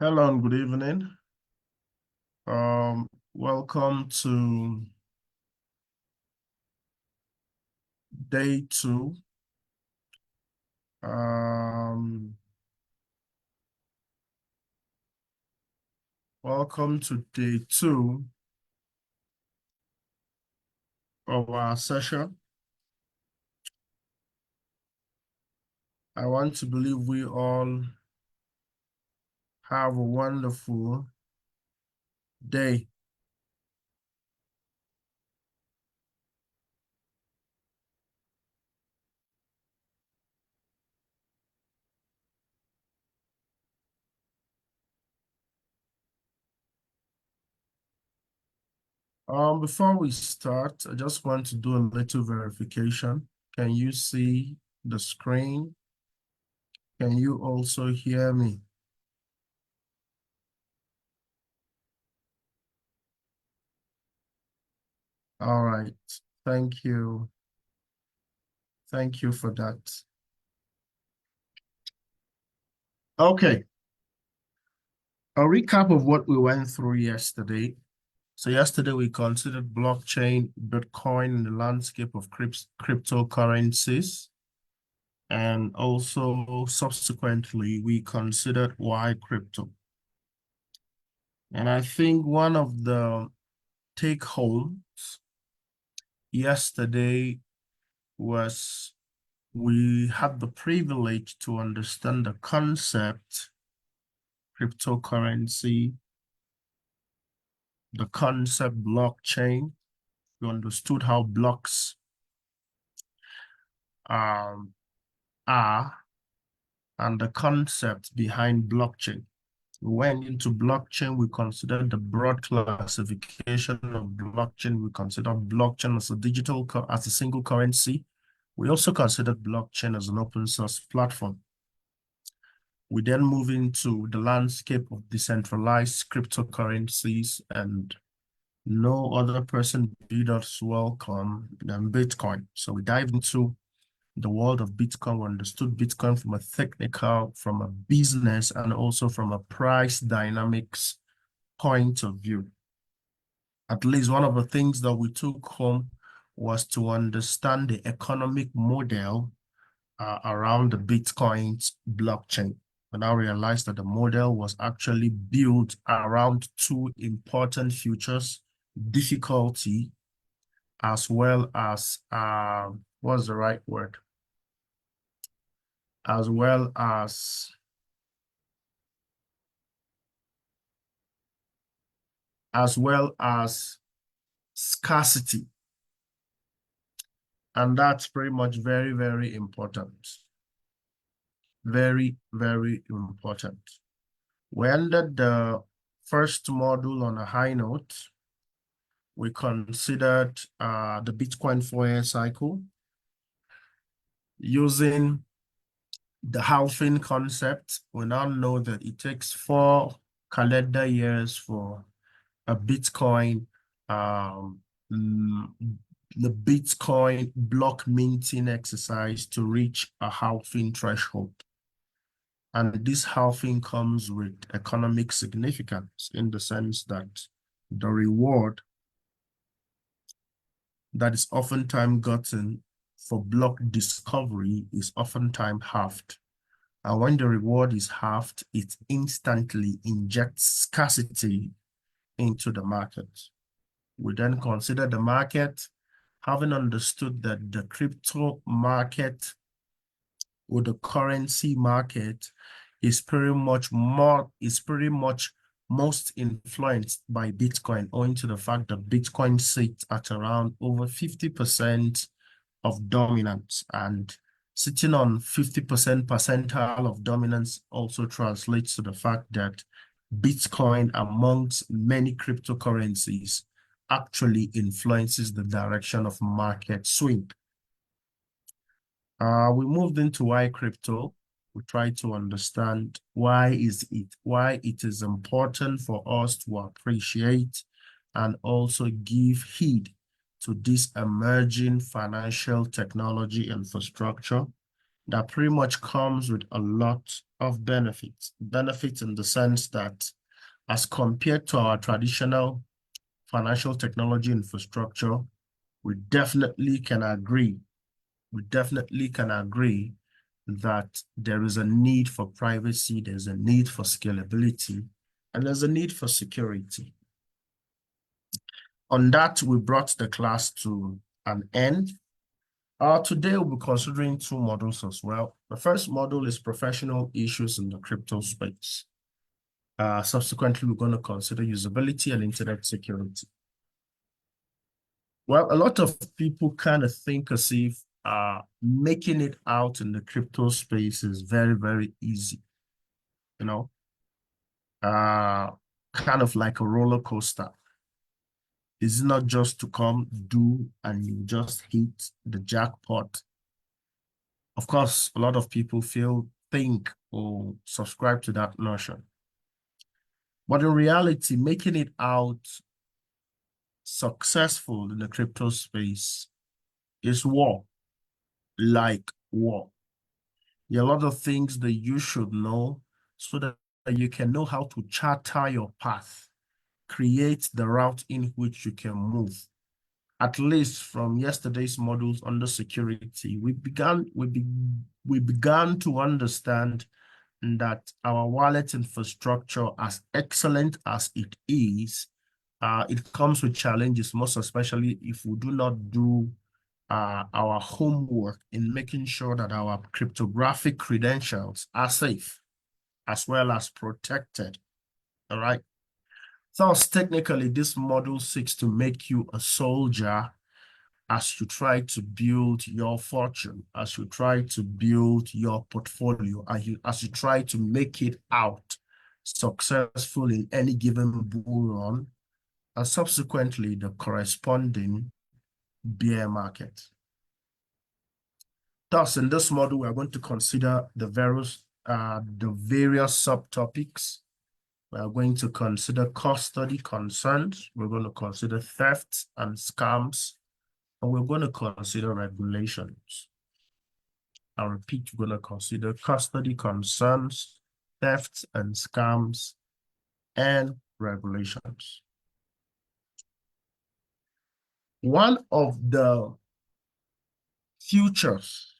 Hello and good evening. Welcome to day two. Um, Welcome to day two of our session. I want to believe we all have a wonderful day. Before we start, I just want to do a little verification. Can you see the screen? Can you also hear me? All right. Thank you. Thank you for that. Okay. A recap of what we went through yesterday. So yesterday we considered blockchain, Bitcoin, and the landscape of cryptocurrencies. And also subsequently, we considered why crypto. And I think one of the take homes yesterday was we had the privilege to understand the concept, cryptocurrency, the concept blockchain. We understood how blocks um, are and the concept behind blockchain. We went into blockchain, we considered the broad classification of blockchain. We considered blockchain as a as a single currency. We also considered blockchain as an open source platform. We then move into the landscape of decentralized cryptocurrencies, and no other person bid us welcome than Bitcoin. So we dive into the world of Bitcoin. We understood Bitcoin from a technical, from a business, and also from a price dynamics point of view. At least one of the things that we took home was to understand the economic model around the Bitcoin's blockchain. And I realized that the model was actually built around two important features: difficulty as well as what's the right word? As well as scarcity. And that's pretty much very, very important. Very, very important. We ended the first module on a high note. We considered the Bitcoin 4-year cycle using the halving concept. We now know that it takes 4 calendar years for a Bitcoin, um, mm, the Bitcoin block minting exercise to reach a halving threshold. And this halving comes with economic significance in the sense that the reward that is oftentimes gotten for block discovery is oftentimes halved. And when the reward is halved, it instantly injects scarcity into the market. We then consider the market, having understood that the crypto market or the currency market is pretty much most influenced by Bitcoin, owing to the fact that Bitcoin sits at around over 50% of dominance, and sitting on 50% percentile of dominance also translates to the fact that Bitcoin, amongst many cryptocurrencies, actually influences the direction of market swing. We moved into why crypto. We tried to understand why it is important for us to appreciate and also give heed to this emerging financial technology infrastructure that pretty much comes with a lot of benefits. Benefits in the sense that as compared to our traditional financial technology infrastructure, we definitely can agree, we definitely can agree that there is a need for privacy, there's a need for scalability, and there's a need for security. On that, we brought the class to an end. Today, we'll be considering two models as well. The first model is professional issues in the crypto space. Subsequently, we're going to consider usability and internet security. Well, a lot of people kind of think as if making it out in the crypto space is very, very easy, you know, kind of like a roller coaster. It's not just to come, do, and you just hit the jackpot. Of course, a lot of people think, or subscribe to that notion. But in reality, making it out successful in the crypto space is war, like war. There are a lot of things that you should know so that you can know how to charter your path, create the route in which you can move. At least from yesterday's models under security, we began to understand that our wallet infrastructure, as excellent as it is, it comes with challenges, most especially if we do not do our homework in making sure that our cryptographic credentials are safe as well as protected. All right. Thus, technically, this model seeks to make you a soldier as you try to build your fortune, as you try to build your portfolio, as you try to make it out successful in any given bull run, and subsequently the corresponding bear market. Thus, in this model, we are going to consider the various subtopics. We are going to consider custody concerns. We're going to consider thefts and scams, and we're going to consider regulations. I repeat, we're going to consider custody concerns, thefts and scams, and regulations. One of the futures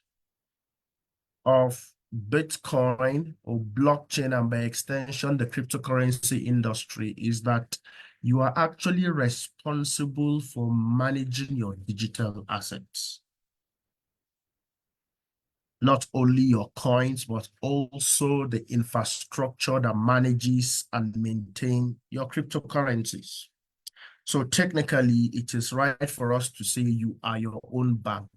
of Bitcoin or blockchain, and by extension, the cryptocurrency industry, is that you are actually responsible for managing your digital assets. Not only your coins, but also the infrastructure that manages and maintains your cryptocurrencies. So technically, it is right for us to say you are your own bank.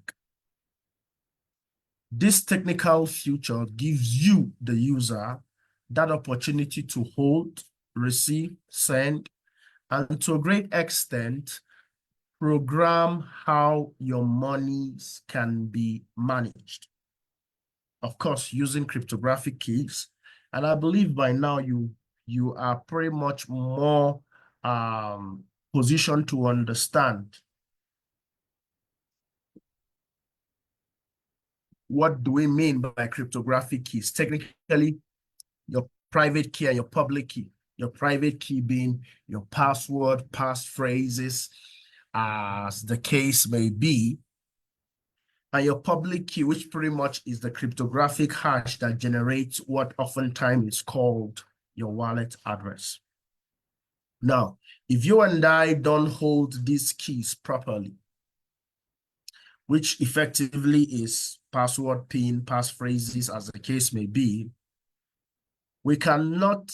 This technical future gives you, the user, that opportunity to hold, receive, send, and to a great extent, program how your monies can be managed. Of course, using cryptographic keys. And I believe by now you are pretty much more positioned to understand what do we mean by cryptographic keys. Technically, your private key and your public key. Your private key being your password, passphrases, as the case may be, and your public key, which pretty much is the cryptographic hash that generates what oftentimes is called your wallet address. Now, if you and I don't hold these keys properly, which effectively is password, PIN, passphrases, as the case may be, we cannot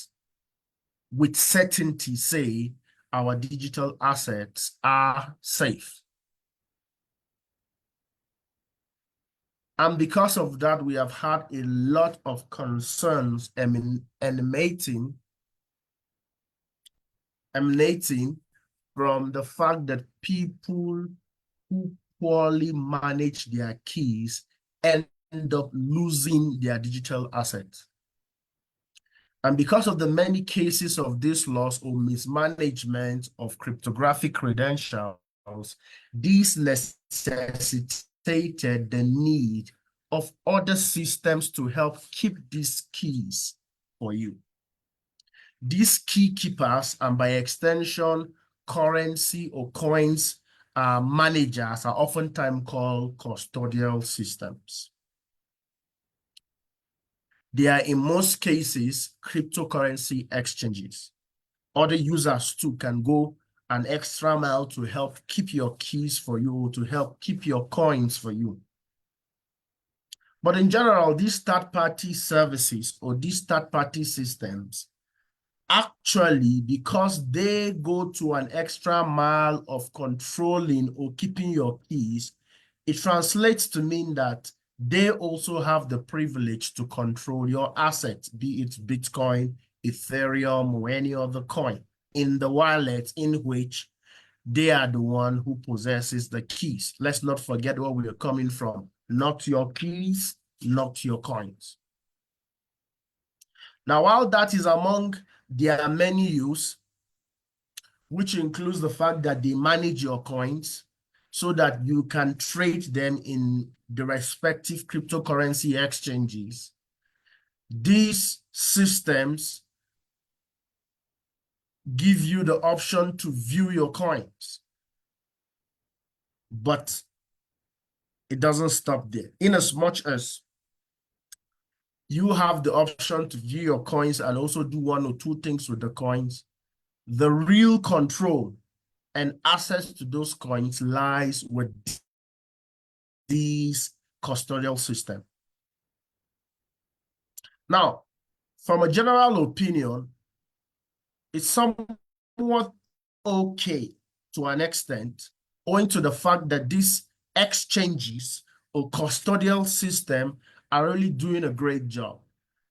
with certainty say our digital assets are safe. And because of that, we have had a lot of concerns emanating from the fact that people who poorly manage their keys end up losing their digital assets. And because of the many cases of this loss or mismanagement of cryptographic credentials, this necessitated the need of other systems to help keep these keys for you. These key keepers, and by extension, currency or coins managers, are oftentimes called custodial systems. They are, in most cases, cryptocurrency exchanges. Other users too can go an extra mile to help keep your keys for you, to help keep your coins for you. But in general, these third-party services or these third-party systems, actually, because they go to an extra mile of controlling or keeping your keys, it translates to mean that they also have the privilege to control your assets, be it Bitcoin, Ethereum, or any other coin, in the wallet in which they are the one who possesses the keys. Let's not forget where we are coming from. Not your keys, not your coins. Now, while that is among their many use, which includes the fact that they manage your coins so that you can trade them in the respective cryptocurrency exchanges, these systems give you the option to view your coins. But it doesn't stop there. In as much as you have the option to view your coins and also do one or two things with the coins, the real control and access to those coins lies with these custodial system. Now, from a general opinion, it's somewhat okay to an extent, owing to the fact that these exchanges or custodial system are really doing a great job.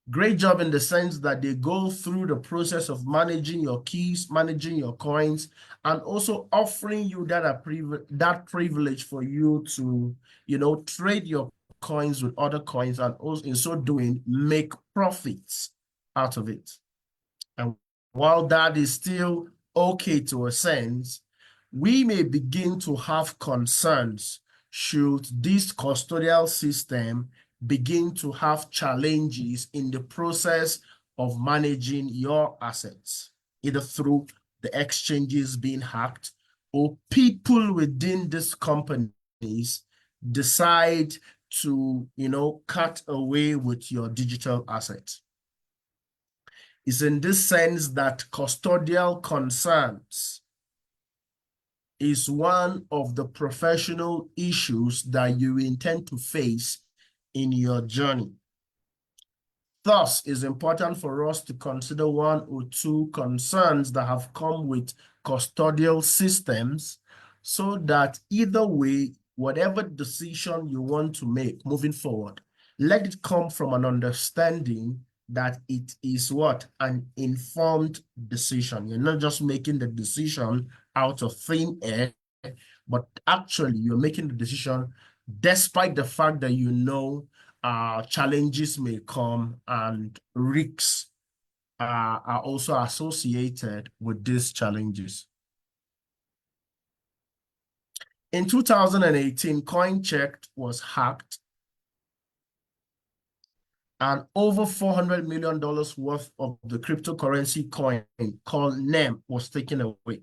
Great job in the sense that they go through the process of managing your keys, managing your coins, and also offering you that privilege for you to, trade your coins with other coins, and also in so doing, make profits out of it. And while that is still okay to a sense, we may begin to have concerns should this custodial system begin to have challenges in the process of managing your assets, either through the exchanges being hacked or people within these companies decide to, cut away with your digital assets. It's in this sense that custodial concerns is one of the professional issues that you intend to face in your journey. Thus, it's important for us to consider one or two concerns that have come with custodial systems so that either way, whatever decision you want to make moving forward, let it come from an understanding that it is what? An informed decision. You're not just making the decision out of thin air, but actually you're making the decision despite the fact that challenges may come and risks are also associated with these challenges. In 2018, CoinCheck was hacked and over $400 million worth of the cryptocurrency coin called NEM was taken away.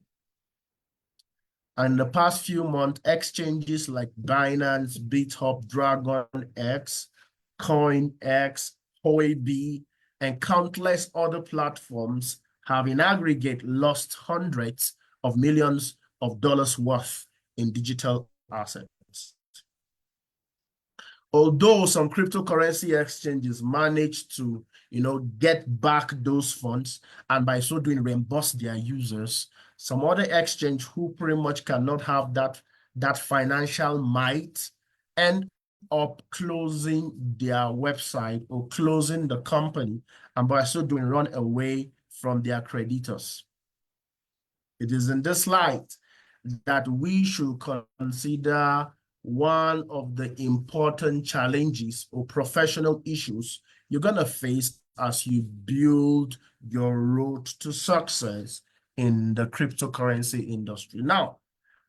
And in the past few months, exchanges like Binance, BitHop, DragonX, CoinX, Huobi, and countless other platforms have in aggregate lost hundreds of millions of dollars worth in digital assets. Although some cryptocurrency exchanges managed to, get back those funds and by so doing reimburse their users, some other exchange who pretty much cannot have that financial might end up closing their website or closing the company, and by so doing run away from their creditors. It is in this light that we should consider one of the important challenges or professional issues you're going to face as you build your road to success in the cryptocurrency industry. Now,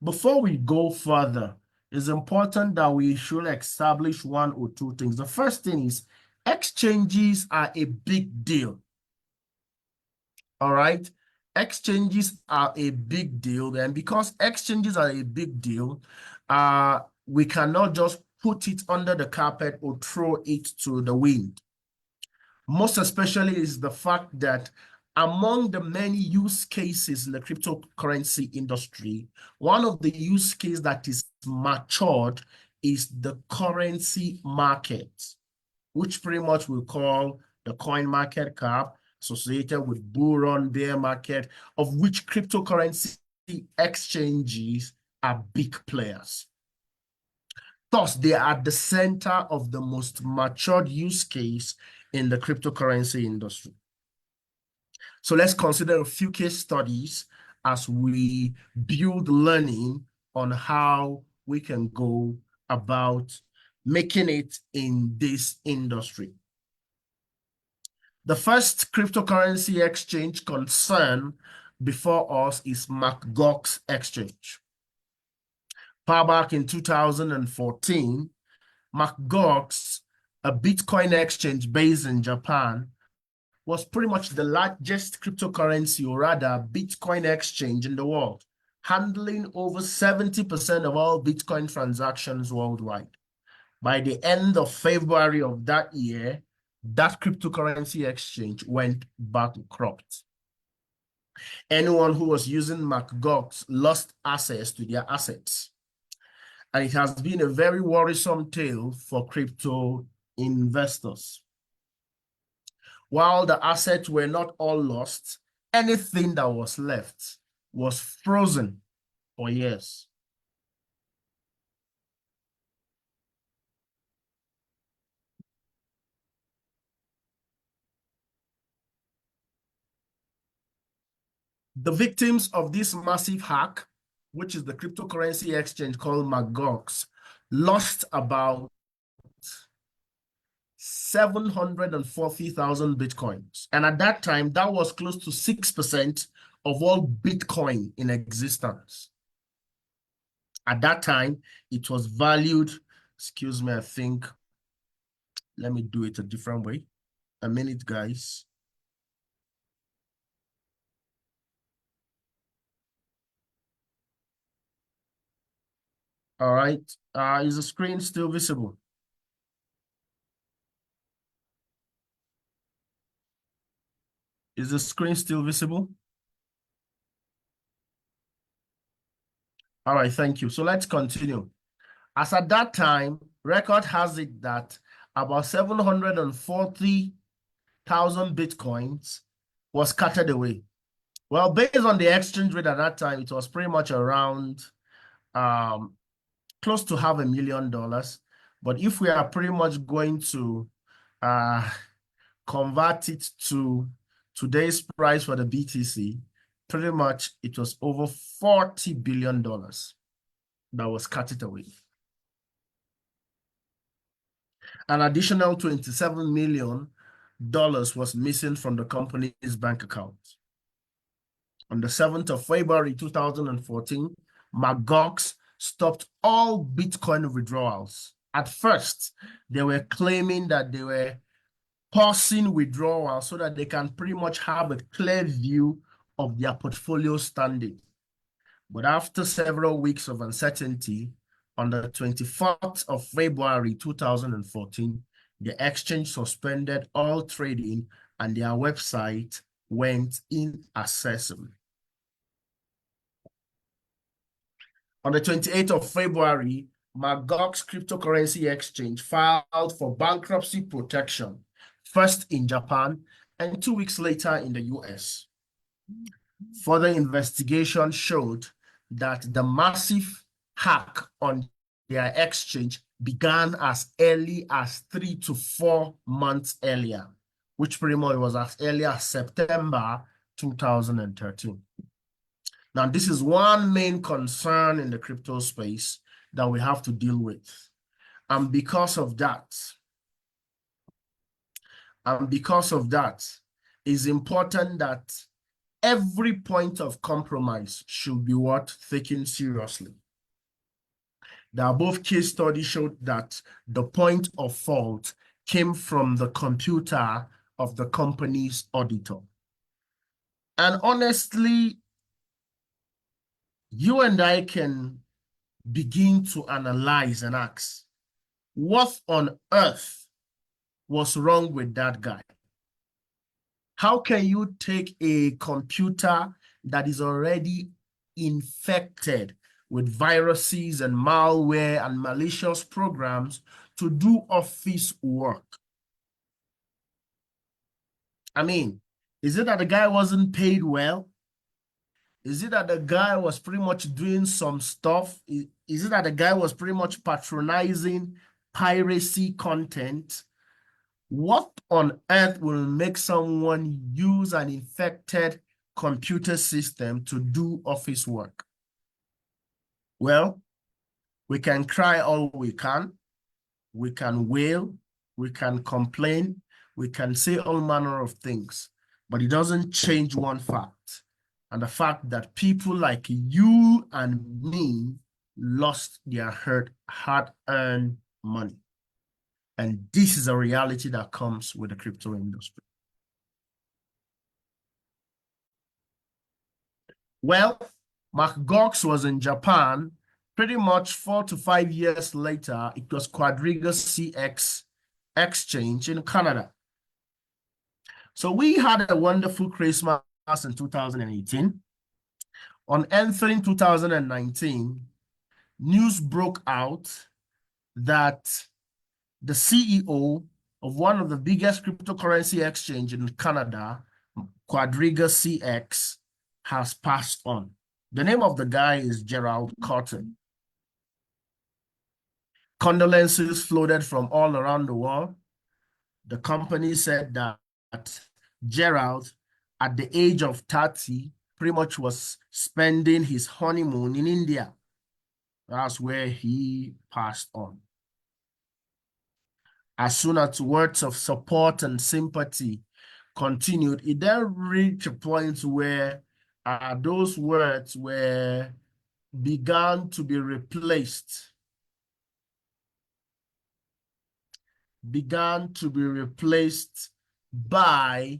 before we go further, it's important that we should establish one or two things. The first thing is exchanges are a big deal. All right. Exchanges are a big deal. And because exchanges are a big deal, we cannot just put it under the carpet or throw it to the wind. Most especially is the fact that among the many use cases in the cryptocurrency industry, one of the use cases that is matured is the currency market, which pretty much we call the coin market cap, associated with bull run, bear market, of which cryptocurrency exchanges are big players. Thus, they are at the center of the most matured use case in the cryptocurrency industry. So let's consider a few case studies as we build learning on how we can go about making it in this industry. The first cryptocurrency exchange concern before us is Mt. Gox exchange. Far back in 2014, Mt. Gox, a Bitcoin exchange based in Japan, was pretty much the largest cryptocurrency, or rather Bitcoin exchange in the world, handling over 70% of all Bitcoin transactions worldwide. By the end of February of that year, that cryptocurrency exchange went bankrupt. Anyone who was using Mt. Gox lost access to their assets. And it has been a very worrisome tale for crypto investors. While the assets were not all lost, anything that was left was frozen for years. The victims of this massive hack, which is the cryptocurrency exchange called Mt. Gox, lost about 740,000 Bitcoins. And at that time, that was close to 6% of all Bitcoin in existence. At that time, it was valued, excuse me, I think, let me do it a different way. A minute, guys. All right. Is the screen still visible? Is the screen still visible? All right, thank you. So let's continue. As at that time, record has it that about 740,000 Bitcoins was carted away. Well, based on the exchange rate at that time, it was pretty much around close to $500,000. But if we are pretty much going to convert it to today's price for the BTC, pretty much it was over $40 billion that was carted away. An additional $27 million was missing from the company's bank account. On the 7th of February 2014, Mt. Gox stopped all Bitcoin withdrawals. At first, they were claiming that they were pausing withdrawals so that they can pretty much have a clear view of their portfolio standing. But after several weeks of uncertainty, on the 24th of February 2014, the exchange suspended all trading and their website went inaccessible. On the 28th of February, Mt. Gox cryptocurrency exchange filed for bankruptcy protection, first in Japan and 2 weeks later in the US. Further investigation showed that the massive hack on their exchange began as early as 3 to 4 months earlier, which pretty much was as early as September 2013. Now, this is one main concern in the crypto space that we have to deal with. And because of that, it's important that every point of compromise should be taken seriously. The above case study showed that the point of fault came from the computer of the company's auditor. And honestly, you and I can begin to analyze and ask, what on earth was wrong with that guy? How can you take a computer that is already infected with viruses and malware and malicious programs to do office work? I mean, is it that the guy wasn't paid well? Is it that the guy was pretty much doing some stuff? Is it that the guy was pretty much patronizing piracy content? What on earth will make someone use an infected computer system to do office work? Well, we can cry all we can wail, we can complain, we can say all manner of things, but it doesn't change one fact. And the fact that people like you and me lost their hard-earned money. And this is a reality that comes with the crypto industry. Well, Mark Gox was in Japan. Pretty much 4 to 5 years later, it was Quadriga CX exchange in Canada. So we had a wonderful Christmas in 2018. On entering 2019, news broke out that the CEO of one of the biggest cryptocurrency exchange in Canada, Quadriga CX, has passed on. The name of the guy is Gerald Cotton. Condolences flooded from all around the world. The company said that Gerald, at the age of 30, pretty much was spending his honeymoon in India. That's where he passed on. As soon as words of support and sympathy continued, it then reached a point where those words began to be replaced by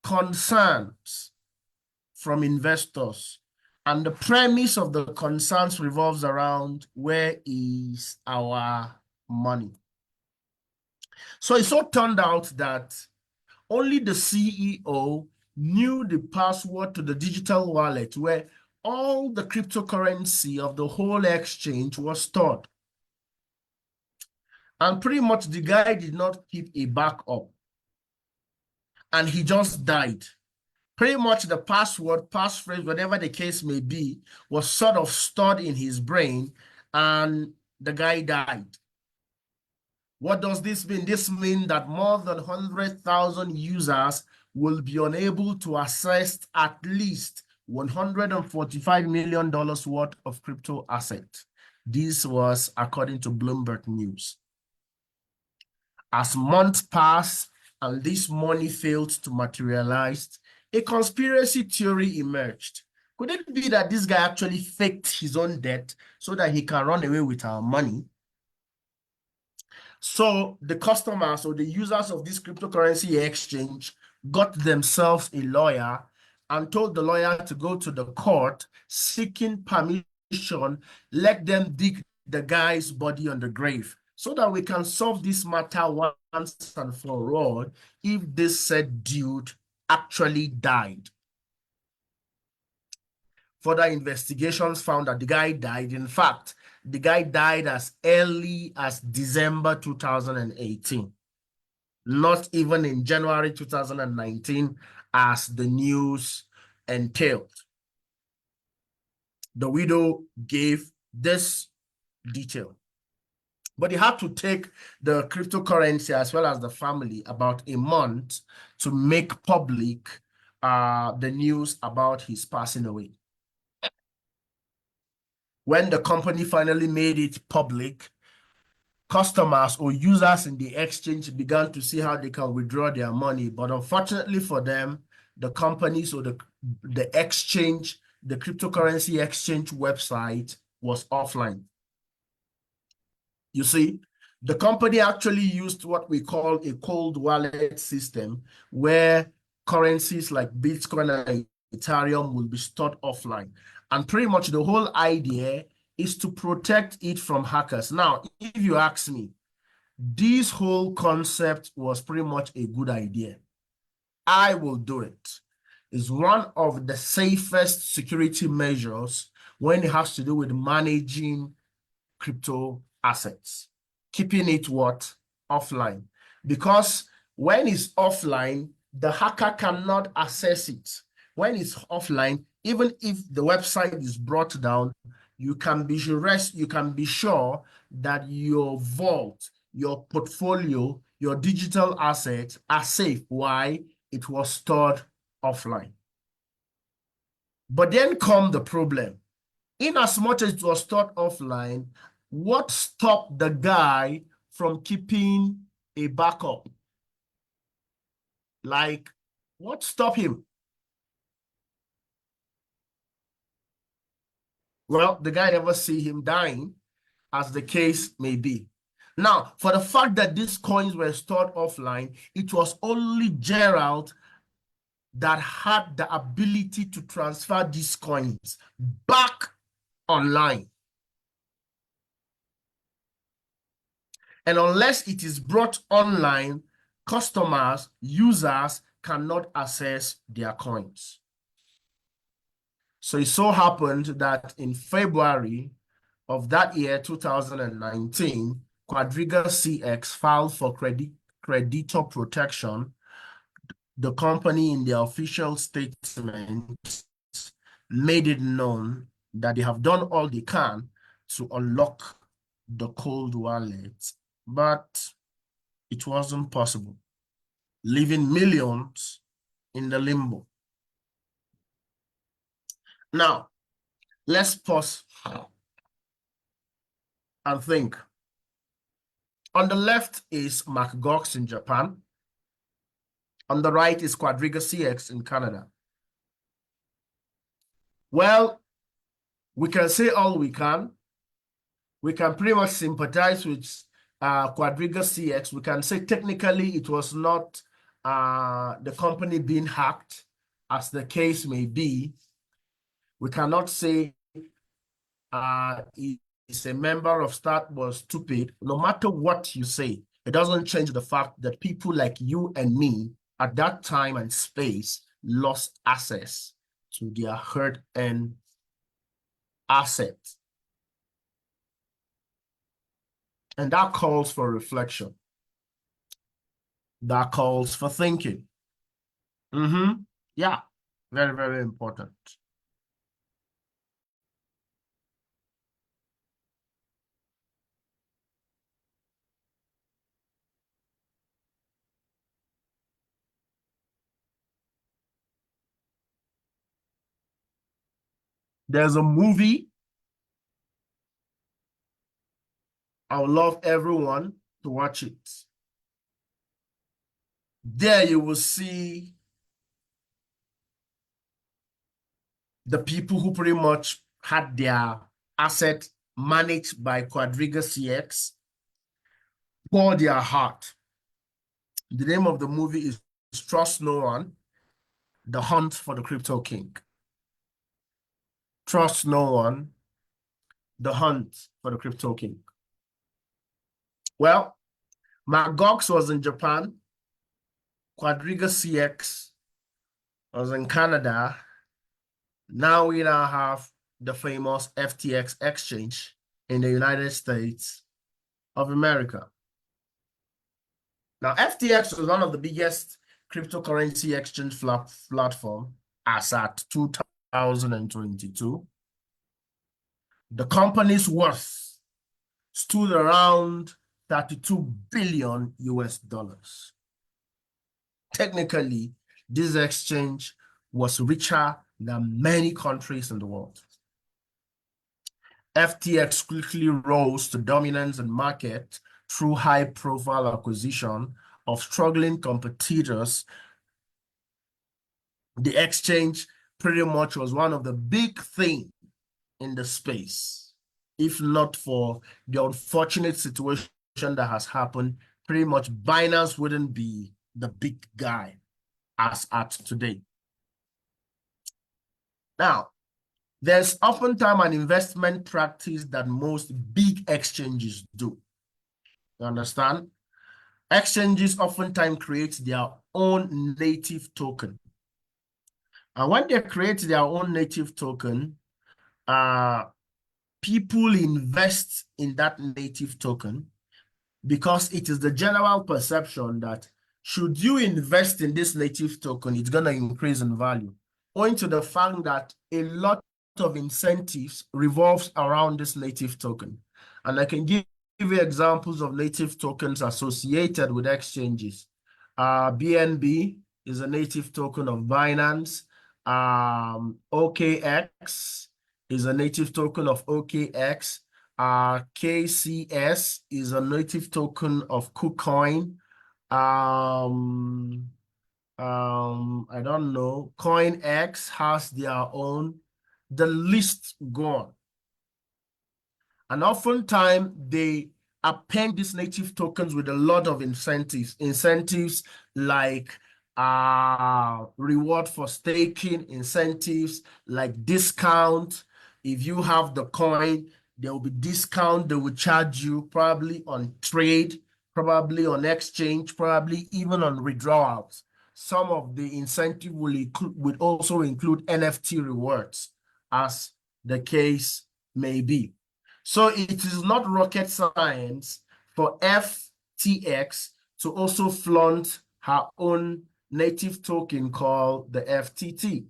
concerns from investors. And the premise of the concerns revolves around, where is our money? So it so turned out that only the CEO knew the password to the digital wallet where all the cryptocurrency of the whole exchange was stored. And pretty much the guy did not keep a backup. And he just died. Pretty much the password, passphrase, whatever the case may be, was sort of stored in his brain, and the guy died. What does this mean? This means that more than 100,000 users will be unable to access at least $145 million worth of crypto assets. This was according to Bloomberg News. As months passed and this money failed to materialize, a conspiracy theory emerged. Could it be that this guy actually faked his own death so that he can run away with our money? So the customers or the users of this cryptocurrency exchange got themselves a lawyer and told the lawyer to go to the court seeking permission, let them dig the guy's body on the grave so that we can solve this matter once and for all if this said dude actually died. Further investigations found that the guy died. In fact, the guy died as early as December 2018, not even in January 2019, as the news entailed. The widow gave this detail. But he had to take the cryptocurrency as well as the family about a month to make public the news about his passing away. When the company finally made it public, customers or users in the exchange began to see how they can withdraw their money. But unfortunately for them, the companies or the exchange, the cryptocurrency exchange website was offline. You see, the company actually used what we call a cold wallet system where currencies like Bitcoin and Ethereum will be stored offline. And pretty much the whole idea is to protect it from hackers. Now, if you ask me, this whole concept was pretty much a good idea. I will do it. It's one of the safest security measures when it has to do with managing crypto assets, keeping it what? Offline. Because when it's offline, the hacker cannot access it. When it's offline, even if the website is brought down, you can be sure that your vault, your portfolio, your digital assets are safe. Why? It was stored offline. But then come the problem. In as much as it was stored offline, what stopped the guy from keeping a backup? Like, what stopped him? Well, the guy never see him dying, as the case may be. Now, for the fact that these coins were stored offline, it was only Gerald that had the ability to transfer these coins back online. And unless it is brought online, customers, users cannot access their coins. So it so happened that in February of that year, 2019, Quadriga CX filed for creditor protection. The company, in their official statement, made it known that they have done all they can to unlock the cold wallet, but it wasn't possible, leaving millions in the limbo. Now, let's pause and think. On the left is MacGox in Japan. On the right is Quadriga CX in Canada. Well, we can say all we can. We can pretty much sympathize with Quadriga CX. We can say technically it was not the company being hacked, as the case may be. We cannot say is a member of staff was stupid. No matter what you say, it doesn't change the fact that people like you and me at that time and space lost access to their hard-earned assets. And that calls for reflection. That calls for thinking. Yeah, very, very important. There's a movie. I would love everyone to watch it. There you will see the people who pretty much had their asset managed by Quadriga CX pour their heart. The name of the movie is Trust No One, The Hunt for the Crypto King. Trust No One, The Hunt for the Crypto King. Well, MacGox was in Japan. Quadriga CX was in Canada. Now we now have the famous FTX exchange in the United States of America. Now, FTX was one of the biggest cryptocurrency exchange platform as at 2022. The company's worth stood around 32 billion US dollars. Technically, this exchange was richer than many countries in the world. FTX quickly rose to dominance in market through high-profile acquisition of struggling competitors. The exchange pretty much was one of the big things in the space. if not for the unfortunate situation that has happened, pretty much Binance wouldn't be the big guy as at today. Now, there's oftentimes an investment practice that most big exchanges do. You understand? Exchanges oftentimes create their own native token. And when they create their own native token, people invest in that native token because it is the general perception that should you invest in this native token, it's going to increase in value, owing to the fact that a lot of incentives revolves around this native token. And I can give you examples of native tokens associated with exchanges. BNB is a native token of Binance. OKX is a native token of OKX. KCS is a native token of KuCoin. I don't know. CoinX has their own. The list gone. And oftentimes they append these native tokens with a lot of incentives. Incentives like reward for staking, incentives like discount. If you have the coin, there will be discount they will charge you probably on trade, probably on exchange, probably even on withdrawals. Some of the incentive will also include NFT rewards, as the case may be. So it is not rocket science for FTX to also flaunt her own native token called the FTT.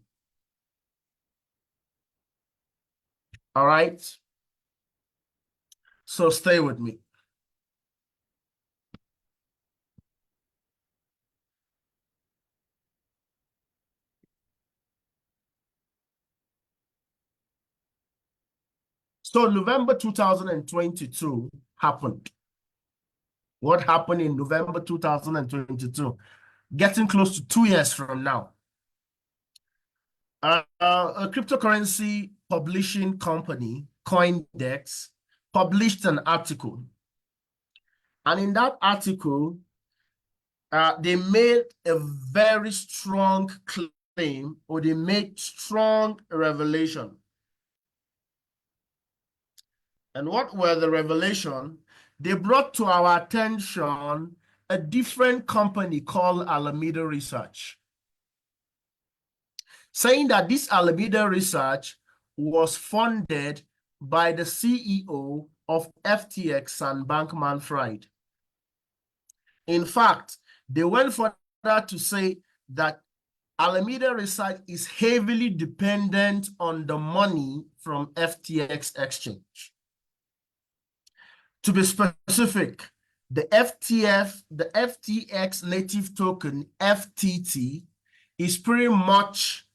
All right? So stay with me. So November 2022 happened. What happened in November 2022? Getting close to 2 years from now. A cryptocurrency publishing company, CoinDex, published an article. And in that article, they made a very strong claim, or they made strong revelation. And what were the revelation? They brought to our attention a different company called Alameda Research, saying that this Alameda Research was funded by the CEO of FTX and Bankman-Fried. In fact, they went further to say that Alameda Research is heavily dependent on the money from FTX exchange. To be specific, the FTX native token, FTT, is pretty much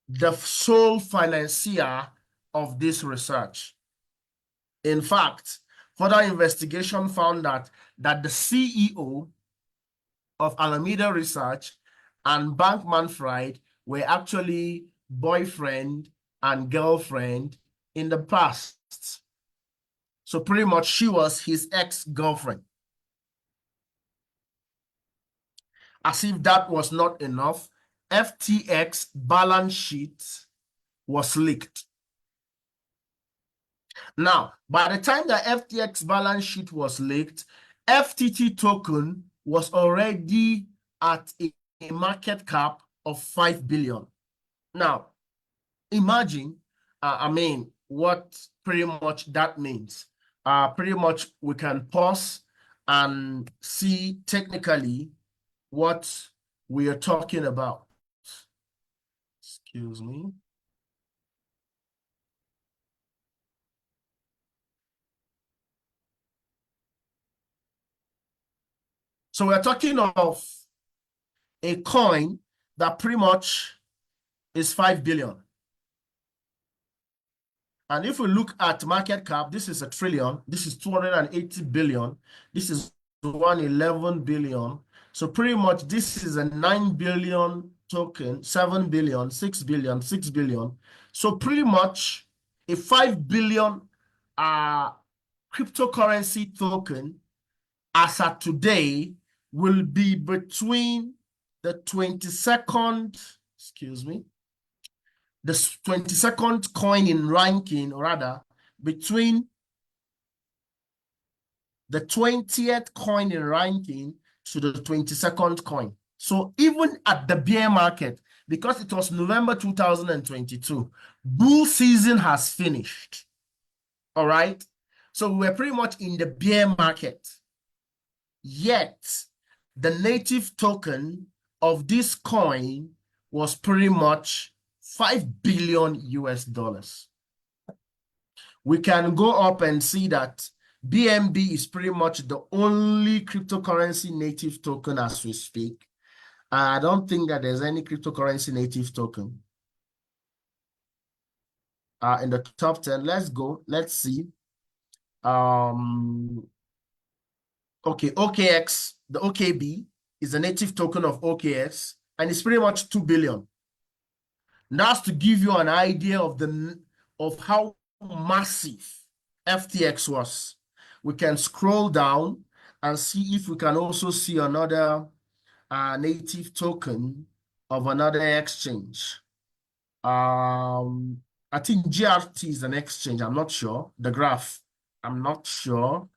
the sole financier of this research. In fact, further investigation found that the CEO of Alameda Research and Bankman-Fried were actually boyfriend and girlfriend in the past. So pretty much she was his ex-girlfriend. As if that was not enough, FTX balance sheet was leaked. Now, by the time the FTX balance sheet was leaked, FTT token was already at a market cap of 5 billion. Now, imagine, what pretty much that means. Pretty much we can pause and see technically what we are talking about. Excuse me. So we're talking of a coin that pretty much is 5 billion. And if we look at market cap, this is a trillion, this is 280 billion, this is 111 billion. So pretty much this is a 9 billion token, 7 billion, 6 billion, 6 billion. So pretty much a 5 billion cryptocurrency token as at today will be between the 22nd, excuse me, the 22nd coin in ranking, or rather, between the 20th coin in ranking to the 22nd coin. So even at the bear market, because it was November 2022, bull season has finished. All right. So we're pretty much in the bear market. Yet the native token of this coin was pretty much 5 billion US dollars. We can go up and see that BNB is pretty much the only cryptocurrency native token as we speak. I don't think that there's any cryptocurrency native token in the top 10. Let's go. Let's see. Okay, OKX, the OKB is a native token of OKX, and it's pretty much 2 billion. And that's to give you an idea of how massive FTX was. We can scroll down and see if we can also see another native token of another exchange. I think GRT is an exchange. I'm not sure. The graph, I'm not sure.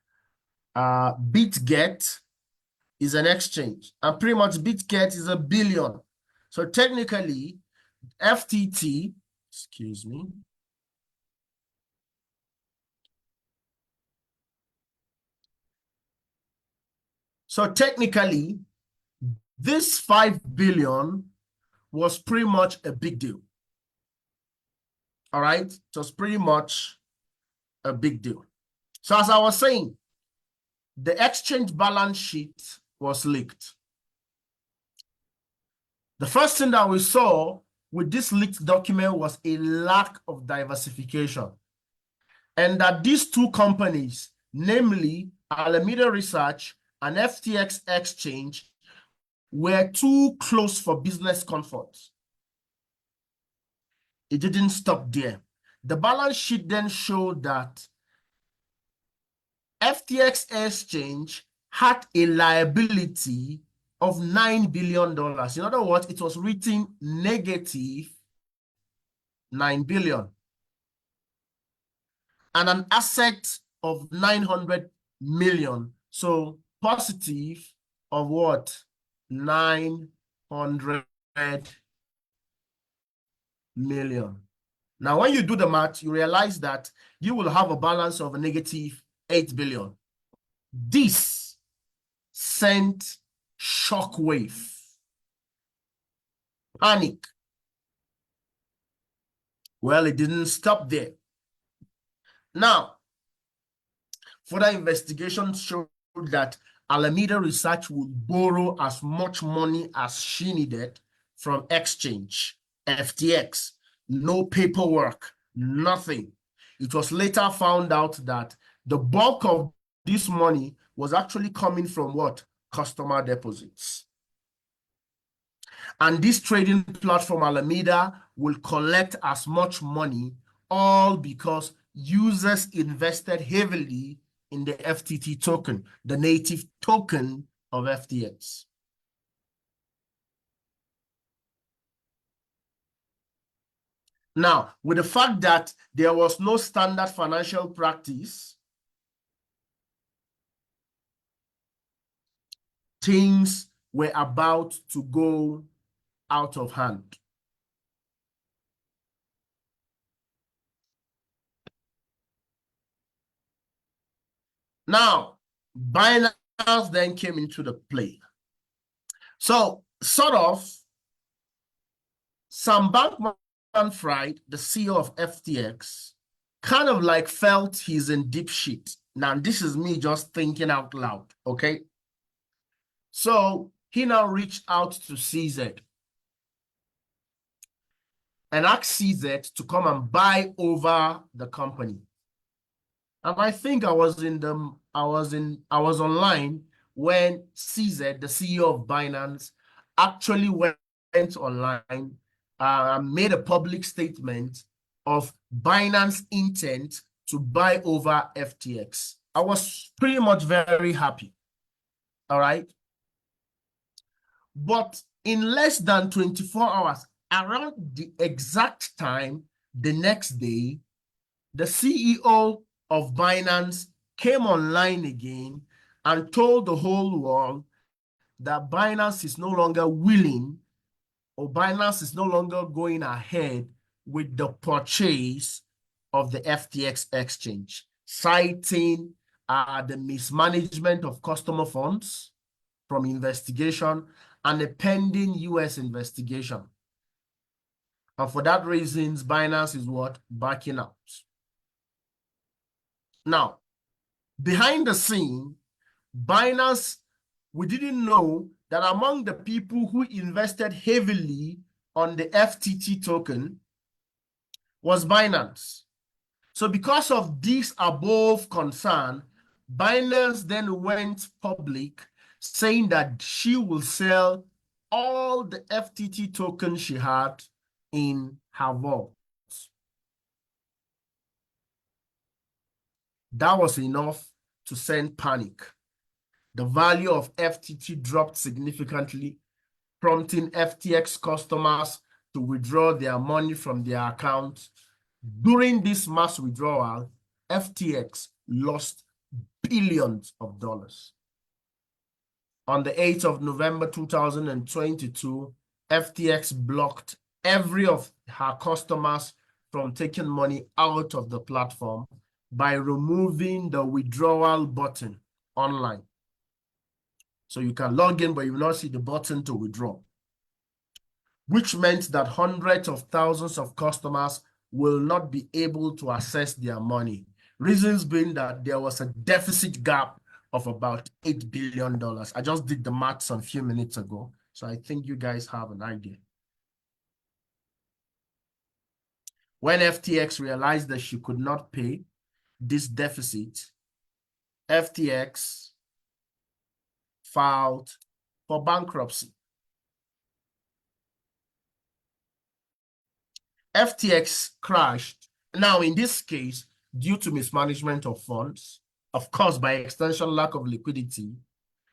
BitGet is an exchange, and pretty much BitGet is a billion. So technically, FTT, excuse me. So technically, this 5 billion was pretty much a big deal. All right, it was pretty much a big deal. So as I was saying, the exchange balance sheet was leaked. The first thing that we saw with this leaked document was a lack of diversification, and that these two companies, namely Alameda Research and FTX Exchange, were too close for business comfort. It didn't stop there. The balance sheet then showed that FTX Exchange had a liability of $9 billion. In other words, it was written negative 9 billion. And an asset of 900 million. So positive of what? 900 million. Now, when you do the math, you realize that you will have a balance of a negative 8 billion. This sent shockwave, panic. Well, it didn't stop there. Now, further investigation showed that Alameda Research would borrow as much money as she needed from exchange, FTX. No paperwork, nothing. It was later found out that the bulk of this money was actually coming from what? Customer deposits. And this trading platform, Alameda, will collect as much money, all because users invested heavily in the FTT token, the native token of FTX. Now, with the fact that there was no standard financial practice, things were about to go out of hand. Now, Binance then came into the play. So, sort of, Sam Bankman-Fried, the CEO of FTX, kind of like felt he's in deep shit. Now, this is me just thinking out loud, okay? So, he now reached out to CZ and asked CZ to come and buy over the company. And I think I was online when CZ, the CEO of Binance, actually went online and made a public statement of Binance intent to buy over FTX. I was pretty much very happy. All right. But in less than 24 hours, around the exact time, the next day, the CEO of Binance came online again and told the whole world that Binance is no longer willing, or Binance is no longer going ahead with the purchase of the FTX exchange, citing the mismanagement of customer funds from investigation and a pending US investigation. And for that reasons, Binance is what? Backing out. Now, behind the scene, Binance, we didn't know that among the people who invested heavily on the FTT token was Binance. So because of this above concern, Binance then went public saying that she will sell all the FTT tokens she had in her vault. That was enough to send panic. The value of FTT dropped significantly, prompting FTX customers to withdraw their money from their accounts. During this mass withdrawal, FTX lost billions of dollars. On the 8th of November 2022, FTX blocked every of her customers from taking money out of the platform by removing the withdrawal button online. So you can log in, but you will not see the button to withdraw, which meant that hundreds of thousands of customers will not be able to access their money. Reasons being that there was a deficit gap of about $8 billion. I just did the maths a few minutes ago, so I think you guys have an idea. When FTX realized that she could not pay this deficit, FTX filed for bankruptcy. FTX crashed. Now, in this case, due to mismanagement of funds, of course, by extension, lack of liquidity,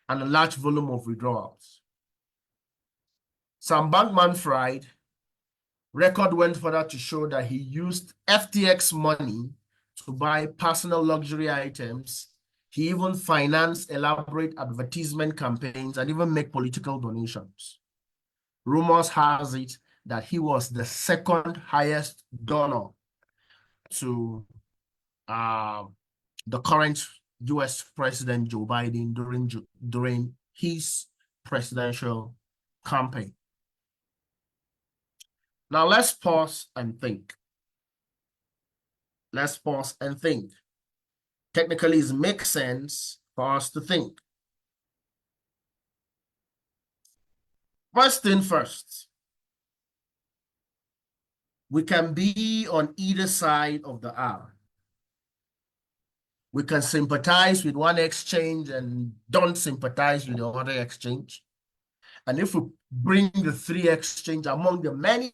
and a large volume of withdrawals. Sam Bankman-Fried record went further to show that he used FTX money to buy personal luxury items. He even financed elaborate advertisement campaigns and even make political donations. Rumors has it that he was the second highest donor to the current US President Joe Biden during his presidential campaign. Now let's pause and think. Let's pause and think. Technically, it makes sense for us to think. First thing first, we can be on either side of the aisle. We can sympathize with one exchange and don't sympathize with the other exchange. And if we bring the three exchange among the many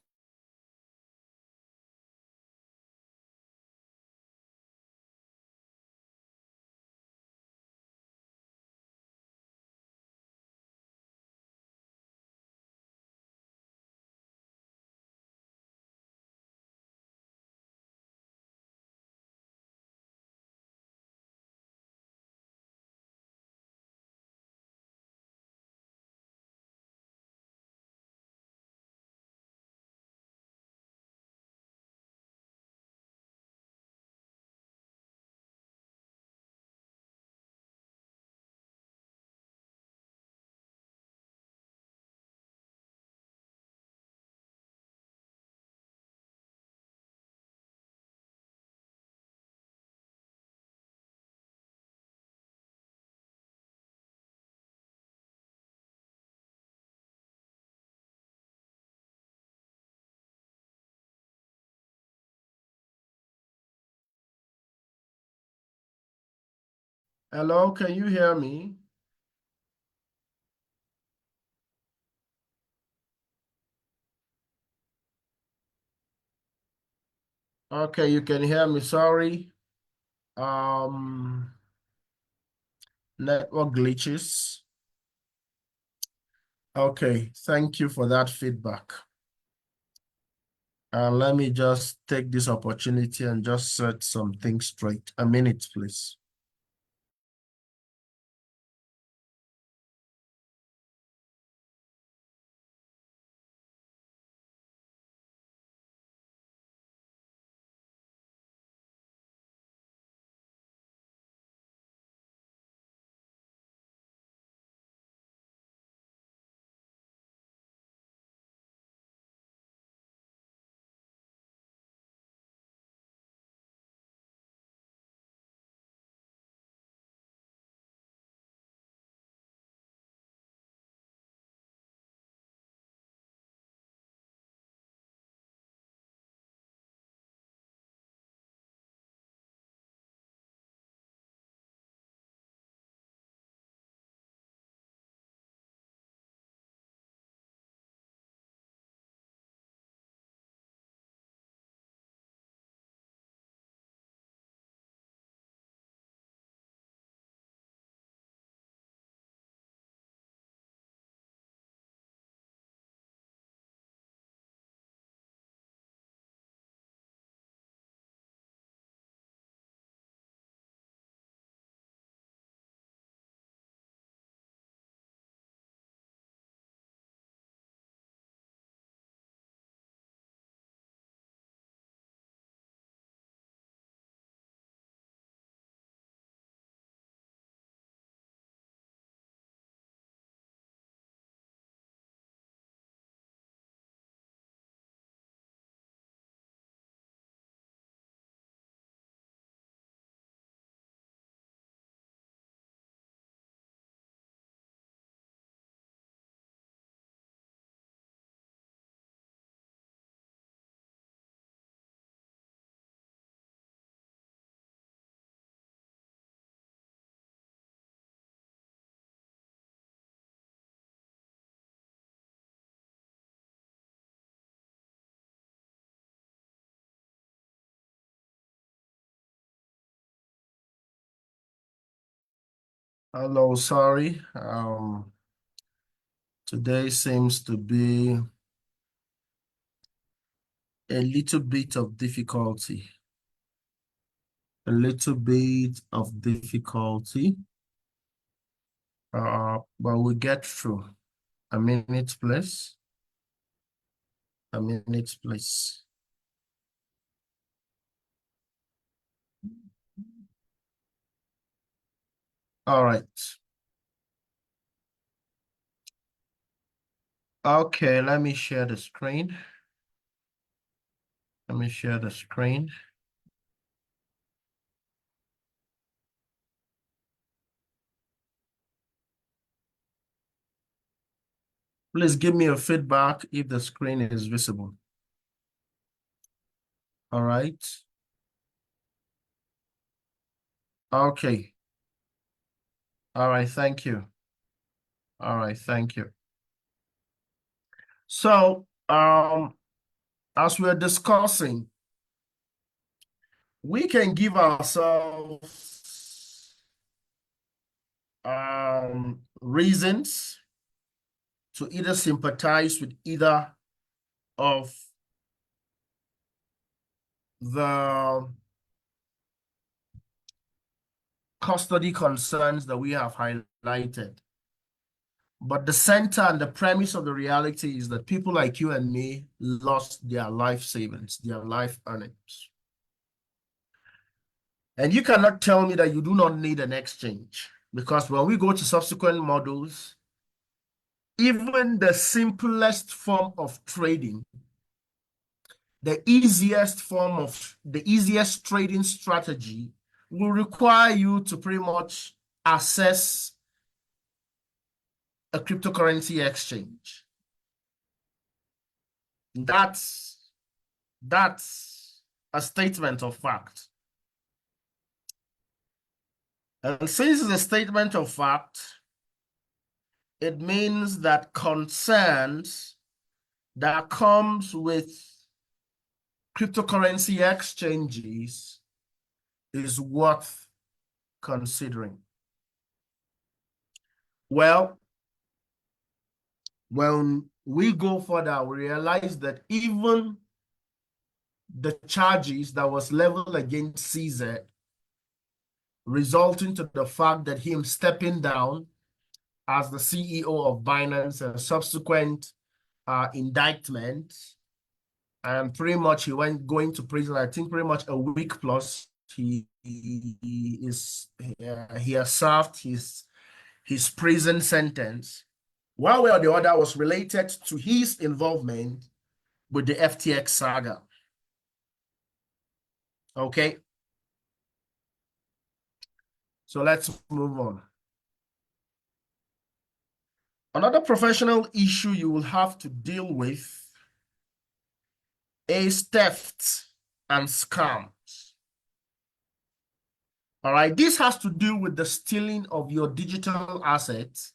Hello, can you hear me? Okay, you can hear me. Sorry. Um, Network glitches. Okay, thank you for that feedback. And let me just take this opportunity and just set some things straight. A minute, please. Hello, sorry. Today seems to be a little bit of difficulty. A little bit of difficulty. But we get through. A minute, please. A minute, please. All right. Okay, let me share the screen. Let me share the screen. Please give me a feedback if the screen is visible. All right. Okay. All right, thank you. All right, thank you. So, as we're discussing, we can give ourselves reasons to either sympathize with either of the custody concerns that we have highlighted. But the center and the premise of the reality is that people like you and me lost their life savings, their life earnings. And you cannot tell me that you do not need an exchange, because when we go to subsequent models, even the simplest form of trading, the easiest trading strategy will require you to pretty much access a cryptocurrency exchange. That's a statement of fact. And since it's a statement of fact, it means that concerns that comes with cryptocurrency exchanges is worth considering? Well, when we go further, we realize that even the charges that was leveled against CZ, resulting to the fact that him stepping down as the CEO of Binance and subsequent indictment, and pretty much he went going to prison. I think pretty much a week plus. He he has served his prison sentence. One way or the other was related to his involvement with the FTX saga. Okay, so let's move on. Another professional issue you will have to deal with is theft and scams. All right, this has to do with the stealing of your digital assets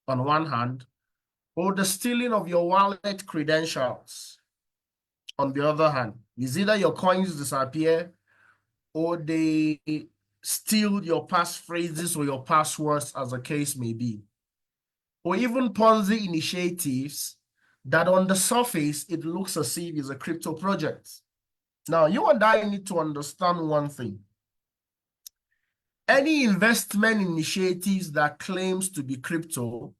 on one hand, or the stealing of your wallet credentials on the other hand. Is either your coins disappear or they steal your passphrases or your passwords, as the case may be. Or even Ponzi initiatives that on the surface, it looks as if it's a crypto project. Now, you and I need to understand one thing. Any investment initiatives that claims to be crypto,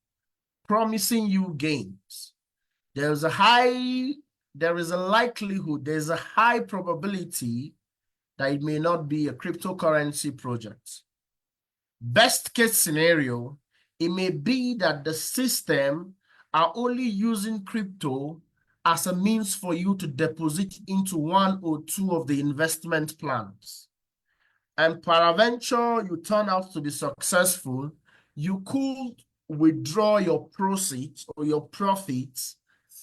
promising you gains, there is a likelihood, there's a high probability that it may not be a cryptocurrency project. Best case scenario, it may be that the system are only using crypto as a means for you to deposit into one or two of the investment plans. And peradventure, you turn out to be successful, you could withdraw your proceeds or your profits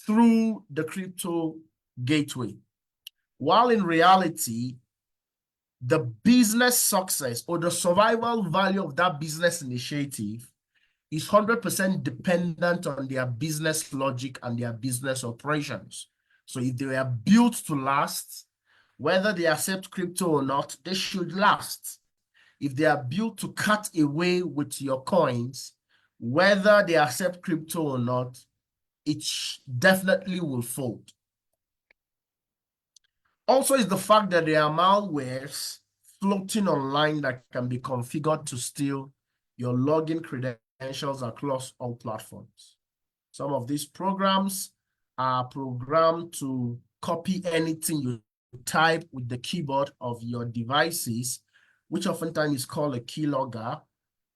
through the crypto gateway. While in reality, the business success or the survival value of that business initiative is 100% dependent on their business logic and their business operations. So if they are built to last, whether they accept crypto or not, they should last. If they are built to cut away with your coins, whether they accept crypto or not, it definitely will fold. Also is the fact that there are malwares floating online that can be configured to steal your login credentials across all platforms. Some of these programs are programmed to copy anything you type with the keyboard of your devices, which oftentimes is called a keylogger,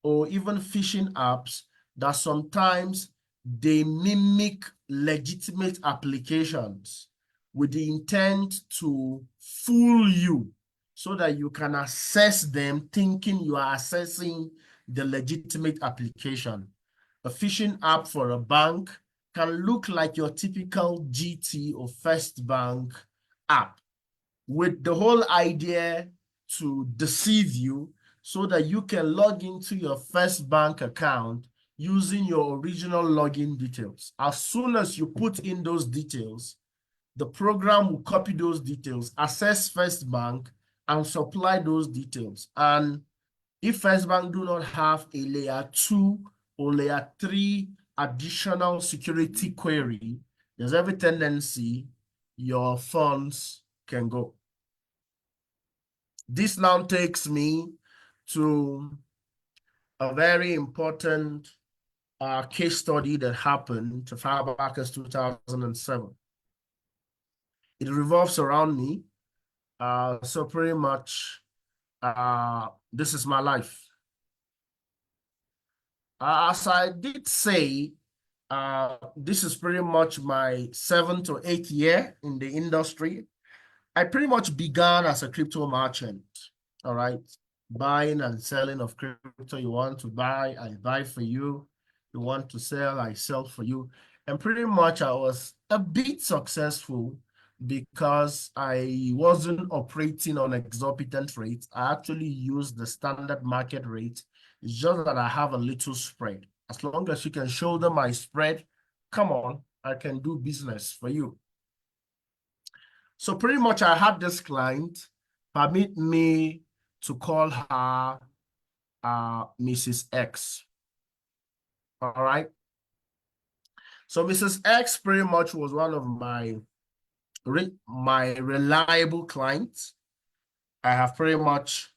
or even phishing apps that sometimes they mimic legitimate applications with the intent to fool you so that you can access them thinking you are accessing the legitimate application. A phishing app for a bank can look like your typical GT or First Bank app with the whole idea to deceive you so that you can log into your First Bank account using your original login details. As soon as you put in those details, the program will copy those details, access First Bank, and supply those details. And if First Bank do not have a layer 2 or layer 3 additional security query, there's every tendency your funds can go. This now takes me to a very important case study that happened to far back as 2007. It revolves around me. So pretty much, this is my life. As I did say, this is pretty much my 7th or 8th year in the industry. I pretty much began as a crypto merchant, all right? Buying and selling of crypto. You want to buy, I buy for you. You want to sell, I sell for you. And pretty much I was a bit successful because I wasn't operating on exorbitant rates. I actually used the standard market rate. It's just that I have a little spread. As long as you can show them my spread, come on, I can do business for you. So pretty much I had this client permit me to call her Mrs. X. All right. So Mrs. X pretty much was one of my reliable clients. I have pretty much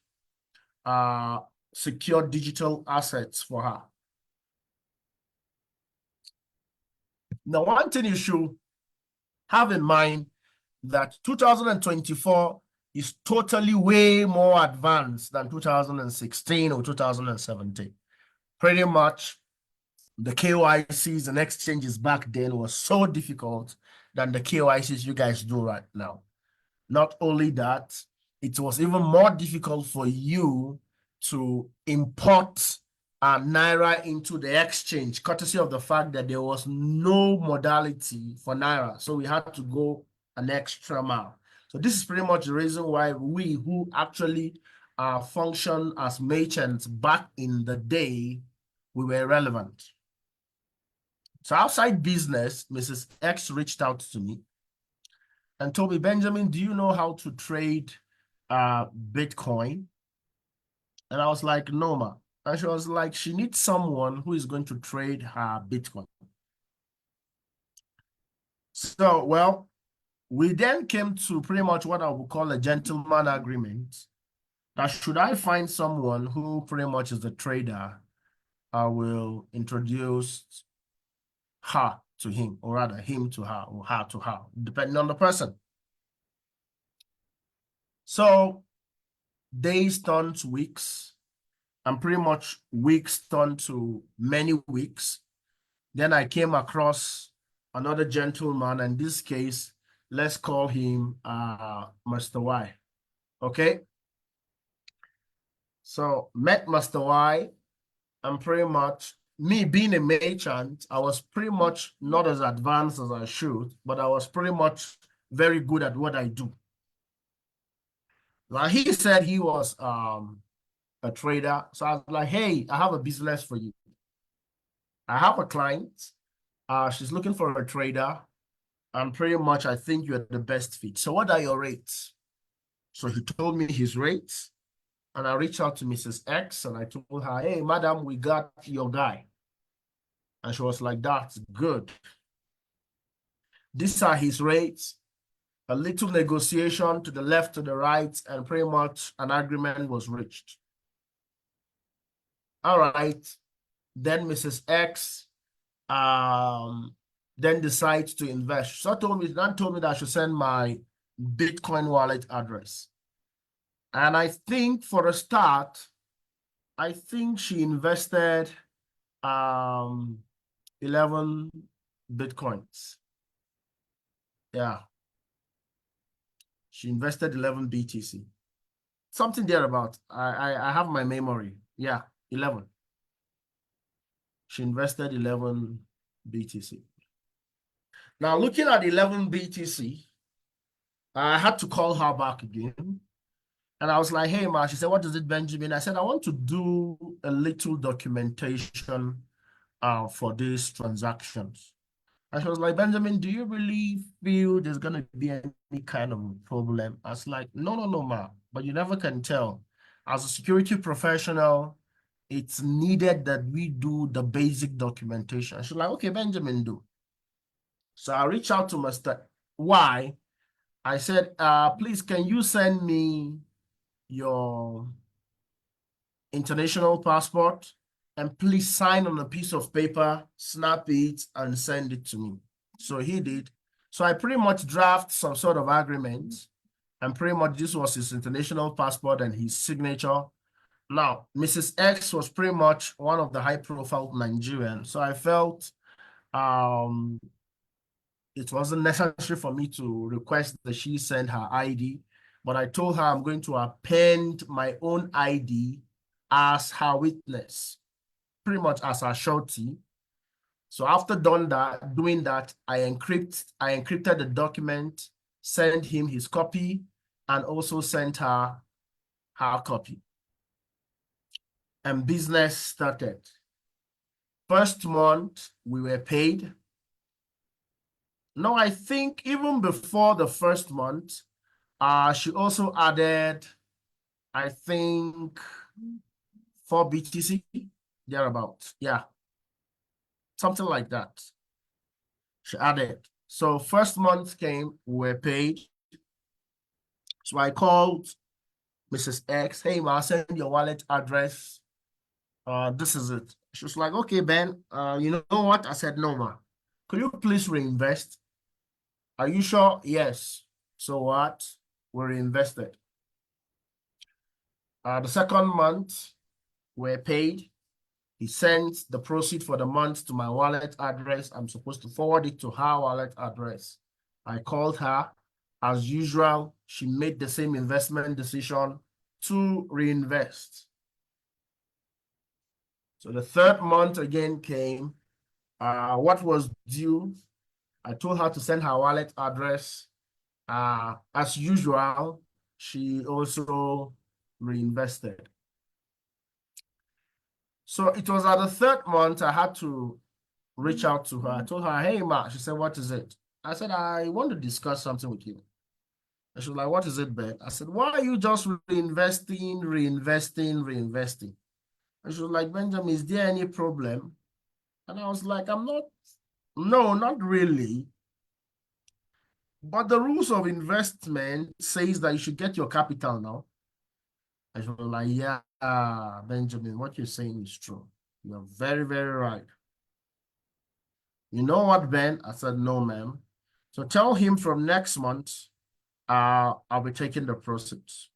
secured digital assets for her. Now, one thing you should have in mind that 2024 is totally way more advanced than 2016 or 2017. Pretty much the KYCs and exchanges back then was so difficult than the KYCs you guys do right now. Not only that, it was even more difficult for you to import Naira into the exchange, courtesy of the fact that there was no modality for Naira. So we had to go an extra mile. So this is pretty much the reason why we who actually function as merchants back in the day, we were relevant. So outside business, Mrs. X reached out to me and told me, Benjamin, do you know how to trade Bitcoin? And I was like, no, ma. And she was like, she needs someone who is going to trade her Bitcoin. So, well, we then came to pretty much what I would call a gentleman agreement that should I find someone who pretty much is a trader, I will introduce her to him, or rather him to her, or her to her, depending on the person. So days turned to weeks, and pretty much weeks turned to many weeks. Then I came across another gentleman, in this case, let's call him Mr. Y. Okay? So met Mr. Y, and pretty much me being a merchant, I was pretty much not as advanced as I should, but I was pretty much very good at what I do. Now he said he was a trader. So I was like, hey, I have a business for you. I have a client. She's looking for a trader. And pretty much, I think you're the best fit. So what are your rates? So he told me his rates. And I reached out to Mrs. X and I told her, hey, madam, we got your guy. And she was like, that's good. These are his rates. A little negotiation to the left, to the right, and pretty much an agreement was reached. All right. Then Mrs. X then decides to invest. So told me that I should send my Bitcoin wallet address. And I think for a start, I think she invested 11 Bitcoins. Yeah. She invested 11 BTC. Something thereabout. I have my memory. Yeah, 11. She invested 11 BTC. Now, looking at 11 BTC, I had to call her back again. And I was like, hey, ma. She said, what is it, Benjamin? I said, I want to do a little documentation for these transactions. And she was like, Benjamin, do you really feel there's going to be any kind of problem? I was like, no, no, no, ma. But you never can tell. As a security professional, it's needed that we do the basic documentation. She's like, okay, Benjamin, do. So I reached out to Mr. Y. I said, please, can you send me your international passport and please sign on a piece of paper, snap it, and send it to me. So he did. So I pretty much draft some sort of agreement, and pretty much this was his international passport and his signature. Now, Mrs. X was pretty much one of the high-profile Nigerians, so I felt it wasn't necessary for me to request that she send her ID, but I told her I'm going to append my own ID as her witness, pretty much as her surety. So after doing that, I encrypted the document, sent him his copy, and also sent her her copy. And business started. First month, we were paid. No, I think even before the first month, she also added I think 4 BTC, thereabout. Yeah, something like that. She added. So first month came, we were paid. So I called Mrs. X. Hey, ma, send your wallet address. This is it. She was like, okay, Ben, you know what? I said, no, ma. Could you please reinvest? Are you sure? Yes. So what? We reinvested. The second month, we're paid. He sends the proceed for the month to my wallet address. I'm supposed to forward it to her wallet address. I called her. As usual, she made the same investment decision to reinvest. So the third month again came. What was due? I told her to send her wallet address. As usual, she also reinvested. So it was at the third month I had to reach out to her. I told her, hey, Ma. She said, what is it? I said, I want to discuss something with you. And she was like, what is it, Ben? I said, why are you just reinvesting? And she was like, Benjamin, is there any problem? And I was like, no, not really. But the rules of investment says that you should get your capital now. And she was like, yeah, Benjamin, what you're saying is true. You're very, very right. You know what, Ben? I said, no, ma'am. So tell him from next month, I'll be taking the proceeds.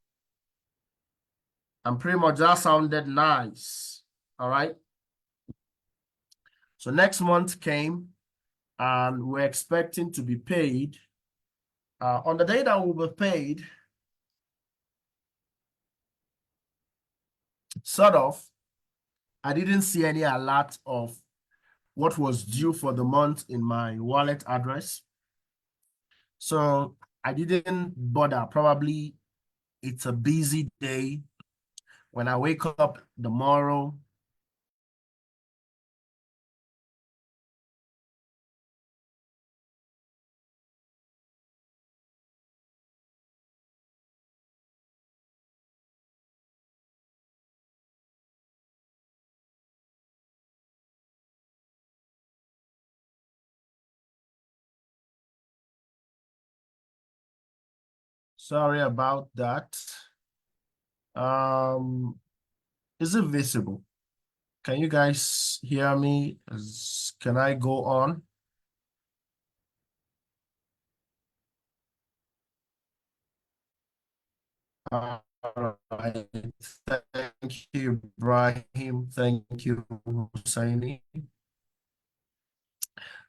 And pretty much that sounded nice. All right. So next month came and we're expecting to be paid. On the day that we'll be paid, sort of, I didn't see any alert of what was due for the month in my wallet address. So I didn't bother. Probably it's a busy day. When I wake up tomorrow, sorry about that. Um, is it visible? Can you guys hear me? Can I go on? All right. Thank you, Ibrahim. Thank you, Husseini.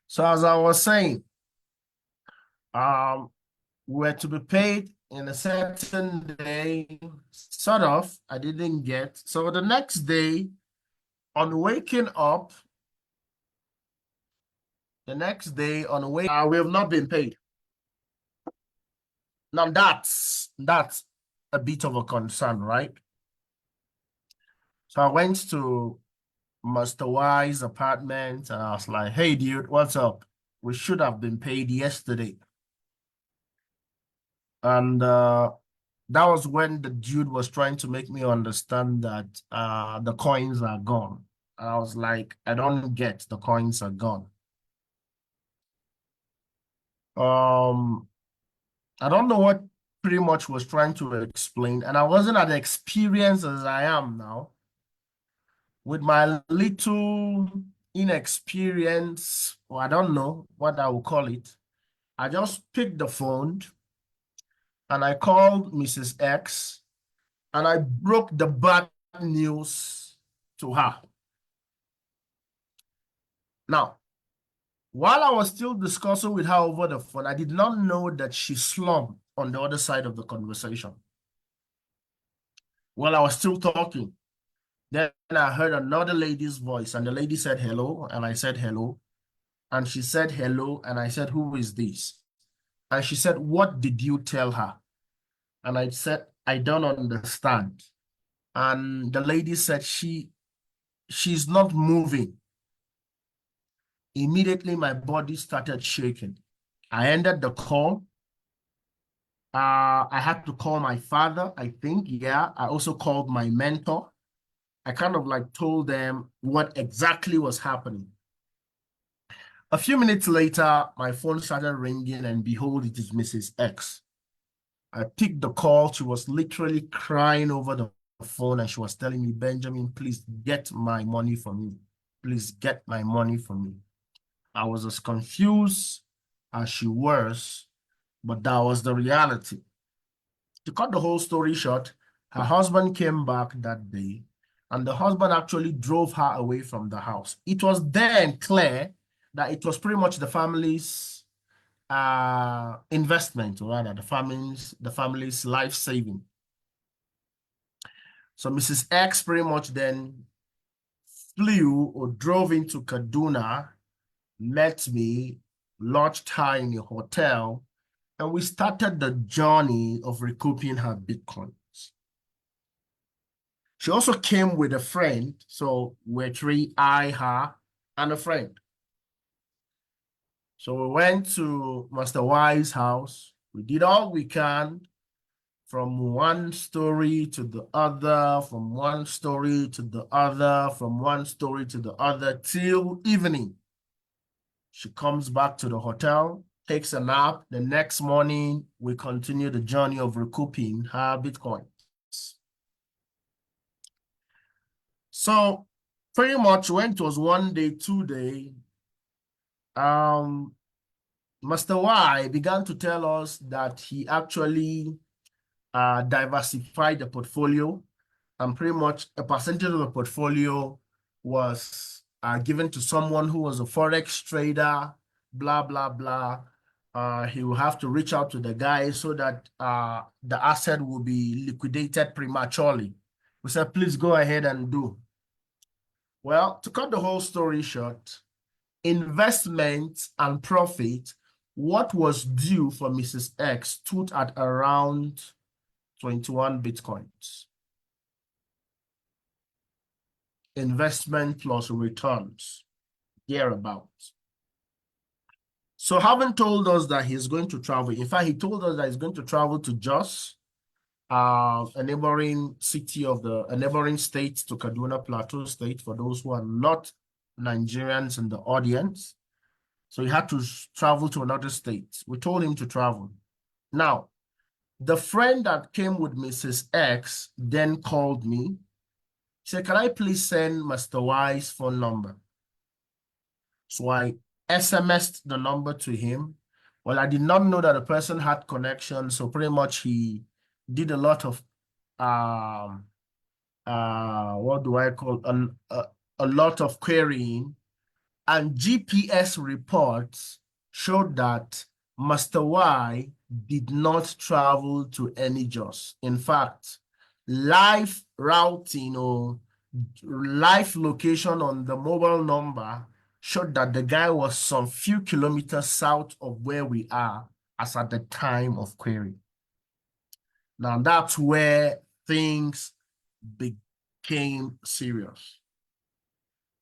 So as I was saying, um, we're to be paid in a certain day, sort of. I didn't get. So the next day, on waking up, we have not been paid. Now that's a bit of a concern, right? So I went to Master Y's apartment and I was like, hey, dude, what's up? We should have been paid yesterday. And that was when the dude was trying to make me understand that the coins are gone. I was like, I don't get the coins are gone. Um, I don't know what pretty much was trying to explain, and I wasn't as experienced as I am now. With my little inexperience, or I don't know what I will call it, I just picked the phone and I called Mrs. X and I broke the bad news to her. Now, while I was still discussing with her over the phone, I did not know that she slumped on the other side of the conversation. While I was still talking, then I heard another lady's voice, and the lady said hello, and I said hello. And she said hello, and I said, who is this? And she said, what did you tell her? And I said, I don't understand. And the lady said, she's not moving. Immediately, my body started shaking. I ended the call. I had to call my father, I think. Yeah. I also called my mentor. I kind of like told them what exactly was happening. A few minutes later, my phone started ringing, and behold, it is Mrs. X. I picked the call. She was literally crying over the phone, and she was telling me, Benjamin, please get my money for me. Please get my money for me. I was as confused as she was, but that was the reality. To cut the whole story short, her husband came back that day, and the husband actually drove her away from the house. It was then clear that it was pretty much the family's investment, or rather the family's life saving. So Mrs. X pretty much then flew or drove into Kaduna, met me, lodged her in a hotel, and we started the journey of recouping her Bitcoins. She also came with a friend, so we're three, I, her, and a friend. So we went to Master Y's house. We did all we can from one story to the other, from one story to the other, from one story to the other, till evening. She comes back to the hotel, takes a nap. The next morning, we continue the journey of recouping her Bitcoins. So pretty much when it was 1 day, 2 day, Master Y began to tell us that he actually diversified the portfolio, and pretty much a percentage of the portfolio was given to someone who was a forex trader, blah, blah, blah. He will have to reach out to the guy so that the asset will be liquidated prematurely. We said, please go ahead and do. Well, to cut the whole story short, investment and profit, what was due for Mrs. X stood at around 21 Bitcoins. Investment plus returns, thereabouts. So having told us that he's going to travel, in fact, he told us that he's going to travel to Jos, a neighboring state to Kaduna Plateau State, for those who are not Nigerians in the audience. So he had to travel to another state. We told him to travel. Now, the friend that came with Mrs. X then called me. He said, can I please send Master Y's phone number? So I SMS'd the number to him. Well, I did not know that the person had connection, so pretty much he did a lot of what do I call a lot of querying, and GPS reports showed that Master Y did not travel to any Jos. In fact, live routing or live location on the mobile number showed that the guy was some few kilometers south of where we are as at the time of query. Now that's where things became serious.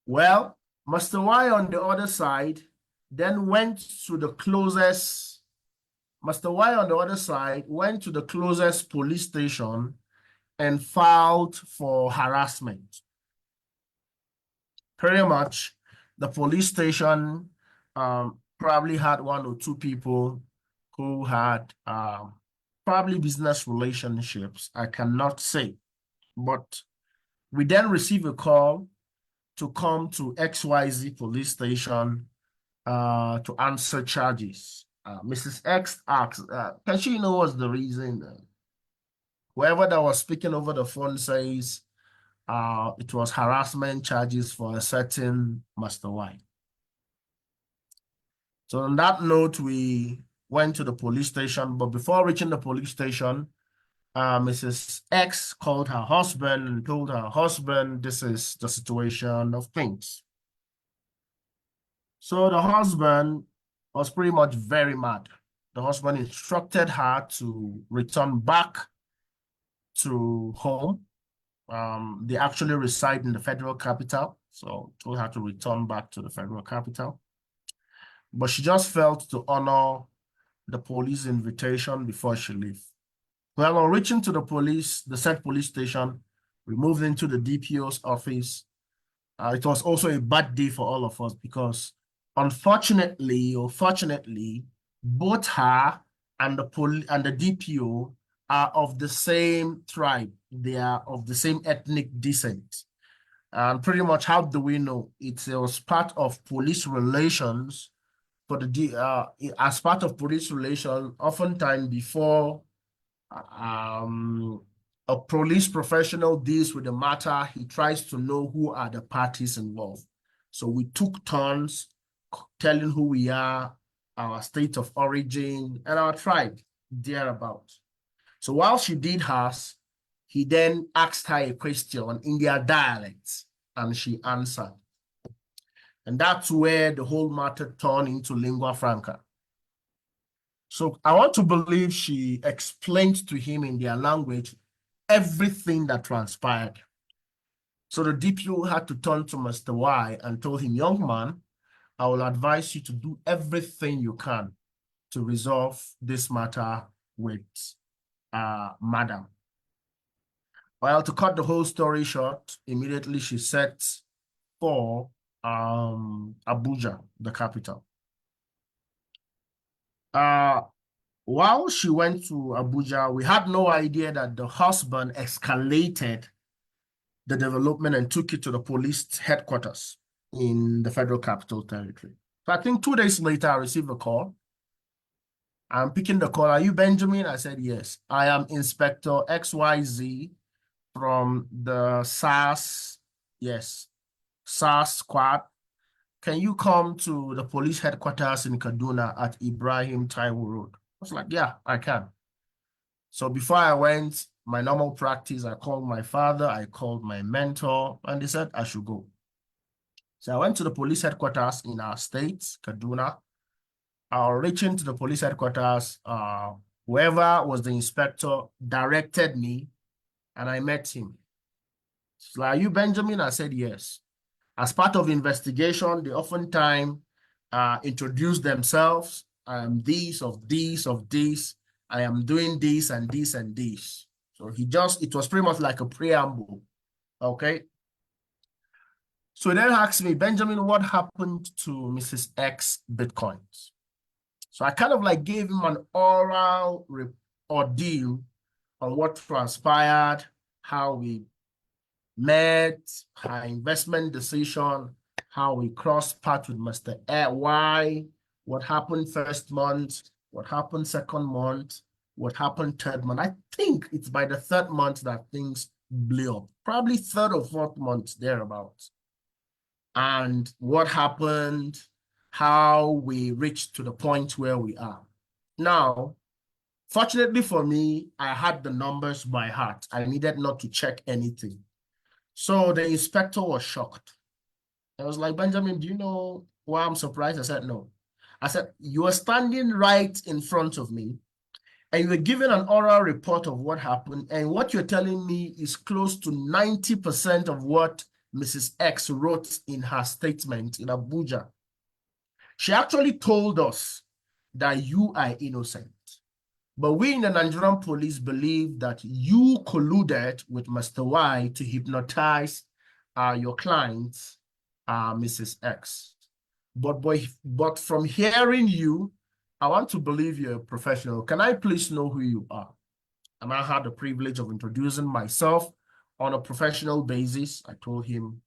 Well, Master Y on the other side then went to the closest, Master Y on the other side went to the closest police station and filed for harassment. Pretty much, the police station probably had one or two people who had probably business relationships. I cannot say, but we then received a call to come to XYZ police station to answer charges. Mrs. X asked, can she know what's the reason? Whoever that was speaking over the phone says it was harassment charges for a certain Master Y. So on that note, we went to the police station, but before reaching the police station, Mrs. X called her husband and told her husband this is the situation of things. So the husband was pretty much very mad. The husband instructed her to return back to home. They actually reside in the federal capital, so told her to return back to the federal capital. But she just felt to honor the police invitation before she left. Well, on reaching to the said police station, we moved into the DPO's office. It was also a bad day for all of us because unfortunately or fortunately, both her and the DPO are of the same tribe. They are of the same ethnic descent. And pretty much how do we know? It was part of police relations for as part of police relations, oftentimes before um, a police professional deals with the matter, he tries to know who are the parties involved. So we took turns telling who we are, our state of origin, and our tribe thereabout. So while she did hers, he then asked her a question in their dialects, and she answered. And that's where the whole matter turned into lingua franca. So I want to believe she explained to him in their language everything that transpired. So the DPO had to turn to Mr. Y and told him, young man, I will advise you to do everything you can to resolve this matter with madam. Well, to cut the whole story short, immediately she set for Abuja, the capital. While she went to Abuja, we had no idea that the husband escalated the development and took it to the police headquarters in the Federal Capital Territory. So I think 2 days later, I received a call. I'm picking the call. Are you Benjamin? I said, yes. I am Inspector XYZ from the SARS, yes, SARS squad. Can you come to the police headquarters in Kaduna at Ibrahim Taiwo Road? I was like, yeah, I can. So before I went, my normal practice, I called my father, I called my mentor, and they said I should go. So I went to the police headquarters in our state, Kaduna. Reaching to the police headquarters, whoever was the inspector directed me, and I met him. He's like, are you Benjamin? I said, yes. As part of investigation, they oftentimes introduce themselves. I am this, of this, of this. I am doing this and this and this. So it was pretty much like a preamble. Okay. So he then asked me, Benjamin, what happened to Mrs. X Bitcoins? So I kind of like gave him an oral ordeal on what transpired, how we met, her investment decision, how we crossed paths with Mr. Y, what happened first month, what happened second month, what happened third month. I think it's by the third month that things blew up, probably third or fourth month thereabouts. And what happened, how we reached to the point where we are. Now, fortunately for me, I had the numbers by heart. I needed not to check anything. So the inspector was shocked. I was like, Benjamin, do you know why I'm surprised? I said, no. I said, you are standing right in front of me and you were given an oral report of what happened. And what you're telling me is close to 90% of what Mrs. X wrote in her statement in Abuja. She actually told us that you are innocent. But we in the Nigerian police believe that you colluded with Mr. Y to hypnotize your client, Mrs. X. But from hearing you, I want to believe you're a professional. Can I please know who you are? And I had the privilege of introducing myself on a professional basis. I told him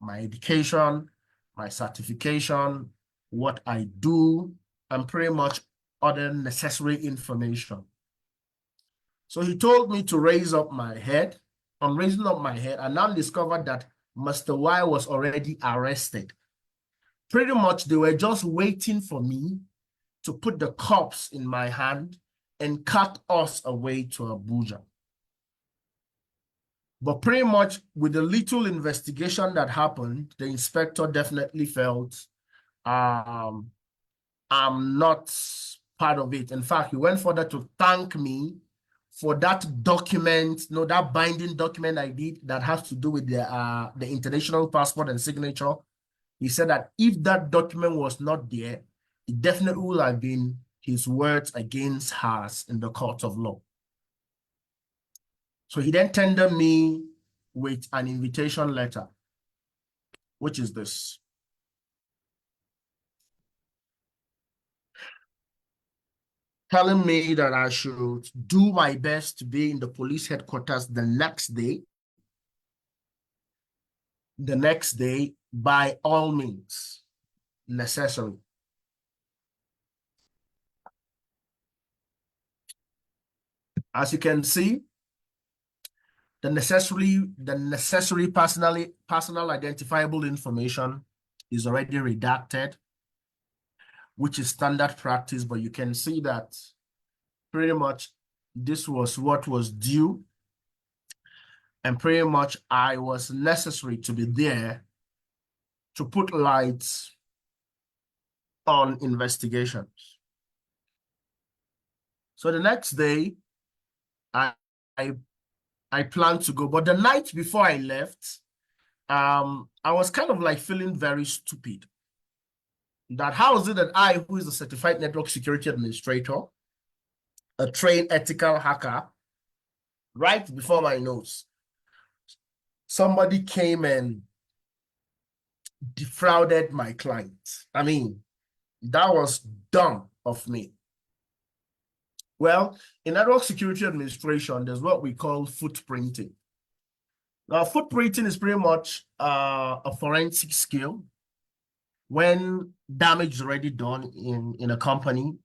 my education, my certification, what I do, and pretty much other necessary information. So he told me to raise up my head. On raising up my head, I now discovered that Mr. Y was already arrested. Pretty much they were just waiting for me to put the cuffs in my hand and cut us away to Abuja. But pretty much with the little investigation that happened, the inspector definitely felt I'm not part of it. In fact, he went further to thank me for that document, that binding document I did that has to do with the international passport and signature. He said that if that document was not there, it definitely would have been his words against hers in the court of law. So he then tendered me with an invitation letter, which is this. Telling me that I should do my best to be in the police headquarters the next day. The next day, by all means necessary. As you can see, the necessary personal identifiable information is already redacted, which is standard practice, but you can see that pretty much this was what was due, and pretty much I was necessary to be there to put lights on investigations. So the next day, I planned to go, but the night before I left, I was kind of like feeling very stupid. That how is it that I, who is a certified network security administrator, a trained ethical hacker, right before my nose, somebody came and defrauded my client. I mean, that was dumb of me. Well, in network security administration, there's what we call footprinting. Now, footprinting is pretty much a forensic skill. When damage is already done in a company,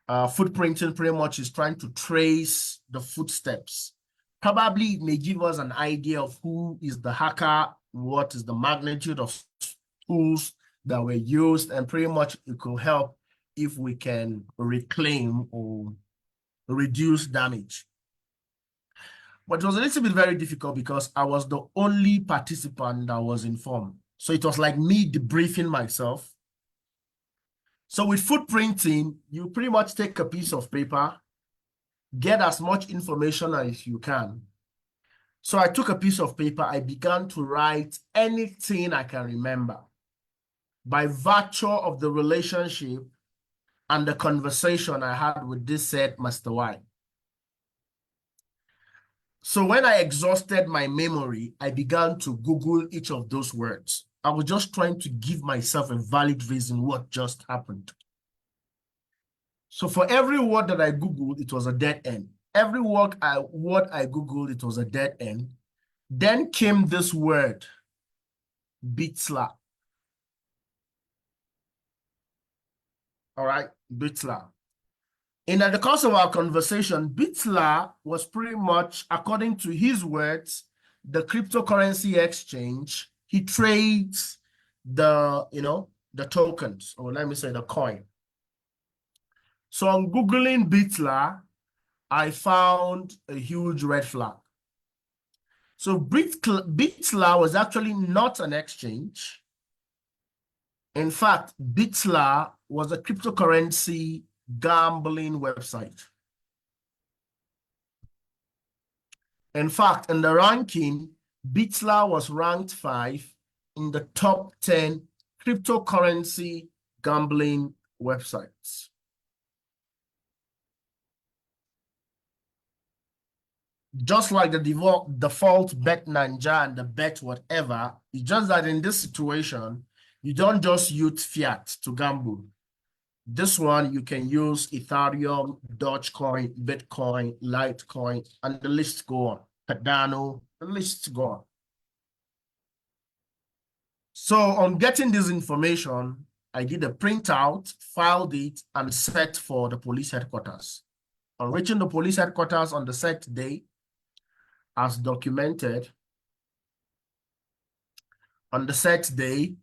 footprinting pretty much is trying to trace the footsteps. Probably it may give us an idea of who is the hacker, what is the magnitude of tools that were used, and pretty much it could help if we can reclaim or reduce damage. But it was a little bit very difficult because I was the only participant that was informed. So it was like me debriefing myself. So with footprinting, you pretty much take a piece of paper, get as much information as you can. So I took a piece of paper, I began to write anything I can remember by virtue of the relationship and the conversation I had with this said Mr. Y. So when I exhausted my memory, I began to Google each of those words. I was just trying to give myself a valid reason what just happened. So for every word that I Googled, it was a dead end. Every word I Googled, it was a dead end. Then came this word, Bitsla. All right, Bitsla. In the course of our conversation, Bitsla was pretty much, according to his words, the cryptocurrency exchange. He trades the tokens, or let me say the coin. So on Googling Bitsla, I found a huge red flag. So Bitsla was actually not an exchange. In fact, Bitsla was a cryptocurrency gambling website. In fact, in the ranking, Bitsla was ranked 5 in the top 10 cryptocurrency gambling websites. Just like the default bet Ninja and the bet whatever, it's just that in this situation, you don't just use fiat to gamble. This one, you can use Ethereum, Dogecoin, Bitcoin, Litecoin, and the list go on. Cardano, the list go on. So on getting this information, I did a printout, filed it, and set for the police headquarters. On reaching the police headquarters on the set day, as documented, on the set day,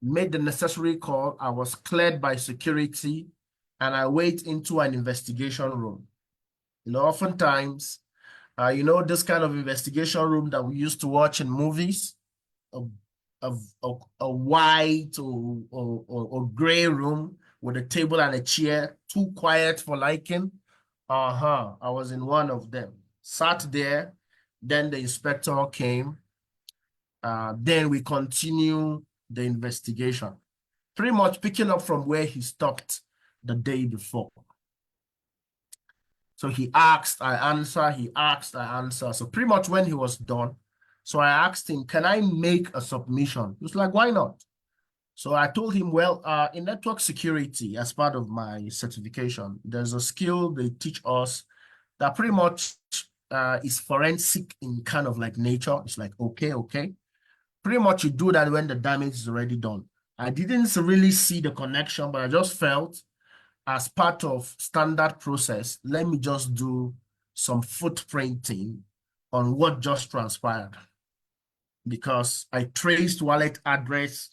made the necessary call. I was cleared by security, and I went into an investigation room. Oftentimes, this kind of investigation room that we used to watch in movies, a white or gray room with a table and a chair, too quiet for liking. I was in one of them. Sat there, then the inspector came. Then we continue the investigation. pretty much picking up from where he stopped the day before. So he asked, I answer, he asked, I answer. So pretty much when he was done, so I asked him, can I make a submission? He was like, why not? So I told him, well, in network security, as part of my certification, there's a skill they teach us that pretty much is forensic in kind of like nature. It's like, okay. Pretty much you do that when the damage is already done. I didn't really see the connection, but I just felt as part of standard process, let me just do some footprinting on what just transpired. Because I traced wallet address.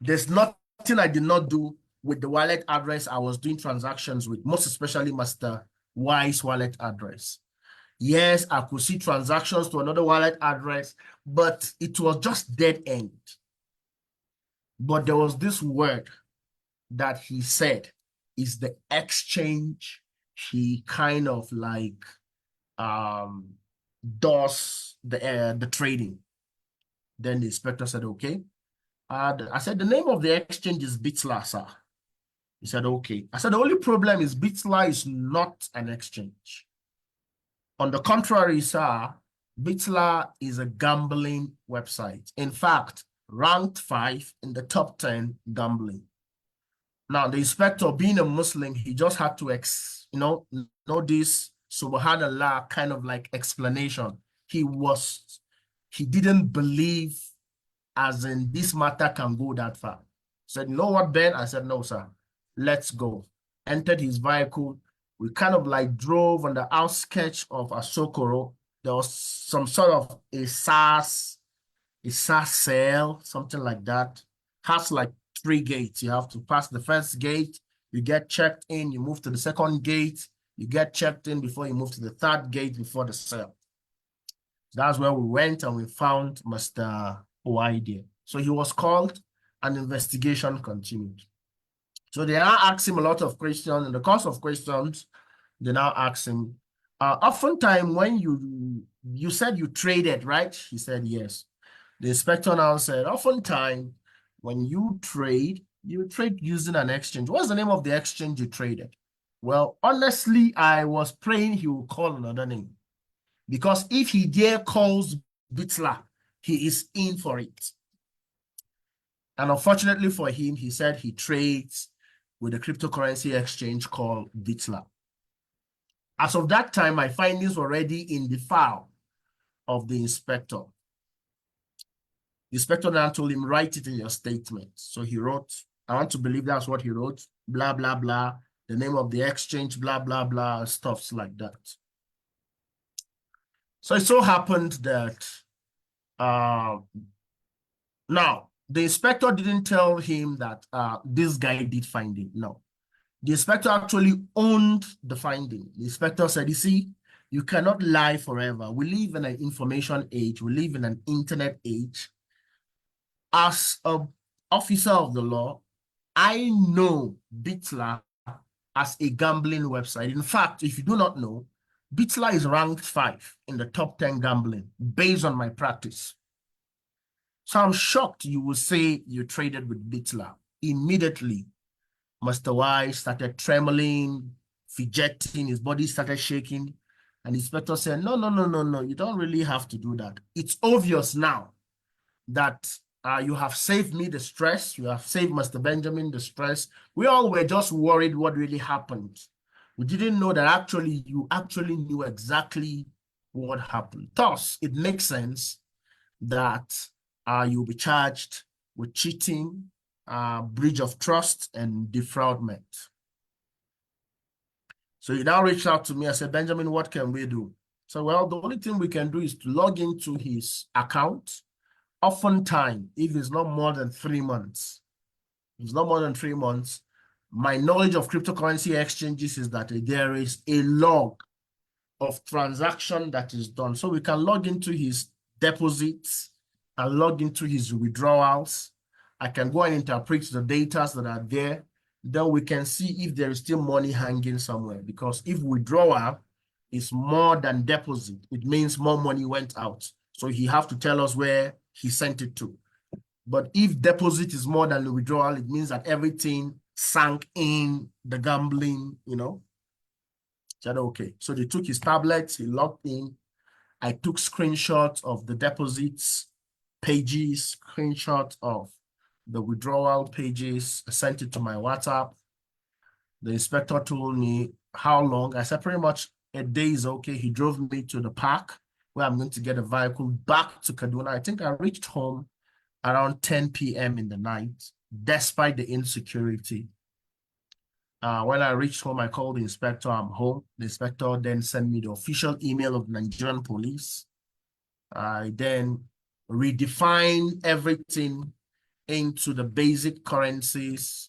There's nothing I did not do with the wallet address I was doing transactions with, most especially Master Y's wallet address. Yes, I could see transactions to another wallet address, but it was just dead end. But there was this word that he said is the exchange he kind of like does the trading. Then the inspector said, okay. I said, the name of the exchange is Bitla, sir. He said, okay. I said, the only problem is Bitla is not an exchange. On the contrary, sir, Bitla is a gambling website. In fact, ranked 5 in the top 10 gambling. Now, the inspector, being a Muslim, he just had to, know this subhanallah kind of like explanation. He didn't believe as in this matter can go that far. Said, you know what, Ben? I said, no, sir. Let's go. Entered his vehicle. We kind of like drove on the outskirts of Asokoro. There was some sort of a SARS cell, something like that. Has like 3 gates. You have to pass the first gate. You get checked in. You move to the second gate. You get checked in before you move to the third gate before the cell. That's where we went and we found Mr. Oide. So he was called and investigation continued. So they now asked him a lot of questions. In the course of questions, they now asked him, oftentimes when you said you traded, right? He said, yes. The inspector now said, oftentimes when you trade using an exchange. What's the name of the exchange you traded? Well, honestly, I was praying he would call another name. Because if he dare calls Bitla, he is in for it. And unfortunately for him, he said he trades with a cryptocurrency exchange called Bitla. As of that time, my findings were already in the file of the inspector. The inspector now told him, write it in your statement. So he wrote, I want to believe that's what he wrote, blah, blah, blah, the name of the exchange, blah, blah, blah, stuffs like that. So it so happened that now the inspector didn't tell him that this guy did find it. No. The inspector actually owned the finding. The inspector said, you see, you cannot lie forever. We live in an information age. We live in an internet age. As an officer of the law, I know Bitla as a gambling website. In fact, if you do not know, Bitla is ranked 5 in the top 10 gambling based on my practice. So I'm shocked you will say you traded with Bitla. Immediately, Mr. Y started trembling, fidgeting, his body started shaking. And the inspector said, no, you don't really have to do that. It's obvious now that you have saved me the stress. You have saved Mr. Benjamin the stress. We all were just worried what really happened. We didn't know that actually you actually knew exactly what happened. Thus, it makes sense that you'll be charged with cheating, breach of trust, and defraudment. So he now reached out to me. I said, Benjamin, what can we do? So, well, the only thing we can do is to log into his account. Oftentimes, if it's not more than 3 months, my knowledge of cryptocurrency exchanges is that there is a log of transaction that is done. So we can log into his deposits and log into his withdrawals. I can go and interpret the data that are there. Then we can see if there is still money hanging somewhere. Because if withdrawal is more than deposit, it means more money went out. So he have to tell us where he sent it to. But if deposit is more than the withdrawal, it means that everything sank in the gambling, Said, okay. So they took his tablets, he logged in. I took screenshots of the deposits pages, screenshots of the withdrawal pages. I sent it to my WhatsApp. The inspector told me how long. I said pretty much a day is okay. He drove me to the park where I'm going to get a vehicle back to Kaduna. I think I reached home around 10 p.m. in the night, despite the insecurity. When I reached home, I called the inspector. I'm home. The inspector then sent me the official email of Nigerian police. I then redefined everything into the basic currencies,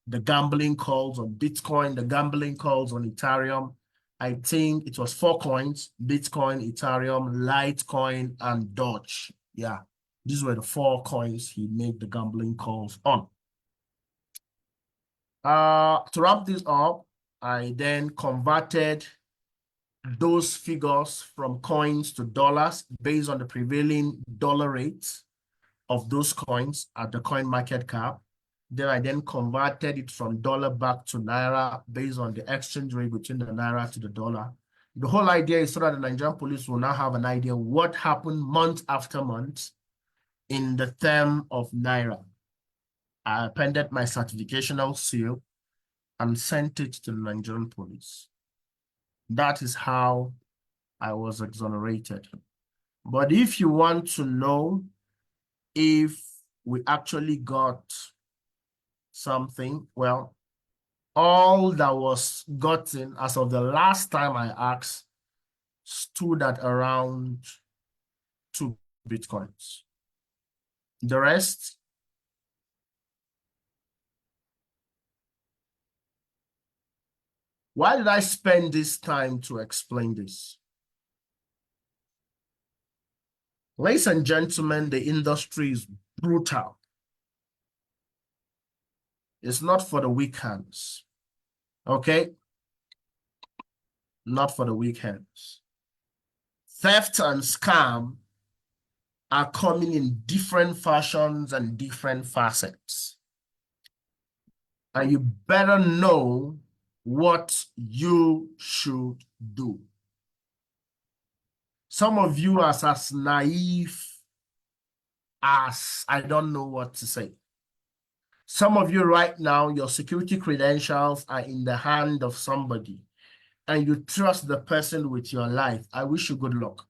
the gambling calls on Bitcoin, the gambling calls on Ethereum. I think it was 4 coins: Bitcoin, Ethereum, Litecoin, and Doge. Yeah, these were the 4 coins he made the gambling calls on. To wrap this up, I then converted those figures from coins to dollars based on the prevailing dollar rates of those coins at the coin market cap. Then I converted it from dollar back to naira based on the exchange rate between the naira to the dollar. The whole idea is so that the Nigerian police will now have an idea what happened month after month in the term of naira. I appended my certificational seal and sent it to the Nigerian police. That is how I was exonerated. But if you want to know if we actually got something, well, all that was gotten as of the last time I asked stood at around 2 Bitcoins. The rest, why did I spend this time to explain this? Ladies and gentlemen, the industry is brutal. It's not for the weak hands. Okay? Not for the weak hands. Theft and scam are coming in different fashions and different facets. And you better know what you should do. Some of you are as naive as I don't know what to say. Some of you right now, your security credentials are in the hand of somebody and you trust the person with your life. I wish you good luck.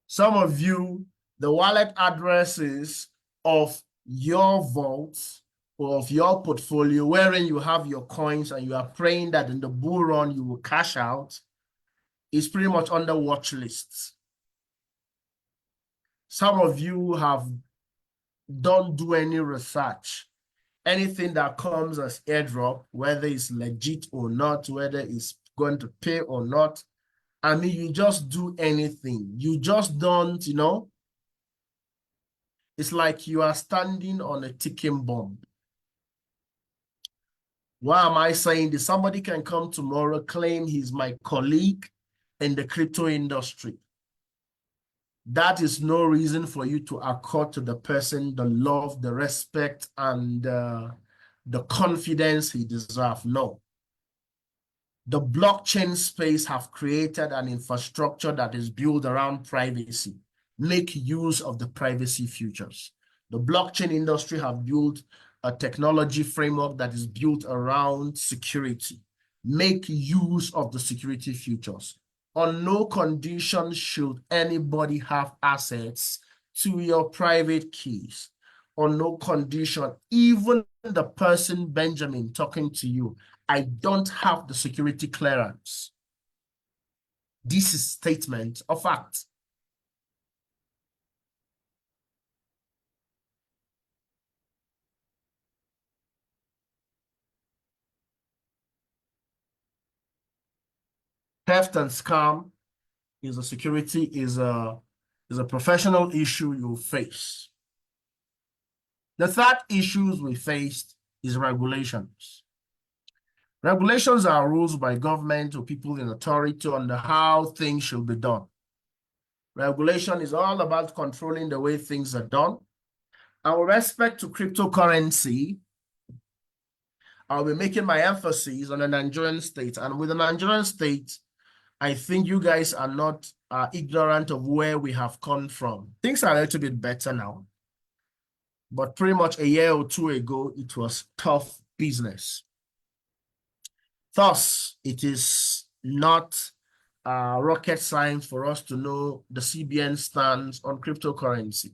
Some of you, the wallet addresses of your vaults or of your portfolio wherein you have your coins and you are praying that in the bull run you will cash out is pretty much under watch lists. Some of you don't do any research. Anything that comes as airdrop, whether it's legit or not, whether it's going to pay or not, I mean, you just do anything. You just don't, it's like you are standing on a ticking bomb. Why am I saying this? Somebody can come tomorrow, claim he's my colleague in the crypto industry. That is no reason for you to accord to the person the love, the respect, and the confidence he deserves. No. The blockchain space have created an infrastructure that is built around privacy. Make use of the privacy features. The blockchain industry have built a technology framework that is built around security. Make use of the security features. On no condition should anybody have access to your private keys. On no condition, even the person, Benjamin, talking to you, I don't have the security clearance. This is statement of fact. Theft and scam is a security, is a professional issue you face. The third issues we faced is regulations. Regulations are rules by government or people in authority on how things should be done. Regulation is all about controlling the way things are done. And with respect to cryptocurrency, I'll be making my emphasis on the Nigerian state. And with the Nigerian state, I think you guys are not ignorant of where we have come from. Things are a little bit better now, but pretty much a year or two ago, it was tough business. Thus, it is not rocket science for us to know the CBN stance on cryptocurrency.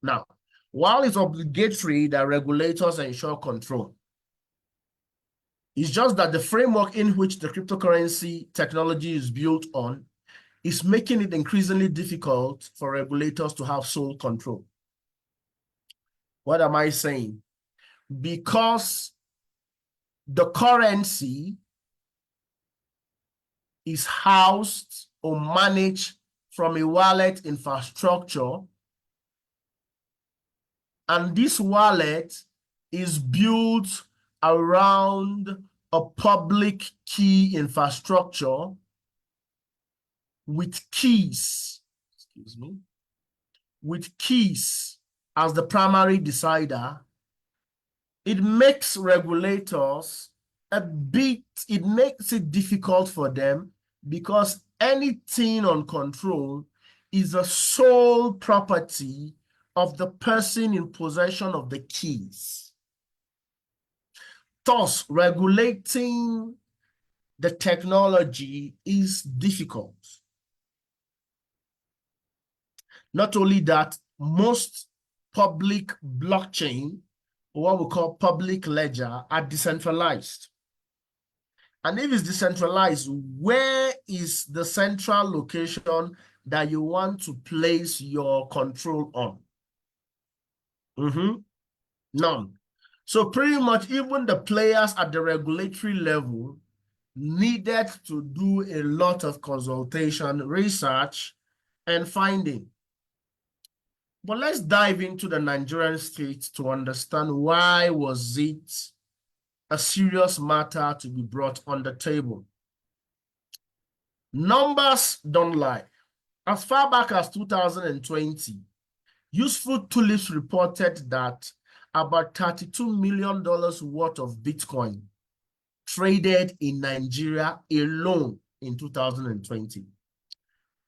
Now, while it's obligatory that regulators ensure control, it's just that the framework in which the cryptocurrency technology is built on is making it increasingly difficult for regulators to have sole control. What am I saying? Because the currency is housed or managed from a wallet infrastructure, and this wallet is built around a public key infrastructure with keys, with keys as the primary decider. It makes regulators it makes it difficult for them because anything on control is a sole property of the person in possession of the keys. Thus, regulating the technology is difficult. Not only that, most public blockchain, or what we call public ledger, are decentralized. And if it's decentralized, where is the central location that you want to place your control on? None. So pretty much even the players at the regulatory level needed to do a lot of consultation, research, and finding. But let's dive into the Nigerian state to understand why was it a serious matter to be brought on the table. Numbers don't lie. As far back as 2020, Useful Tulips reported that about $32 million worth of Bitcoin traded in Nigeria alone in 2020.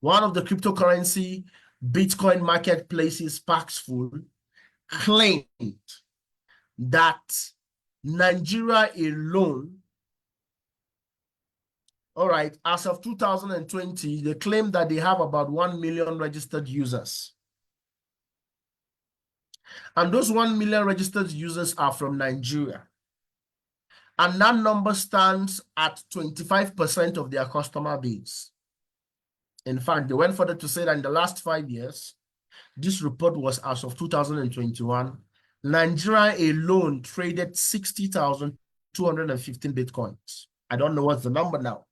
One of the cryptocurrency Bitcoin marketplaces, Paxful, claimed that Nigeria alone, all right, as of 2020, they claim that they have about 1 million registered users. And those 1 million registered users are from Nigeria. And that number stands at 25% of their customer base. In fact, they went further to say that in the last 5 years, this report was as of 2021, Nigeria alone traded 60,215 Bitcoins. I don't know what's the number now.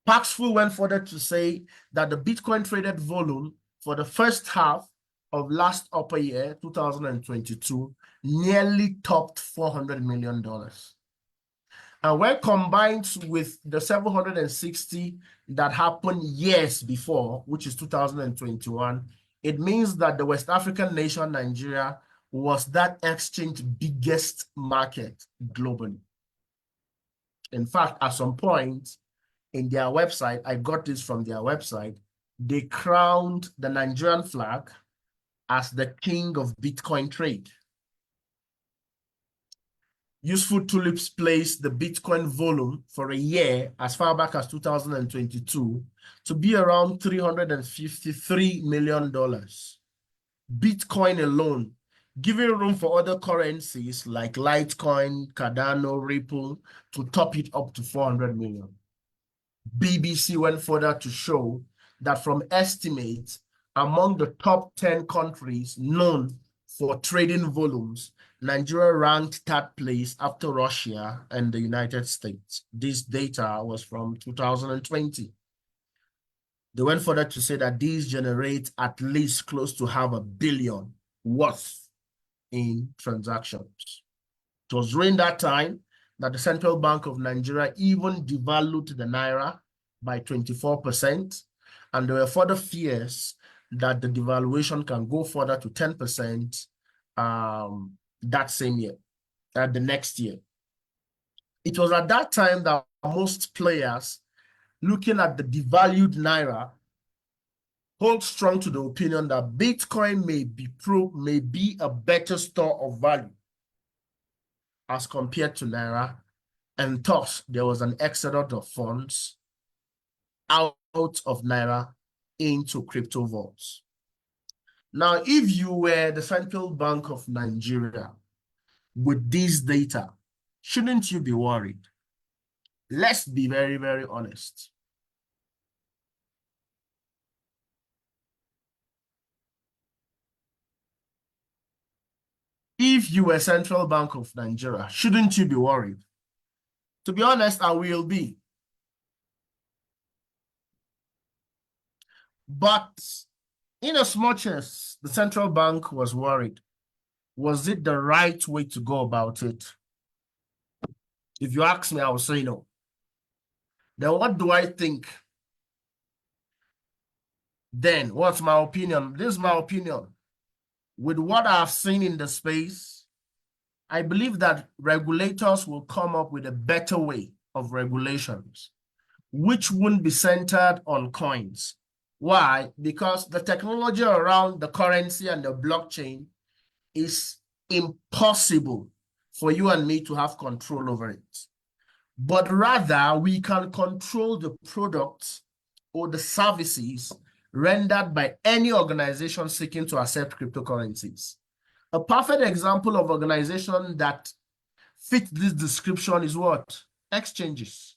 Paxful went further to say that the Bitcoin traded volume for the first half of last upper year, 2022, nearly topped $400 million. And when combined with the 760 that happened years before, which is 2021, it means that the West African nation, Nigeria, was that exchange biggest market globally. In fact, at some point in their website, I got this from their website, they crowned the Nigerian flag as the king of Bitcoin trade. Useful Tulips placed the Bitcoin volume for a year as far back as 2022 to be around $353 million. Bitcoin alone, giving room for other currencies like Litecoin, Cardano, Ripple to top it up to 400 million. BBC went further to show that from estimates, among the top 10 countries known for trading volumes, Nigeria ranked third place after Russia and the United States. This data was from 2020. They went further to say that these generate at least close to $500 million worth in transactions. It was during that time that the Central Bank of Nigeria even devalued the Naira by 24%, And there were further fears that the devaluation can go further to 10% that same year, the next year. It was at that time that most players, looking at the devalued naira, hold strong to the opinion that Bitcoin may be a better store of value as compared to naira, and thus there was an exodus of funds out of naira into crypto vaults. Now, if you were the Central Bank of Nigeria with this data, shouldn't you be worried? Let's be very, very honest. If you were Central Bank of Nigeria, shouldn't you be worried? To be honest, I will be. But in as much as the central bank was worried, was it the right way to go about it? If you ask me, I will say no. Then what do I think? Then what's my opinion? This is my opinion. With what I've seen in the space, I believe that regulators will come up with a better way of regulations, which wouldn't be centered on coins. Why? Because the technology around the currency and the blockchain is impossible for you and me to have control over it. But rather, we can control the products or the services rendered by any organization seeking to accept cryptocurrencies. A perfect example of organization that fit this description is what? Exchanges.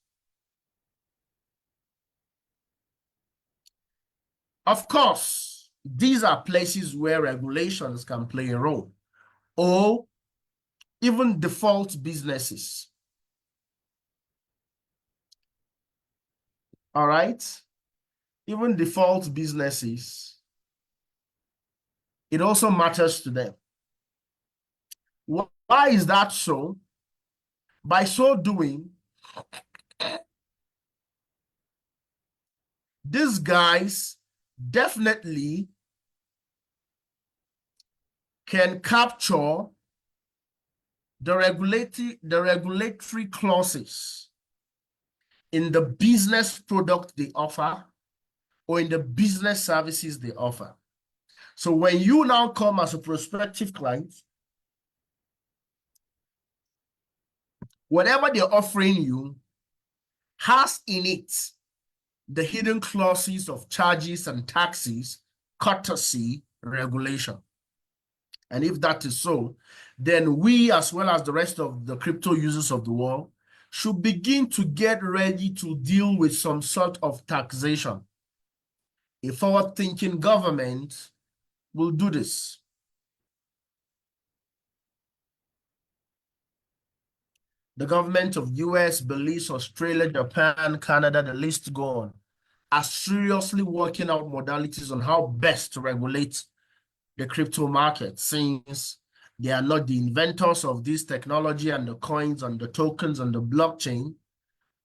Of course, these are places where regulations can play a role, or even default businesses. All right? Even default businesses, it also matters to them. Why is that so? By so doing, these guys definitely can capture the regulatory clauses in the business product they offer or in the business services they offer. So when you now come as a prospective client, whatever they're offering you has in it the hidden clauses of charges and taxes, courtesy, regulation. And if that is so, then we, as well as the rest of the crypto users of the world, should begin to get ready to deal with some sort of taxation. A forward-thinking government will do this. The government of US, Belize, Australia, Japan, Canada, the list go on, are seriously working out modalities on how best to regulate the crypto market, since they are not the inventors of this technology and the coins and the tokens and the blockchain,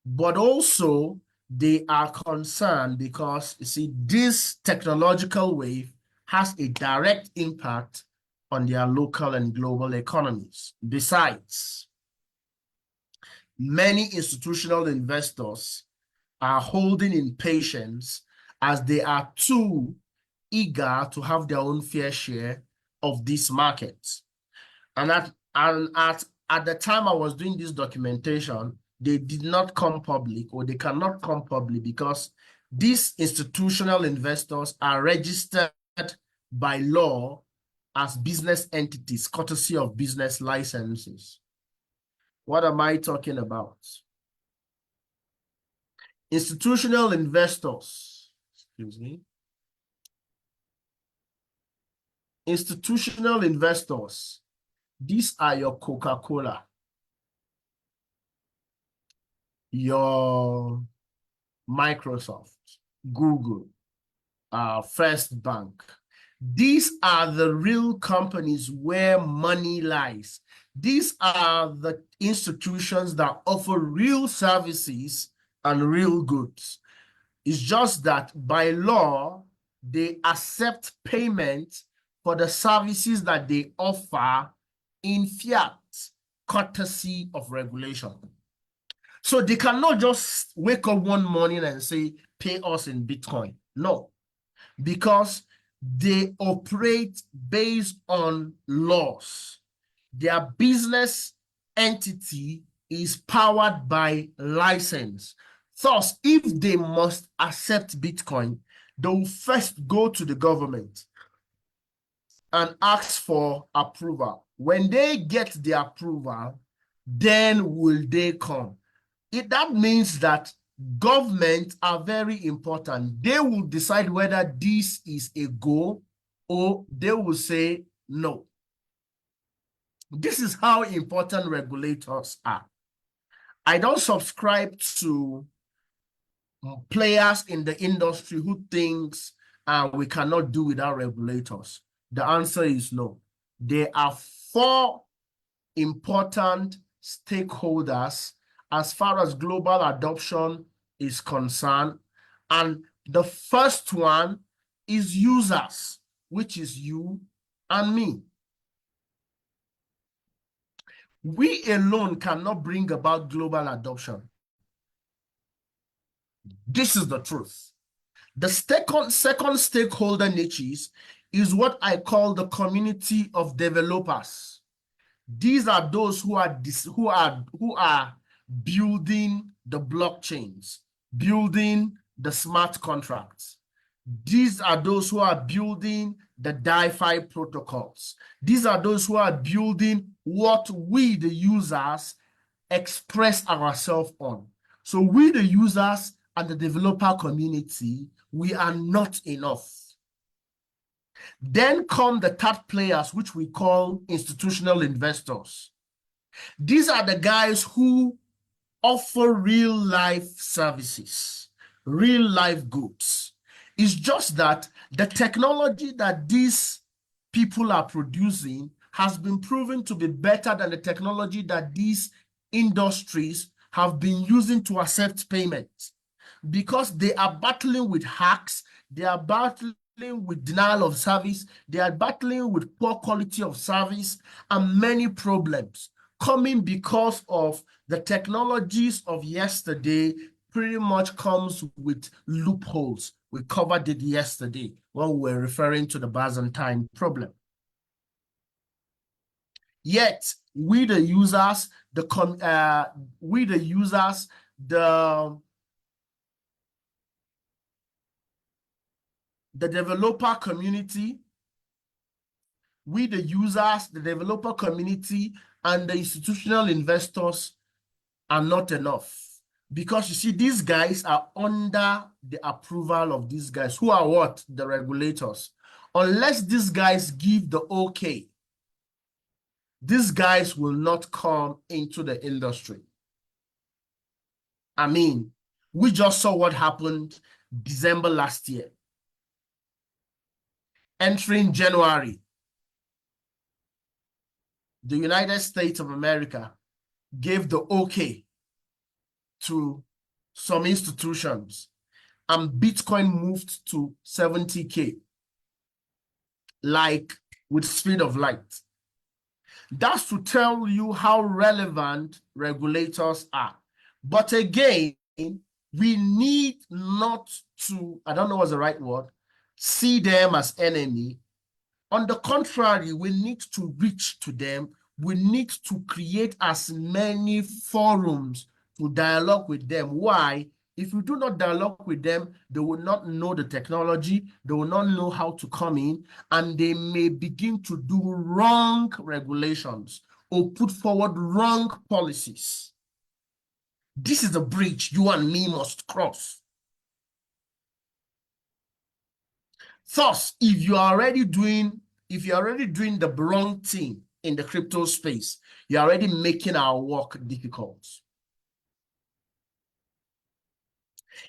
but also they are concerned because, you see, this technological wave has a direct impact on their local and global economies. Besides, many institutional investors are holding in patience as they are too eager to have their own fair share of this market. And at the time I was doing this documentation, they did not come public, or they cannot come public, because these institutional investors are registered by law as business entities, courtesy of business licenses. What am I talking about? Institutional investors, excuse me. Institutional investors, these are your Coca-Cola, your Microsoft, Google, First Bank. These are the real companies where money lies. These are the institutions that offer real services and real goods. It's just that by law, they accept payment for the services that they offer in fiat, courtesy of regulation. So they cannot just wake up one morning and say, pay us in Bitcoin. No, because they operate based on laws. Their business entity is powered by license. Thus, if they must accept Bitcoin, they will first go to the government and ask for approval. When they get the approval, then will they come. That means that governments are very important. They will decide whether this is a go or they will say no. This is how important regulators are. I don't subscribe to players in the industry who thinks we cannot do without regulators. The answer is no. There are four important stakeholders as far as global adoption is concerned. And the first one is users, which is you and me. We alone cannot bring about global adoption. This is the truth. The second stakeholder niches is what I call the community of developers. These are those who are building the blockchains, building the smart contracts. These are those who are building the DeFi protocols. These are those who are building what we, the users, express ourselves on. So we, the users and the developer community, we are not enough. Then come the third players, which we call institutional investors. These are the guys who offer real life services, real life goods. It's just that the technology that these people are producing has been proven to be better than the technology that these industries have been using to accept payments, because they are battling with hacks, they are battling with denial of service, they are battling with poor quality of service and many problems coming because of the technologies of yesterday pretty much comes with loopholes. We covered it yesterday when we were referring to the Byzantine problem. Yet, we the users, the developer community, we the users, the developer community, and the institutional investors are not enough. Because you see, these guys are under the approval of these guys, who are what? The regulators. Unless these guys give the okay, these guys will not come into the industry. I mean, we just saw what happened December last year. Entering January, the United States of America gave the okay to some institutions, and Bitcoin moved to 70K, like with speed of light. That's to tell you how relevant regulators are. But again, we need not to, I don't know what's the right word, see them as enemy. On the contrary, we need to reach to them. We need to create as many forums to dialogue with them. Why? If you do not dialogue with them, they will not know the technology, they will not know how to come in, and they may begin to do wrong regulations or put forward wrong policies. This is a bridge you and me must cross. Thus, if you're already doing the wrong thing in the crypto space, you're already making our work difficult.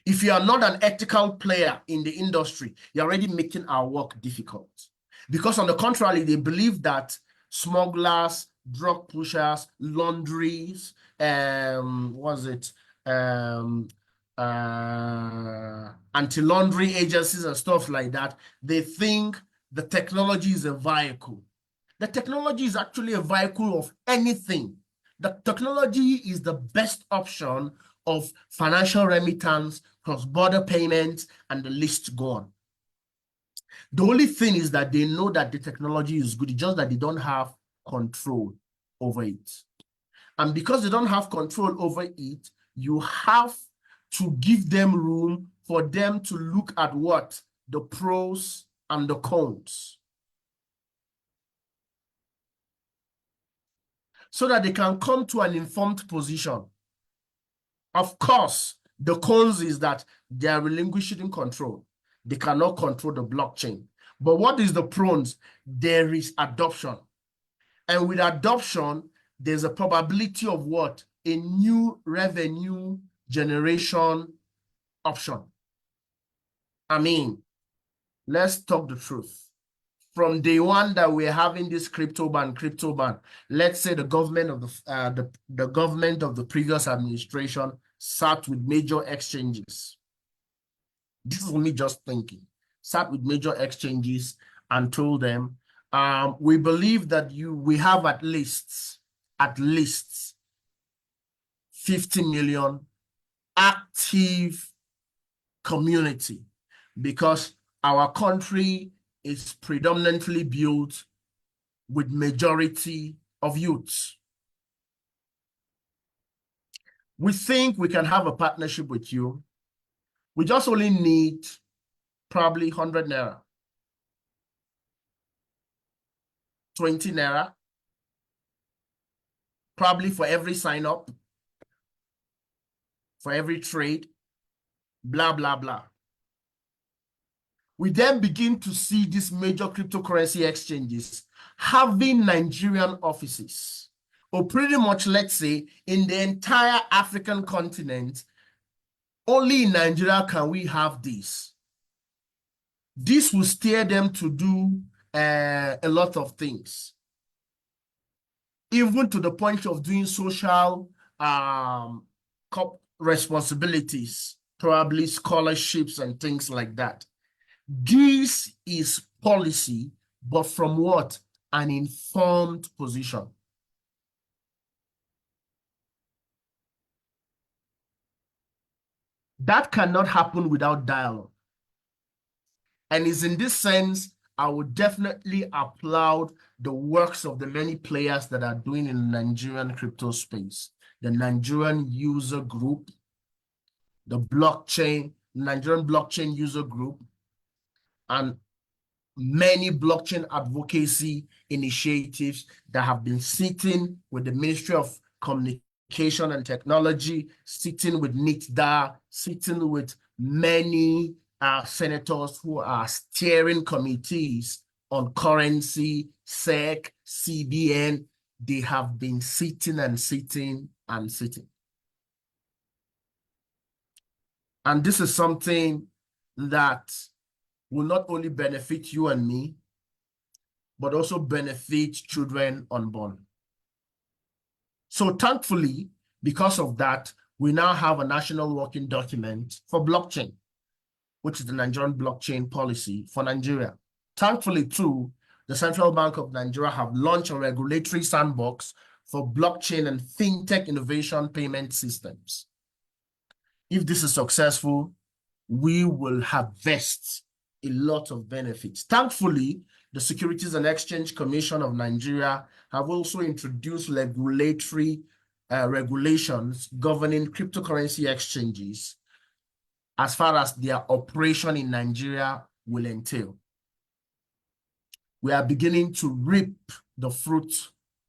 If you are not an ethical player in the industry, you're already making our work difficult. Because on the contrary, they believe that smugglers, drug pushers, laundries, anti-laundering agencies and stuff like that, they think the technology is a vehicle. The technology is actually a vehicle of anything. The technology is the best option of financial remittance, cross-border payments, and the list go on. The only thing is that they know that the technology is good, it's just that they don't have control over it. And because they don't have control over it, you have to give them room for them to look at what? The pros and the cons. So that they can come to an informed position. Of course, the cons is that they are relinquishing control. They cannot control the blockchain. But what is the pros? There is adoption. And with adoption, there's a probability of what? A new revenue generation option. I mean, let's talk the truth. From day one that we're having this crypto ban, let's say the government of the government of the previous administration sat with major exchanges. This is me just thinking. Sat with major exchanges and told them, we believe that we have at least 50 million active community because our country is predominantly built with majority of youths. We think we can have a partnership with you. We just only need probably 100 naira, 20 naira, probably for every sign up, for every trade, blah, blah, blah. We then begin to see these major cryptocurrency exchanges having Nigerian offices, or pretty much, let's say, in the entire African continent, only in Nigeria can we have this. This will steer them to do a lot of things, even to the point of doing social responsibilities, probably scholarships and things like that. This is policy, but from what? An informed position. That cannot happen without dialogue. And it's in this sense, I would definitely applaud the works of the many players that are doing in the Nigerian crypto space. The Nigerian user group, the Nigerian blockchain user group, and many blockchain advocacy initiatives that have been sitting with the Ministry of Communication and Technology, sitting with NITDA, sitting with many senators who are steering committees on currency, SEC, CBN. They have been sitting and sitting and sitting. And this is something that will not only benefit you and me, but also benefit children unborn. So thankfully, because of that, we now have a national working document for blockchain, which is the Nigerian blockchain policy for Nigeria. Thankfully, too, the Central Bank of Nigeria have launched a regulatory sandbox for blockchain and fintech innovation payment systems. If this is successful, we will harvest a lot of benefits. Thankfully, the Securities and Exchange Commission of Nigeria have also introduced regulatory regulations governing cryptocurrency exchanges as far as their operation in Nigeria will entail. We are beginning to reap the fruit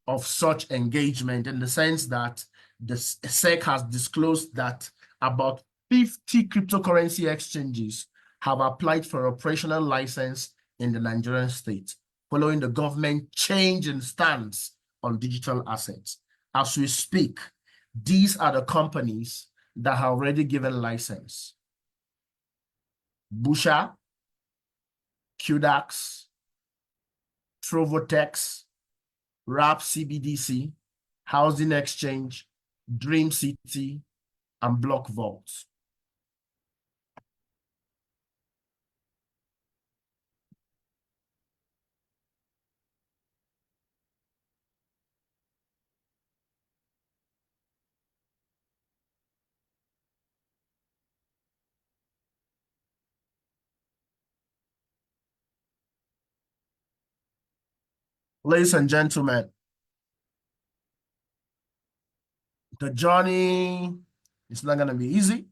of such engagement in the sense that the SEC has disclosed that about 50 cryptocurrency exchanges have applied for operational license in the Nigerian state, following the government change in stance on digital assets. As we speak, these are the companies that have already given license. Busha, QDAX, Trovotex, RAP CBDC, Housing Exchange, Dream City, and Block Vault. Ladies and gentlemen, the journey is not going to be easy.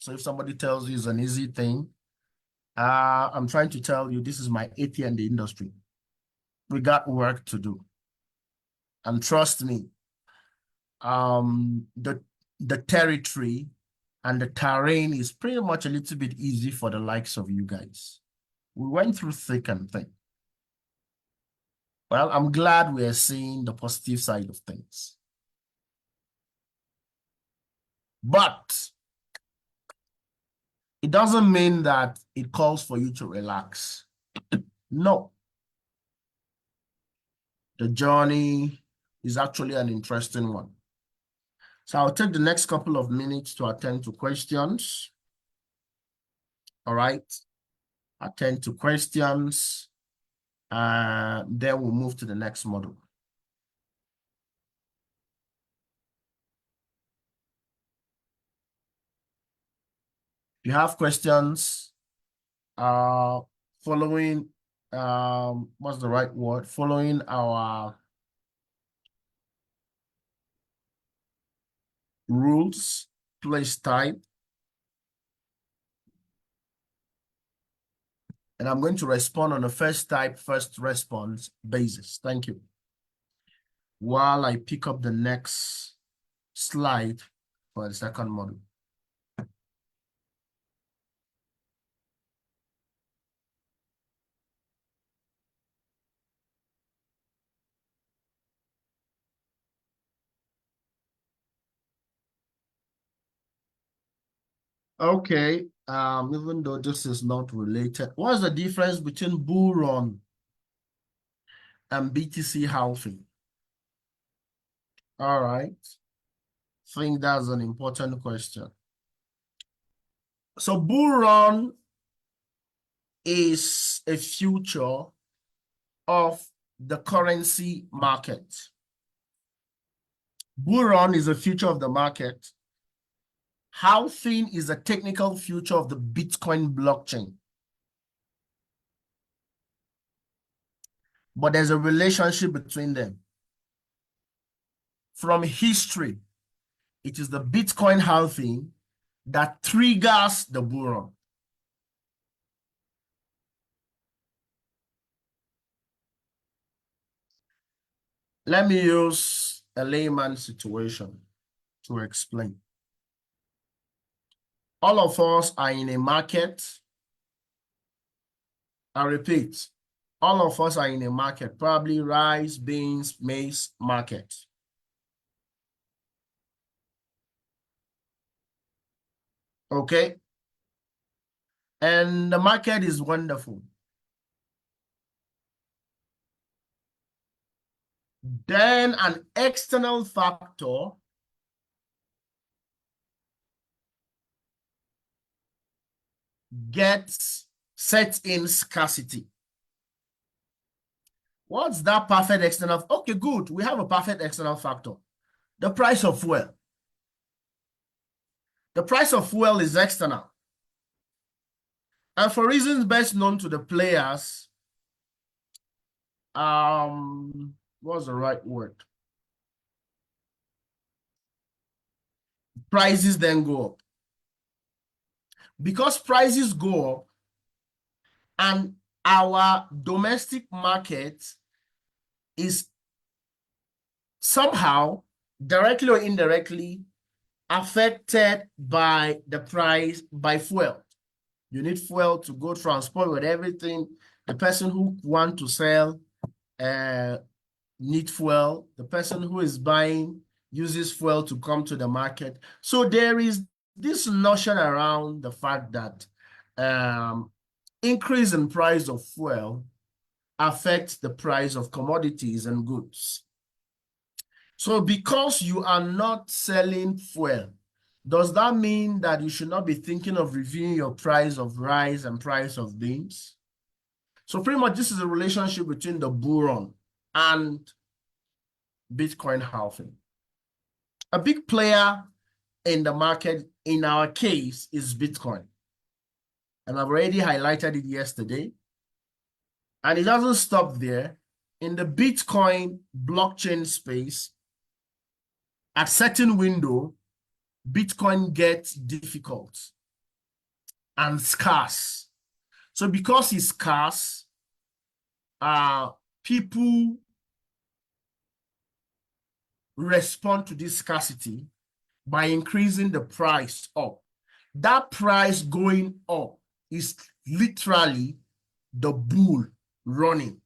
So if somebody tells you it's an easy thing, I'm trying to tell you this is my 8th year in the industry. We got work to do. And trust me, the territory and the terrain is pretty much a little bit easy for the likes of you guys. We went through thick and thin. Well, I'm glad we are seeing the positive side of things. But it doesn't mean that it calls for you to relax. No. The journey is actually an interesting one. So I'll take the next couple of minutes to attend to questions. All right. Attend to questions. Then we'll move to the next model. If you have questions, following, what's the right word? Following our rules, please type. And I'm going to respond on a first type, first response basis. Thank you. While I pick up the next slide for the second model. Okay, even though this is not related, what's the difference between bull run and BTC halving? All right, I think that's an important question. So bull run is a future of the currency market. Bull run is a future of the market. Halving is a technical future of the Bitcoin blockchain. But there's a relationship between them. From history, it is the Bitcoin halving that triggers the bull run. Let me use a layman's situation to explain. All of us are in a market. I repeat, all of us are in a market, probably rice, beans, maize market. Okay? And the market is wonderful. Then an external factor sets in scarcity. What's that perfect external? Okay, good. We have a perfect external factor. The price of fuel. The price of fuel is external. And for reasons best known to the players, what's the right word? Prices then go up. Because prices go up and our domestic market is somehow, directly or indirectly, affected by the price by fuel. You need fuel to go transport with everything. The person who want to sell need fuel. The person who is buying uses fuel to come to the market. So there is this notion around the fact that increase in price of fuel affects the price of commodities and goods. So because you are not selling fuel, does that mean that you should not be thinking of reviewing your price of rice and price of beans? So pretty much this is a relationship between the bull run and Bitcoin halving. A big player in the market, in our case, is Bitcoin. And I've already highlighted it yesterday. And it doesn't stop there. in the Bitcoin blockchain space, at certain window, Bitcoin gets difficult and scarce. So because it's scarce, people respond to this scarcity by increasing the price up. That price going up is literally the bull running.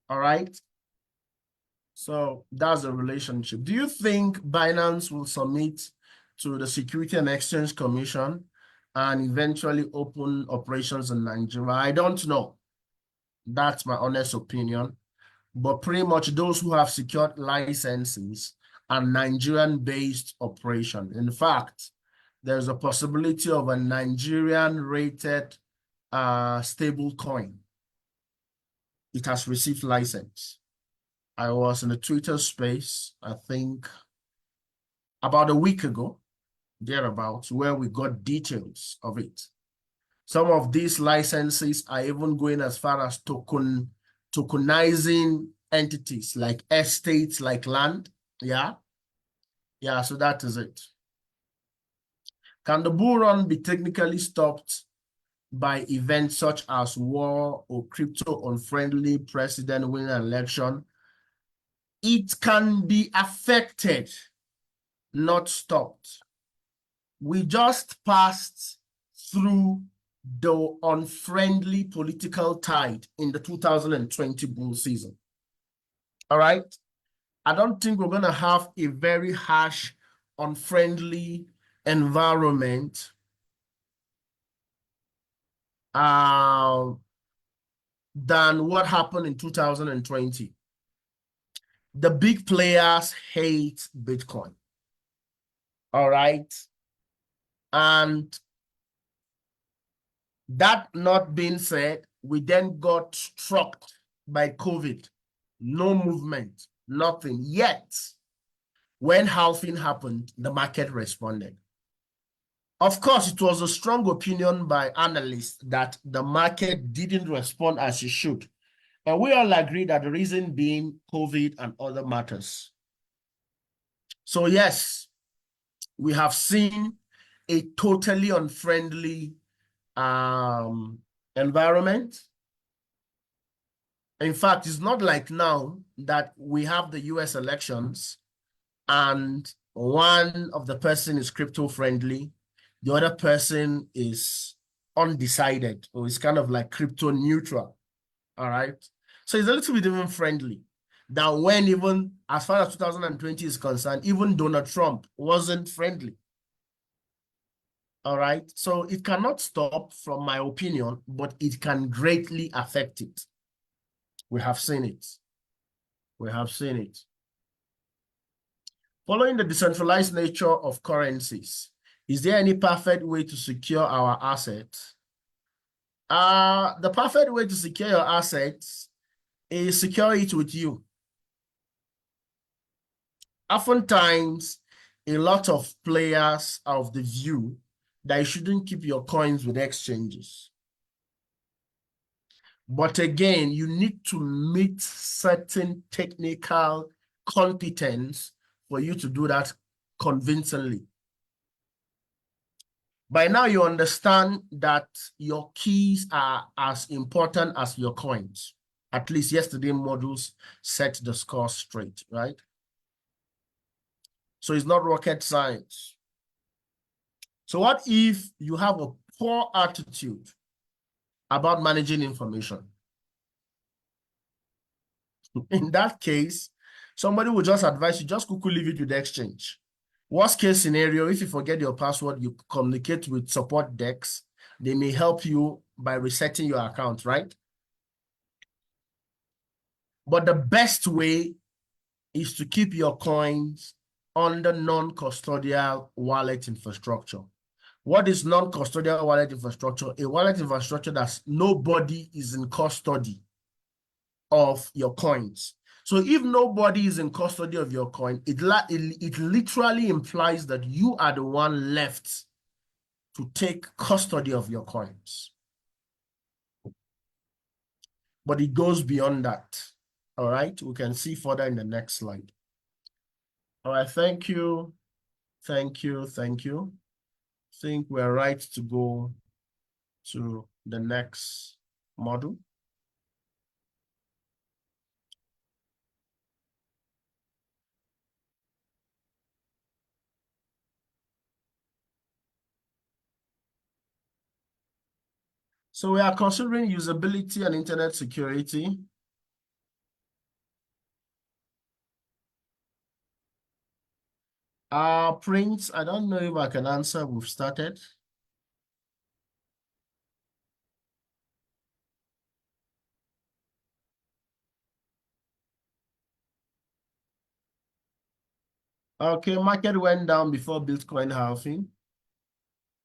All right. So that's the relationship. Do you think Binance will submit to the Security and Exchange Commission and eventually open operations in Nigeria? I don't know. That's my honest opinion. But pretty much those who have secured licenses are Nigerian-based operation. In fact, there's a possibility of a Nigerian-rated stable coin. It has received license. I was in the Twitter space, I think, about a week ago, thereabouts, where we got details of it. Some of these licenses are even going as far as tokenizing entities like estates, like land. Yeah. Yeah, so that is it. Can the bull run be technically stopped by events such as war or crypto-unfriendly president winning an election? It can be affected, not stopped. We just passed through the unfriendly political tide in the 2020 bull season. All right. I don't think we're going to have a very harsh, unfriendly environment than what happened in 2020. The big players hate Bitcoin. All right. And that not being said, we then got struck by COVID. No movement, nothing. Yet, when halving happened, the market responded. Of course, it was a strong opinion by analysts that the market didn't respond as it should. And we all agree that the reason being COVID and other matters. So yes, we have seen a totally unfriendly environment. In fact, it's not like now that we have the US elections and one of the person is crypto friendly, the other person is undecided, or it's kind of like crypto neutral. All right. So it's a little bit even friendly than when, even as far as 2020 is concerned, even Donald Trump wasn't friendly. All right. So it cannot stop, from my opinion, but it can greatly affect it. We have seen it. We have seen it. Following the decentralized nature of currencies, is there any perfect way to secure our assets? The perfect way to secure your assets is secure it with you. Oftentimes, a lot of players are of the view that you shouldn't keep your coins with exchanges. But again, you need to meet certain technical competence for you to do that convincingly. By now, you understand that your keys are as important as your coins. At least yesterday models set the score straight, right? So it's not rocket science. So what if you have a poor attitude about managing information? In that case, somebody will just advise you, just quickly leave it with the exchange. Worst case scenario, if you forget your password, you communicate with support desks. They may help you by resetting your account, right? But the best way is to keep your coins under non-custodial wallet infrastructure. What is non-custodial wallet infrastructure? A wallet infrastructure that nobody is in custody of your coins. So if nobody is in custody of your coin, it literally implies that you are the one left to take custody of your coins. but it goes beyond that. All right, we can see further in the next slide. All right, thank you. Thank you. Thank you. I think we're right to go to the next model. So we are considering usability and internet security. Prince, I don't know if I can answer. We've started. Okay, market went down before Bitcoin halving.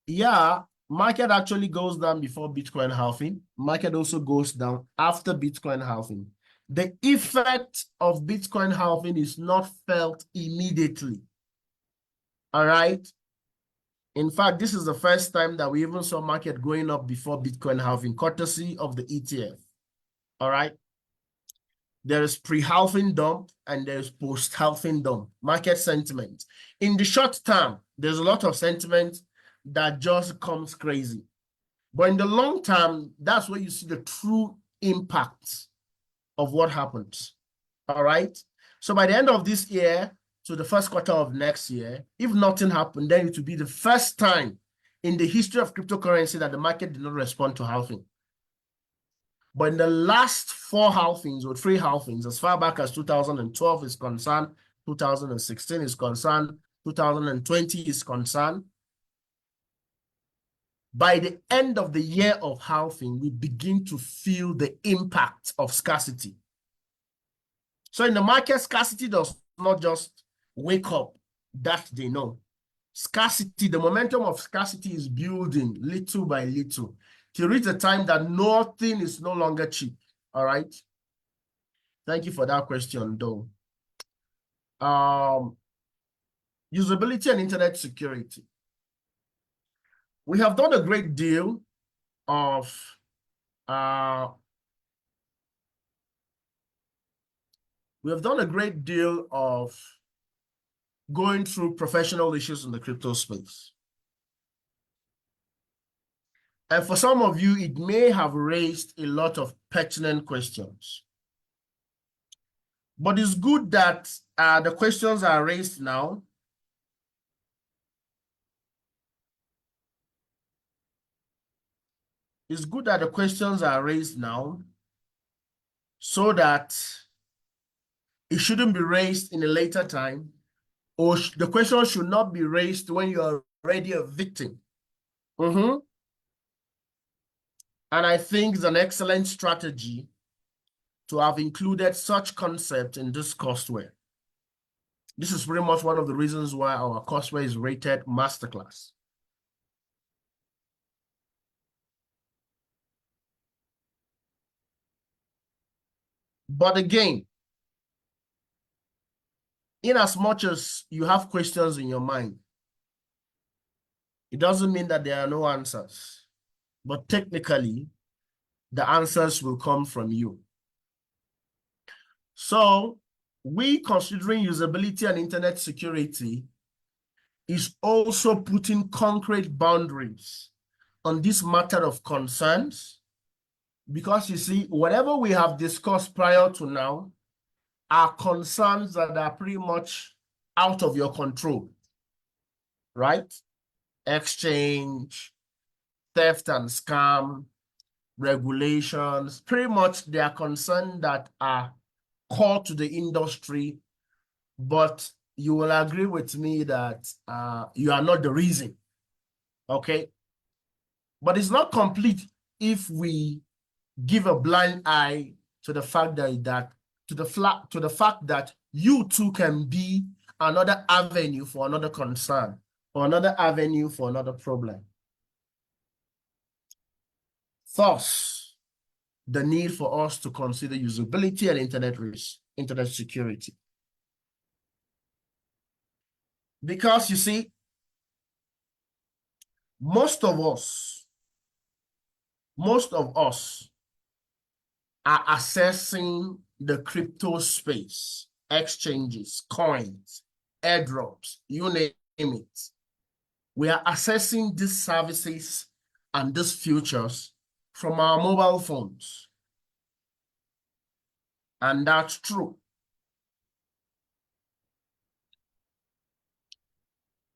Yeah, market actually goes down before Bitcoin halving. Market also goes down after Bitcoin halving. The effect of Bitcoin halving is not felt immediately. All right. In fact, this is the first time that we even saw market going up before Bitcoin halving, courtesy of the ETF. All right. There is pre-halving dump and there is post-halving dump, market sentiment. In the short term, there's a lot of sentiment that just comes crazy. But in the long term, that's where you see the true impact of what happens. All right. So by the end of this year to the first quarter of next year, if nothing happened, then it will be the first time in the history of cryptocurrency that the market did not respond to halving. But in the last 4 halvings or 3 halvings, as far back as 2012 is concerned, 2016 is concerned, 2020 is concerned, by the end of the year of halving, we begin to feel the impact of scarcity. So in the market, scarcity does not just wake up that they know. Scarcity, the momentum of scarcity is building little by little to reach the time that nothing is no longer cheap. All right. Thank you for that question, though. Usability and internet security. We have done a great deal of going through professional issues in the crypto space. And for some of you, it may have raised a lot of pertinent questions. But it's good that the questions are raised now. It's good that the questions are raised now so that it shouldn't be raised in a later time, or the question should not be raised when you're already a victim. And I think it's an excellent strategy to have included such concept in this courseware. This is pretty much one of the reasons why our courseware is rated masterclass. But again, in as much as you have questions in your mind, it doesn't mean that there are no answers. But technically, the answers will come from you. So we considering usability and internet security is also putting concrete boundaries on this matter of concerns, because you see, whatever we have discussed prior to now are concerns that are pretty much out of your control, right? Exchange, theft and scam, regulations, pretty much they are concerns that are core to the industry, but you will agree with me that you are not the reason, okay? But it's not complete if we give a blind eye to the fact that you too can be another avenue for another concern or another avenue for another problem. Thus, the need for us to consider usability and internet security. Because you see, most of us are accessing the crypto space, exchanges, coins, airdrops, you name it. We are accessing these services and these futures from our mobile phones. And that's true.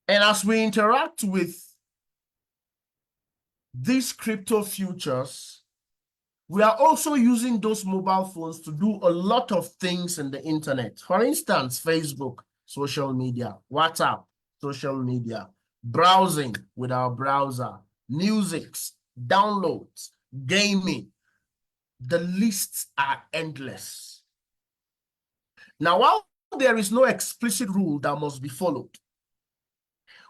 And as we interact with these crypto futures, we are also using those mobile phones to do a lot of things in the internet. For instance, Facebook, social media, WhatsApp, social media, browsing with our browser, music, downloads, gaming. The lists are endless. Now, while there is no explicit rule that must be followed,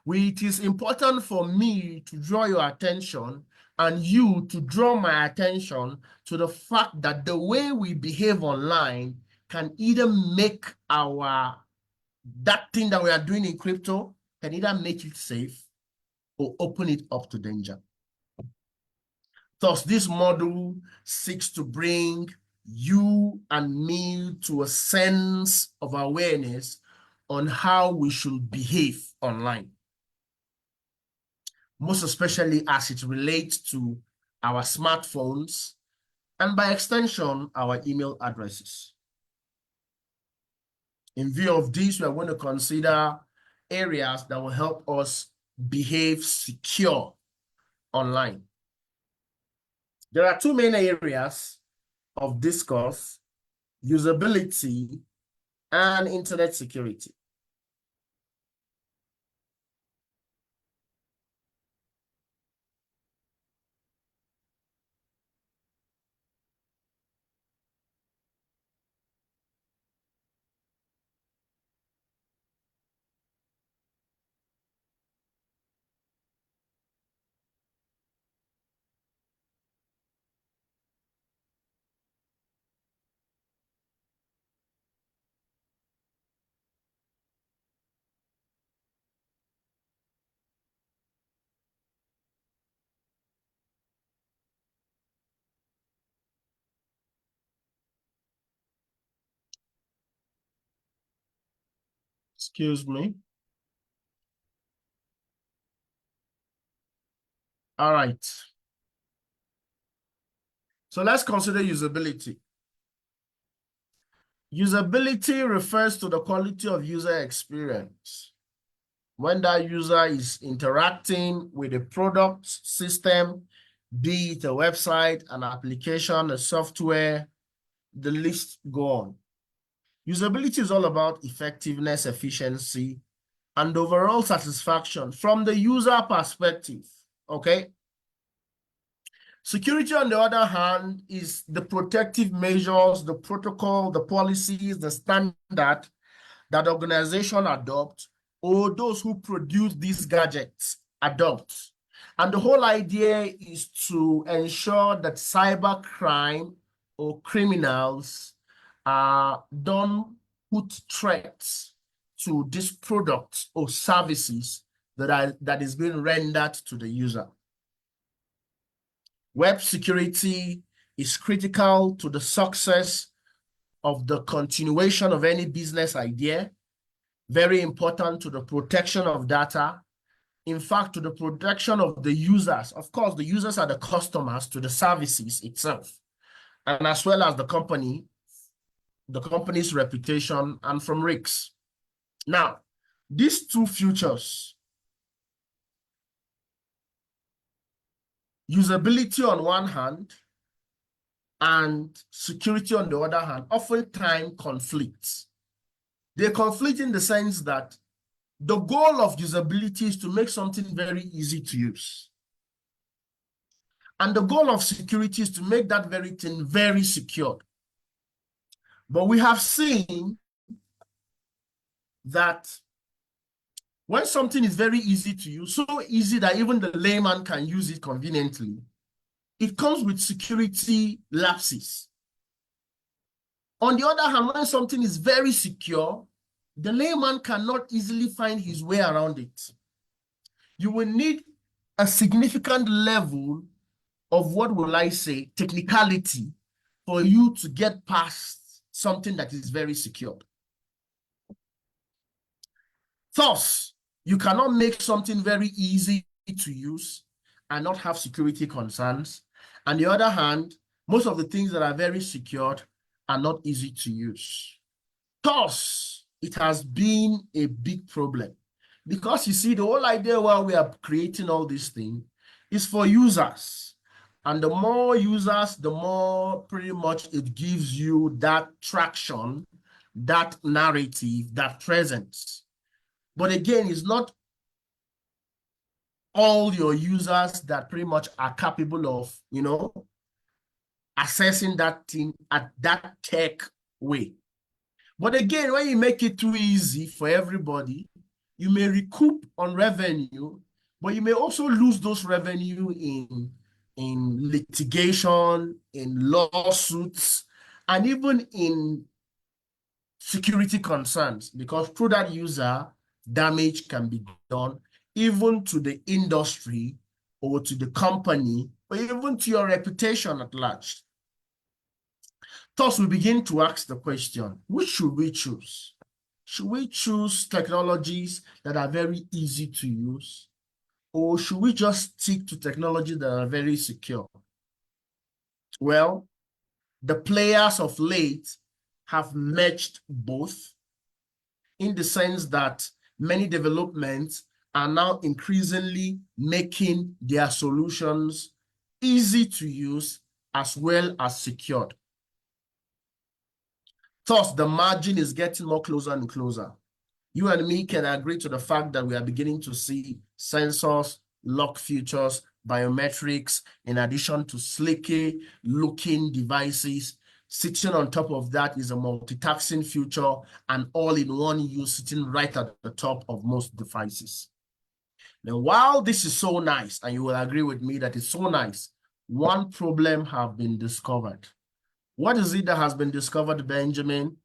it is important for me to draw your attention and you to draw my attention to the fact that the way we behave online can either make that thing that we are doing in crypto can either make it safe or open it up to danger. Thus, this model seeks to bring you and me to a sense of awareness on how we should behave online, most especially as it relates to our smartphones and by extension, our email addresses. In view of this, we are going to consider areas that will help us behave secure online. There are two main areas of discourse: usability and internet security. Excuse me. All right. So let's consider usability. Usability refers to the quality of user experience when that user is interacting with a product, system, be it a website, an application, a software, the list go on. Usability is all about effectiveness, efficiency, and overall satisfaction from the user perspective, okay? Security, on the other hand, is the protective measures, the protocol, the policies, the standard that organization adopt, or those who produce these gadgets adopt. And the whole idea is to ensure that cybercrime or criminals don't put threats to these products or services that is being rendered to the user. Web security is critical to the success of the continuation of any business idea, very important to the protection of data, in fact, to the protection of the users. Of course, the users are the customers to the services itself, and as well as the company's reputation and from risks. Now, these two futures, usability on one hand and security on the other hand, oftentimes conflicts. They conflict in the sense that the goal of usability is to make something very easy to use. And the goal of security is to make that very thing very secure. But we have seen that when something is very easy to use, so easy that even the layman can use it conveniently, it comes with security lapses. On the other hand, when something is very secure, the layman cannot easily find his way around it. You will need a significant level of, what will I say, technicality for you to get past something that is very secure. Thus, you cannot make something very easy to use and not have security concerns. On the other hand, most of the things that are very secured are not easy to use. Thus, it has been a big problem because you see, the whole idea while we are creating all these things is for users. And the more users, the more pretty much it gives you that traction, that narrative, that presence. But again, it's not all your users that pretty much are capable of, accessing that thing at that tech way. But again, when you make it too easy for everybody, you may recoup on revenue, but you may also lose those revenue in litigation, in lawsuits, and even in security concerns, because through that user, damage can be done even to the industry or to the company, or even to your reputation at large. Thus, we begin to ask the question, which should we choose? Should we choose technologies that are very easy to use, or should we just stick to technologies that are very secure? Well, the players of late have merged both, in the sense that many developments are now increasingly making their solutions easy to use as well as secured. Thus, the margin is getting more closer and closer. You and me can agree to the fact that we are beginning to see sensors, lock features, biometrics, in addition to slicky looking devices. Sitting on top of that is a multitasking feature and all-in-one use sitting right at the top of most devices. Now, while this is so nice, and you will agree with me that it's so nice, one problem has been discovered. What is it that has been discovered, Benjamin?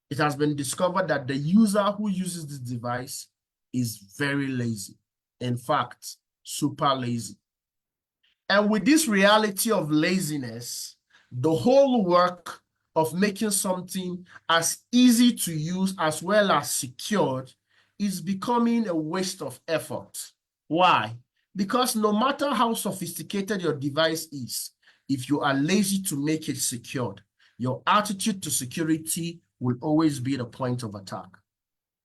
It has been discovered that the user who uses this device is very lazy. In fact, super lazy. And with this reality of laziness, the whole work of making something as easy to use as well as secured is becoming a waste of effort. Why? Because no matter how sophisticated your device is, if you are lazy to make it secured, your attitude to security will always be the point of attack.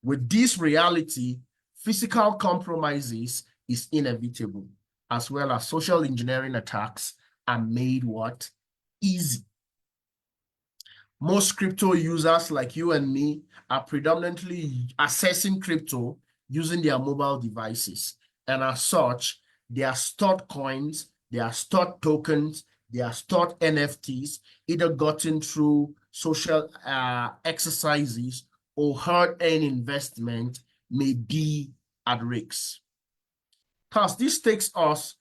With this reality, physical compromises is inevitable, as well as social engineering attacks are made what? Easy. Most crypto users like you and me are predominantly accessing crypto using their mobile devices. And as such, they are stored coins, they are stored tokens, they are stored NFTs, either gotten through social exercises or hard-earned investment may be at risk. Thus, this takes us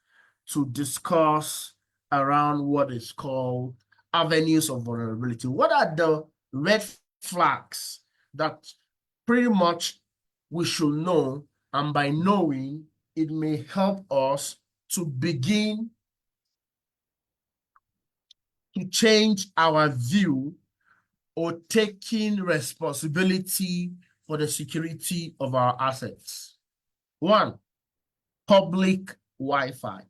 to discuss around what is called avenues of vulnerability. What are the red flags that pretty much we should know, and by knowing, it may help us to begin to change our view or taking responsibility for the security of our assets. One, public Wi-Fi.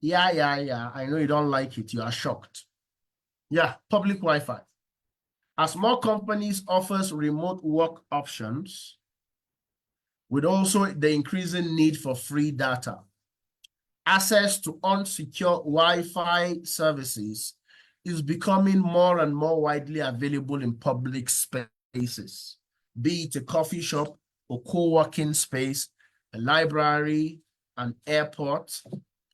Yeah. I know you don't like it. You are shocked. Yeah, public Wi-Fi. As more companies offers remote work options, with also the increasing need for free data, access to unsecure Wi-Fi services is becoming more and more widely available in public spaces, be it a coffee shop or co-working space, a library, an airport.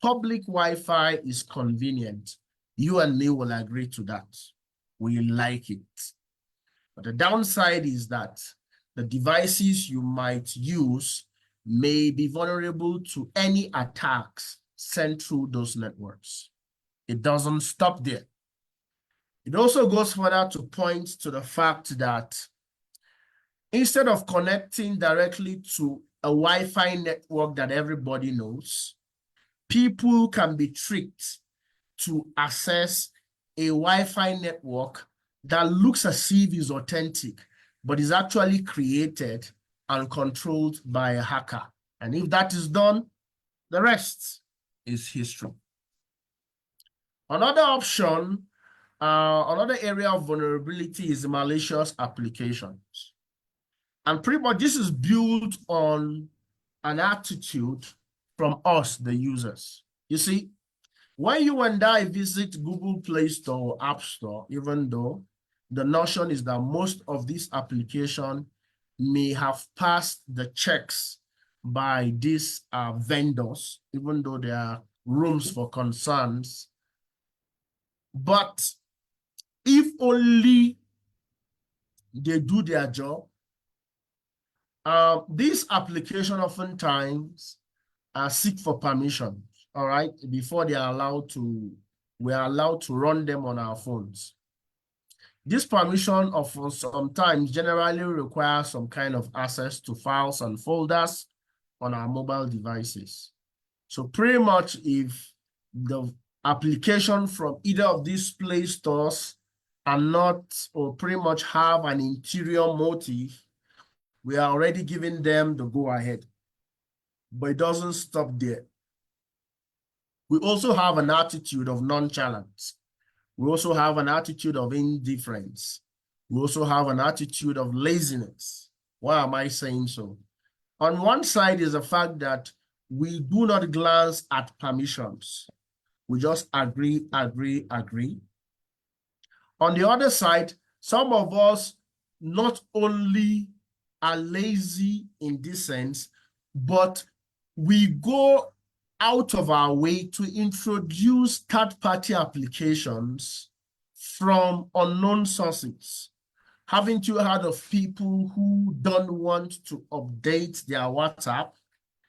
Public Wi-Fi is convenient. You and me will agree to that. We like it. But the downside is that the devices you might use may be vulnerable to any attacks sent through those networks. It doesn't stop there. It also goes further to point to the fact that instead of connecting directly to a Wi-Fi network that everybody knows, people can be tricked to access a Wi-Fi network that looks as if is authentic, but is actually created and controlled by a hacker. And if that is done, the rest is history. Another option, another area of vulnerability is malicious applications. And pretty much this is built on an attitude from us, the users. You see, when you and I visit Google Play Store or App Store, even though the notion is that most of these applications may have passed the checks by these vendors, even though there are rooms for concerns. But if only they do their job, these applications oftentimes seek for permission, all right, before they are allowed to, we are allowed to run them on our phones. This permission of sometimes generally requires some kind of access to files and folders on our mobile devices. So pretty much if the application from either of these Play stores are not, or pretty much have an interior motive, we are already giving them the go ahead. But it doesn't stop there. We also have an attitude of nonchalance. We also have an attitude of indifference. We also have an attitude of laziness. Why am I saying so? On one side is the fact that we do not glance at permissions. We just agree, agree, agree. On the other side, some of us not only are lazy in this sense, but we go out of our way to introduce third-party applications from unknown sources. Haven't you heard of people who don't want to update their WhatsApp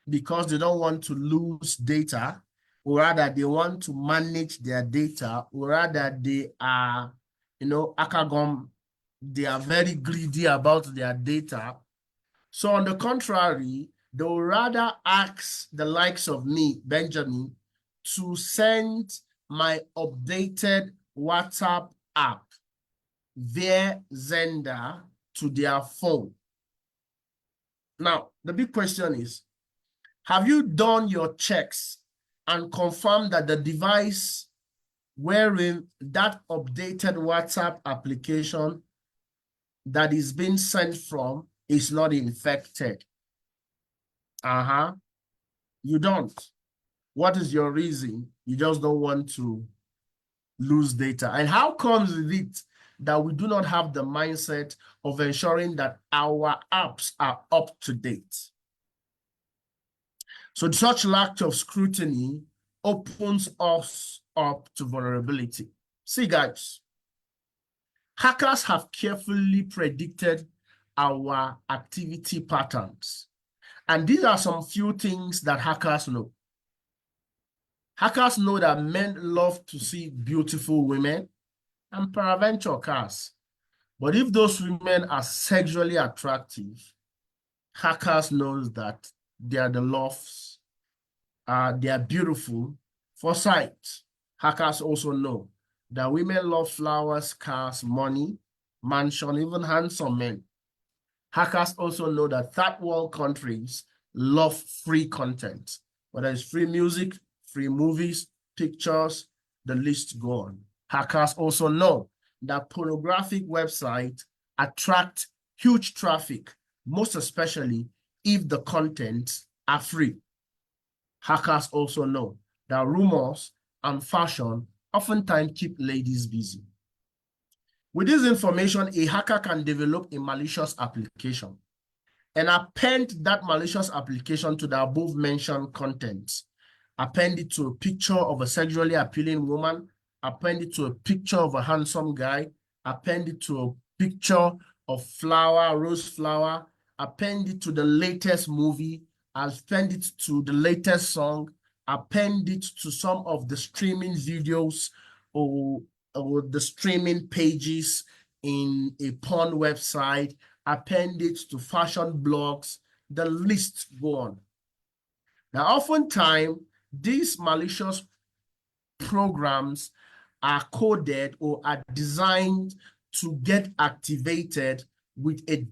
because they don't want to lose data, or rather they want to manage their data, or rather they are, akagom, they are very greedy about their data. So on the contrary, they will rather ask the likes of me, Benjamin, to send my updated WhatsApp app via Zender to their phone. Now, the big question is, have you done your checks and confirmed that the device wherein that updated WhatsApp application that is being sent from is not infected? You don't. What is your reason? You just don't want to lose data. And how comes it that we do not have the mindset of ensuring that our apps are up to date? So such lack of scrutiny opens us up to vulnerability. See, guys, hackers have carefully predicted our activity patterns. And these are some few things that hackers know. Hackers know that men love to see beautiful women and peradventure cars. But if those women are sexually attractive, hackers know that they are the loves, they are beautiful for sight. Hackers also know that women love flowers, cars, money, mansion, even handsome men. Hackers also know that third world countries love free content, whether it's free music, free movies, pictures, the list go on. Hackers also know that pornographic websites attract huge traffic, most especially if the contents are free. Hackers also know that rumors and fashion oftentimes keep ladies busy. With this information, a hacker can develop a malicious application and append that malicious application to the above-mentioned contents. Append it to a picture of a sexually appealing woman, append it to a picture of a handsome guy, append it to a picture of flower, rose flower, append it to the latest movie, append it to the latest song, append it to some of the streaming videos or the streaming pages in a porn website, append it to fashion blogs, the list go on. Now, oftentimes, these malicious programs are coded or are designed to get activated with a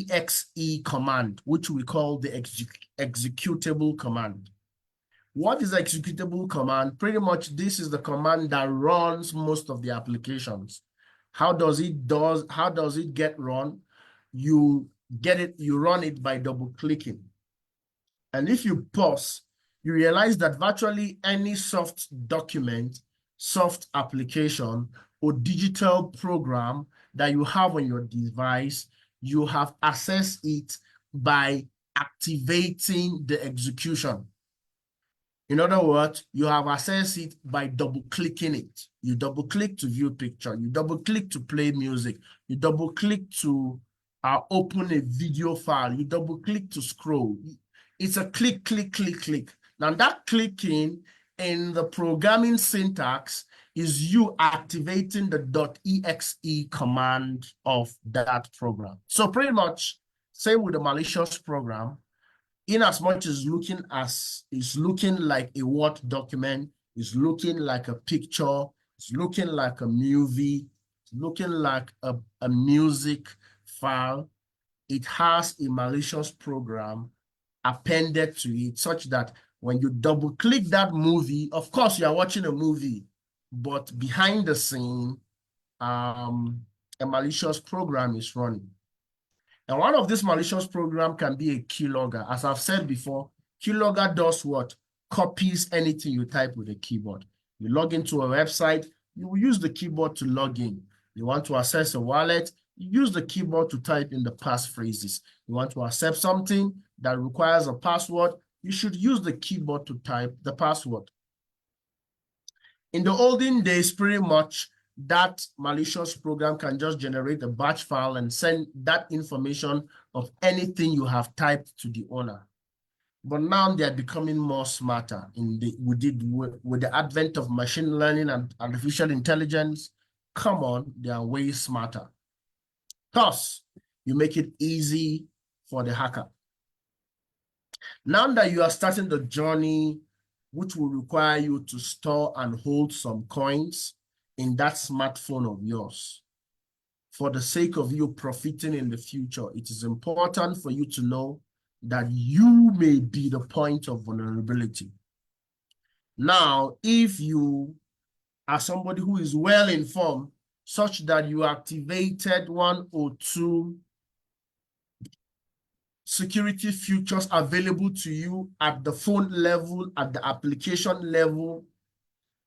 .exe command, which we call the executable command. What is executable command? Pretty much this is the command that runs most of the applications. How does it get run? You run it by double clicking. And if you pause, you realize that virtually any soft document, soft application, or digital program that you have on your device, you have accessed it by activating the execution. In other words, you have accessed it by double-clicking it. You double-click to view picture. You double-click to play music. You double-click to open a video file. You double-click to scroll. It's a click, click, click, click. Now that clicking in the programming syntax is you activating the .exe command of that program. So pretty much, same with the malicious program. In as much as it's looking like a Word document, it's looking like a picture, it's looking like a movie, it's looking like a music file, it has a malicious program appended to it such that when you double click that movie, of course you are watching a movie, but behind the scene, a malicious program is running. And one of these malicious programs can be a keylogger. As I've said before, keylogger does what? Copies anything you type with a keyboard. You log into a website, you will use the keyboard to log in. You want to access a wallet, you use the keyboard to type in the passphrases. You want to accept something that requires a password, you should use the keyboard to type the password. In the olden days, pretty much, that malicious program can just generate a batch file and send that information of anything you have typed to the owner. But now they are becoming more smarter with the advent of machine learning and artificial intelligence. Come on, they are way smarter. Thus, you make it easy for the hacker. Now that you are starting the journey, which will require you to store and hold some coins in that smartphone of yours, for the sake of you profiting in the future, it is important for you to know that you may be the point of vulnerability. Now, if you are somebody who is well informed, such that you activated one or two security features available to you at the phone level, at the application level,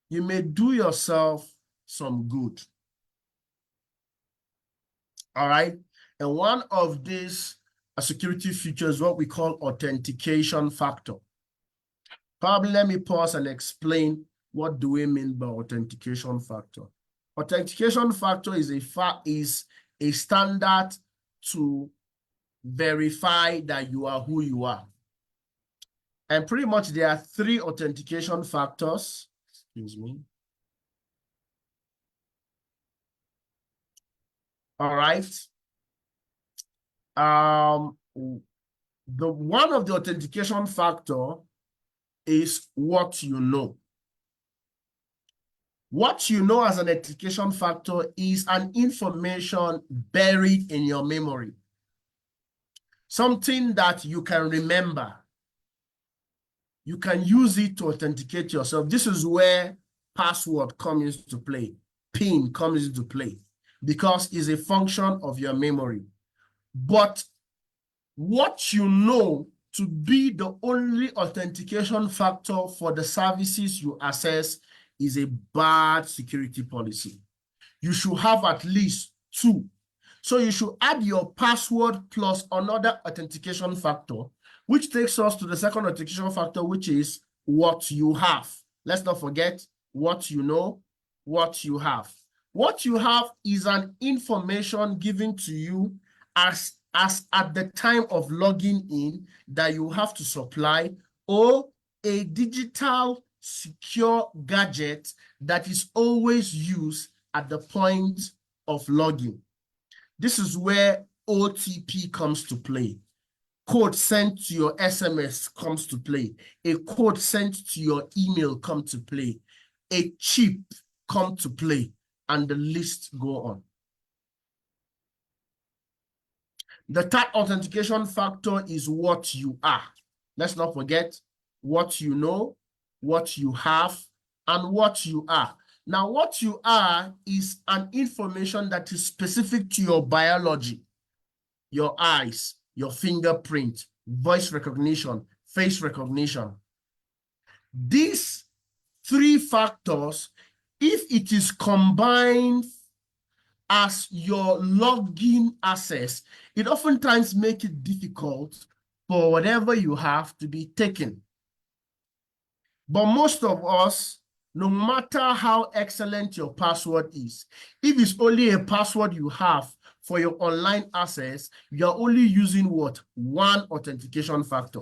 you may do yourself some good. All right. And one of these security features is what we call authentication factor. Probably let me pause and explain what do we mean by authentication factor. Authentication factor is a standard to verify that you are who you are. And pretty much there are three authentication factors. Excuse me. All right. The one of the authentication factor is what you know. What you know as an authentication factor is an information buried in your memory. Something that you can remember. You can use it to authenticate yourself. This is where password comes into play, PIN comes into play, because it's a function of your memory. But what you know to be the only authentication factor for the services you access is a bad security policy. You should have at least two. So you should add your password plus another authentication factor, which takes us to the second authentication factor, which is what you have. Let's not forget what you know, what you have. What you have is an information given to you as at the time of logging in that you have to supply, or a digital secure gadget that is always used at the point of login. This is where OTP comes to play. Code sent to your SMS comes to play. A code sent to your email comes to play. A chip come to play, and the list go on. The third authentication factor is what you are. Let's not forget what you know, what you have, and what you are. Now, what you are is an information that is specific to your biology, your eyes, your fingerprint, voice recognition, face recognition. These three factors, if it is combined as your login access, it oftentimes makes it difficult for whatever you have to be taken. But most of us, no matter how excellent your password is, if it's only a password you have for your online access, you're only using what? One authentication factor.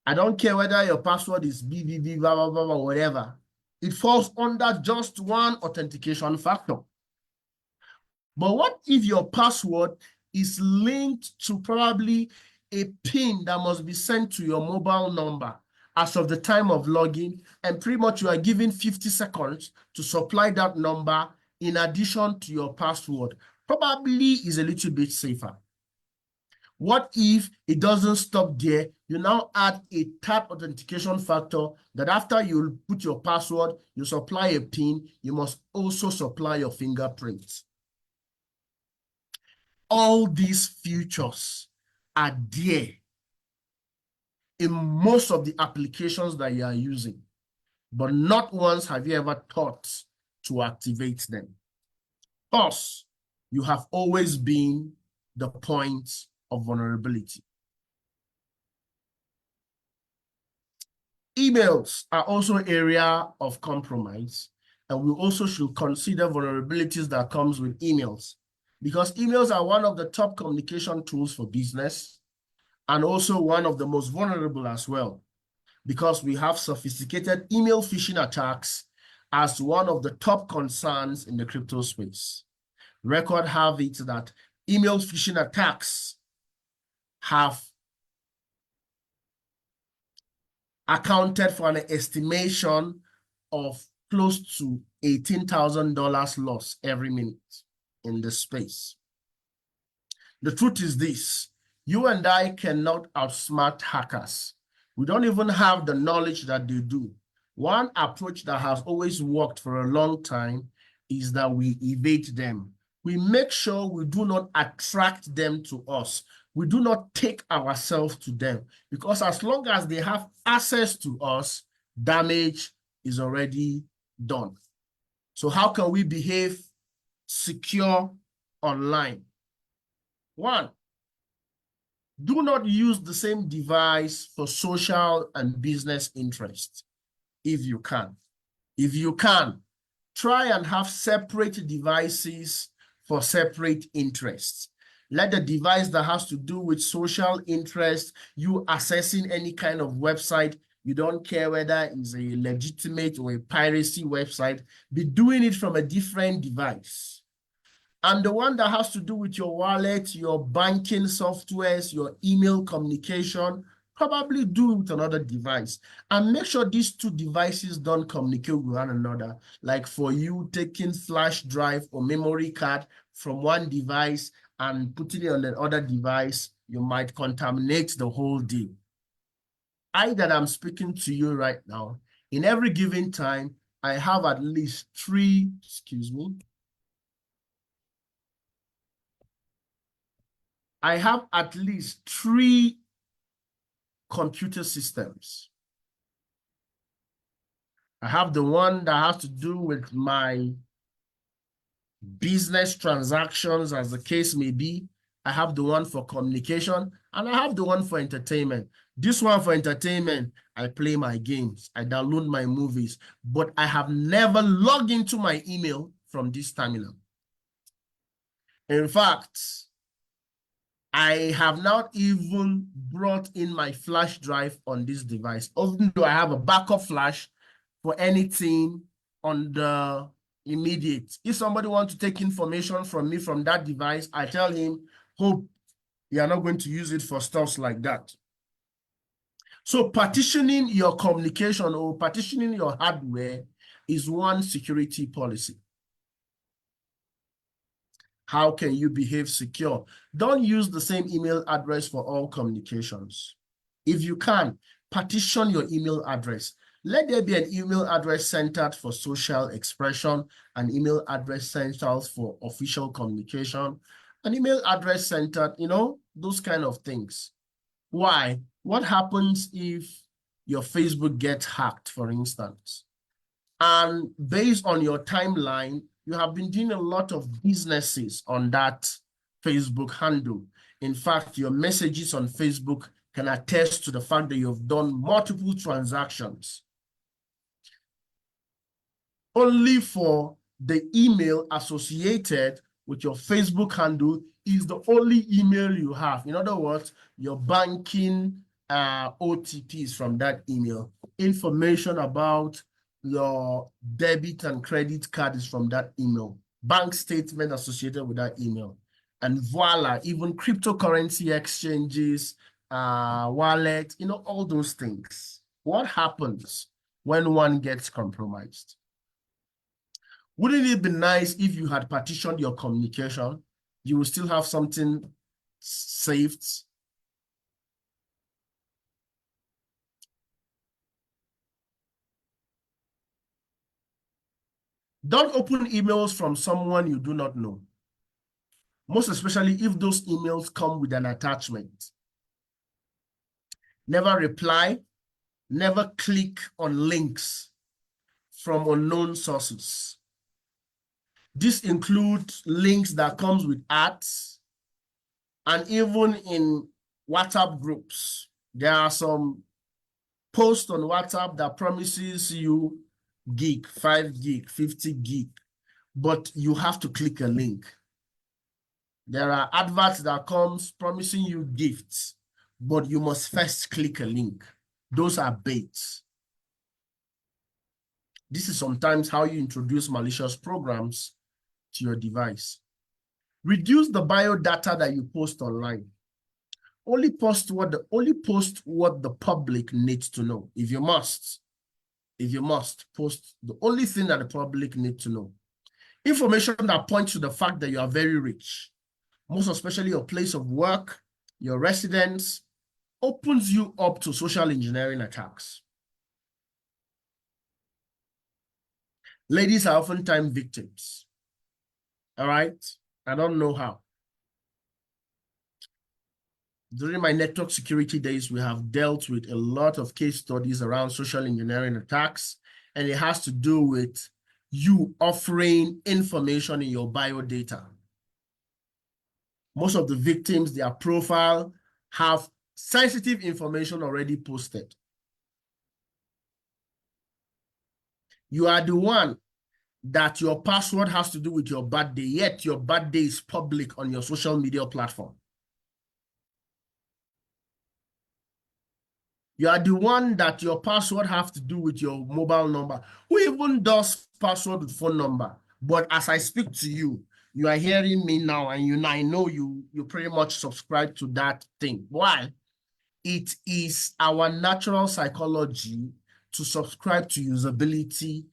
I don't care whether your password is BBB, blah, blah, blah, blah, whatever. It falls under just one authentication factor. But what if your password is linked to probably a PIN that must be sent to your mobile number as of the time of login, and pretty much you are given 50 seconds to supply that number in addition to your password? Probably is a little bit safer. What if it doesn't stop there? You now add a third authentication factor that after you put your password, you supply a PIN, you must also supply your fingerprint. All these features are there in most of the applications that you are using, but not once have you ever thought to activate them. Thus, you have always been the point of vulnerability. Emails are also an area of compromise, and we also should consider vulnerabilities that comes with emails, because emails are one of the top communication tools for business and also one of the most vulnerable as well, because we have sophisticated email phishing attacks as one of the top concerns in the crypto space. Record have it that email phishing attacks have accounted for an estimation of close to $18,000 loss every minute in the space. The truth is this: you and I cannot outsmart hackers. We don't even have the knowledge that they do. One approach that has always worked for a long time is that we evade them. We make sure we do not attract them to us. We do not take ourselves to them, because as long as they have access to us, damage is already done. So how can we behave secure online? One, do not use the same device for social and business interests if you can. If you can, try and have separate devices for separate interests. Let the device that has to do with social interest, you accessing any kind of website, you don't care whether it's a legitimate or a piracy website, be doing it from a different device. And the one that has to do with your wallet, your banking softwares, your email communication, probably do it with another device. And make sure these two devices don't communicate with one another. Like for you taking flash drive or memory card from one device and putting it on the other device, you might contaminate the whole deal. I that I'm speaking to you right now, in every given time, I have at least three, I have at least 3 computer systems. I have the one that has to do with my business transactions, as the case may be. I have the one for communication, and I have the one for entertainment. This one for entertainment, I play my games, I download my movies, but I have never logged into my email from this terminal. In fact, I have not even brought in my flash drive on this device, even though I have a backup flash for anything on the immediate. If somebody wants to take information from me from that device, I tell him, hope you are not going to use it for stuff like that. So partitioning your communication or partitioning your hardware is one security policy. How can you behave secure? Don't use the same email address for all communications. If you can, partition your email address. Let there be an email address centered for social expression, an email address centered for official communication, an email address centered, those kind of things. Why? What happens if your Facebook gets hacked, for instance? And based on your timeline, you have been doing a lot of businesses on that Facebook handle. In fact, your messages on Facebook can attest to the fact that you've done multiple transactions. Only for the email associated with your Facebook handle is the only email you have. In other words, your banking OTPs from that email. Information about your debit and credit card is from that email. Bank statement associated with that email. And voila, even cryptocurrency exchanges, wallet, all those things. What happens when one gets compromised? Wouldn't it be nice if you had partitioned your communication? You will still have something saved. Don't open emails from someone you do not know. Most especially if those emails come with an attachment. Never reply. Never click on links from unknown sources. This includes links that comes with ads, and even in WhatsApp groups, there are some posts on WhatsApp that promises you gig, 5 gig, 50 gig, but you have to click a link. There are adverts that comes promising you gifts, but you must first click a link. Those are baits. This is sometimes how you introduce malicious programs to your device. Reduce the bio data that you post online. Only post what the public needs to know. If you must, post the only thing that the public needs to know. Information that points to the fact that you are very rich, most especially your place of work, your residence, opens you up to social engineering attacks. Ladies are oftentimes victims. All right? I don't know how. During my network security days, we have dealt with a lot of case studies around social engineering attacks, and it has to do with you offering information in your bio data. Most of the victims, their profile have sensitive information already posted. You are the one that your password has to do with your birthday, yet your birthday is public on your social media platform. You are the one that your password have to do with your mobile number. Who even does password with phone number? But as I speak to you, you are hearing me now, and I know you pretty much subscribe to that thing. Why? It is our natural psychology to subscribe to usability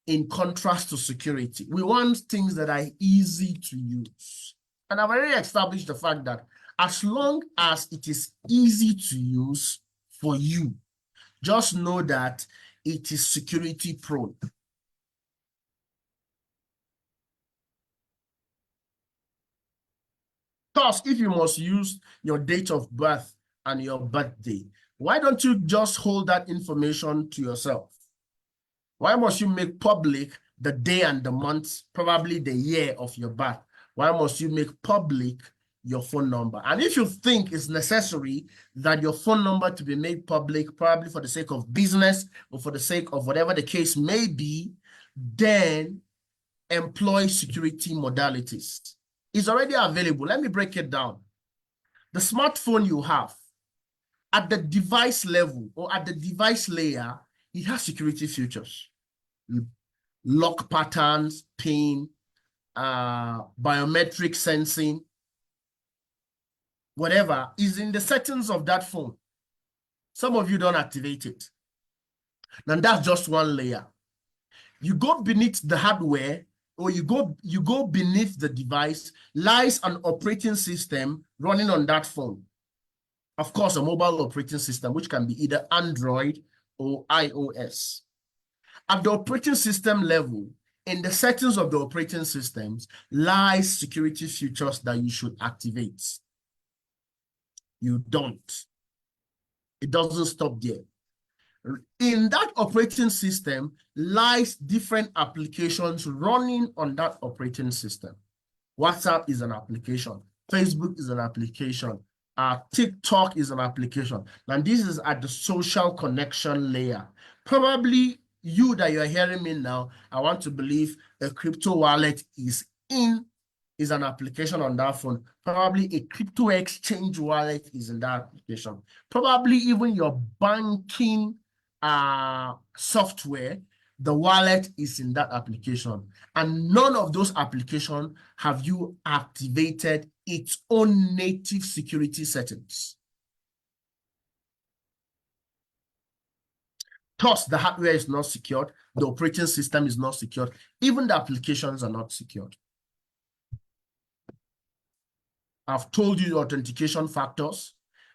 in contrast to security. We want things that are easy to use. And I've already established the fact that as long as it is easy to use for you, just know that it is security prone. Thus, if you must use your date of birth and your birthday, why don't you just hold that information to yourself? Why must you make public the day and the month, probably the year of your birth? Why must you make public your phone number? And if you think it's necessary that your phone number to be made public, probably for the sake of business or for the sake of whatever the case may be, then employ security modalities. It's already available. Let me break it down. The smartphone you have, at the device level or at the device layer, it has security features. Lock patterns, PIN, biometric sensing, whatever is in the settings of that phone. Some of you don't activate it. And that's just one layer. You go beneath the hardware, or you go beneath the device, lies an operating system running on that phone. Of course, a mobile operating system, which can be either Android or iOS. At the operating system level, in the settings of the operating systems, lies security features that you should activate. You don't. It doesn't stop there. In that operating system lies different applications running on that operating system. WhatsApp is an application. Facebook is an application. TikTok is an application. And this is at the social connection layer. Probably you that you're hearing me now, I want to believe a crypto wallet is an application on that phone. Probably a crypto exchange wallet is in that application. Probably even your banking software, the wallet is in that application. And none of those applications have you activated its own native security settings. Thus, the hardware is not secured, the operating system is not secured, even the applications are not secured. I've told you the authentication factors.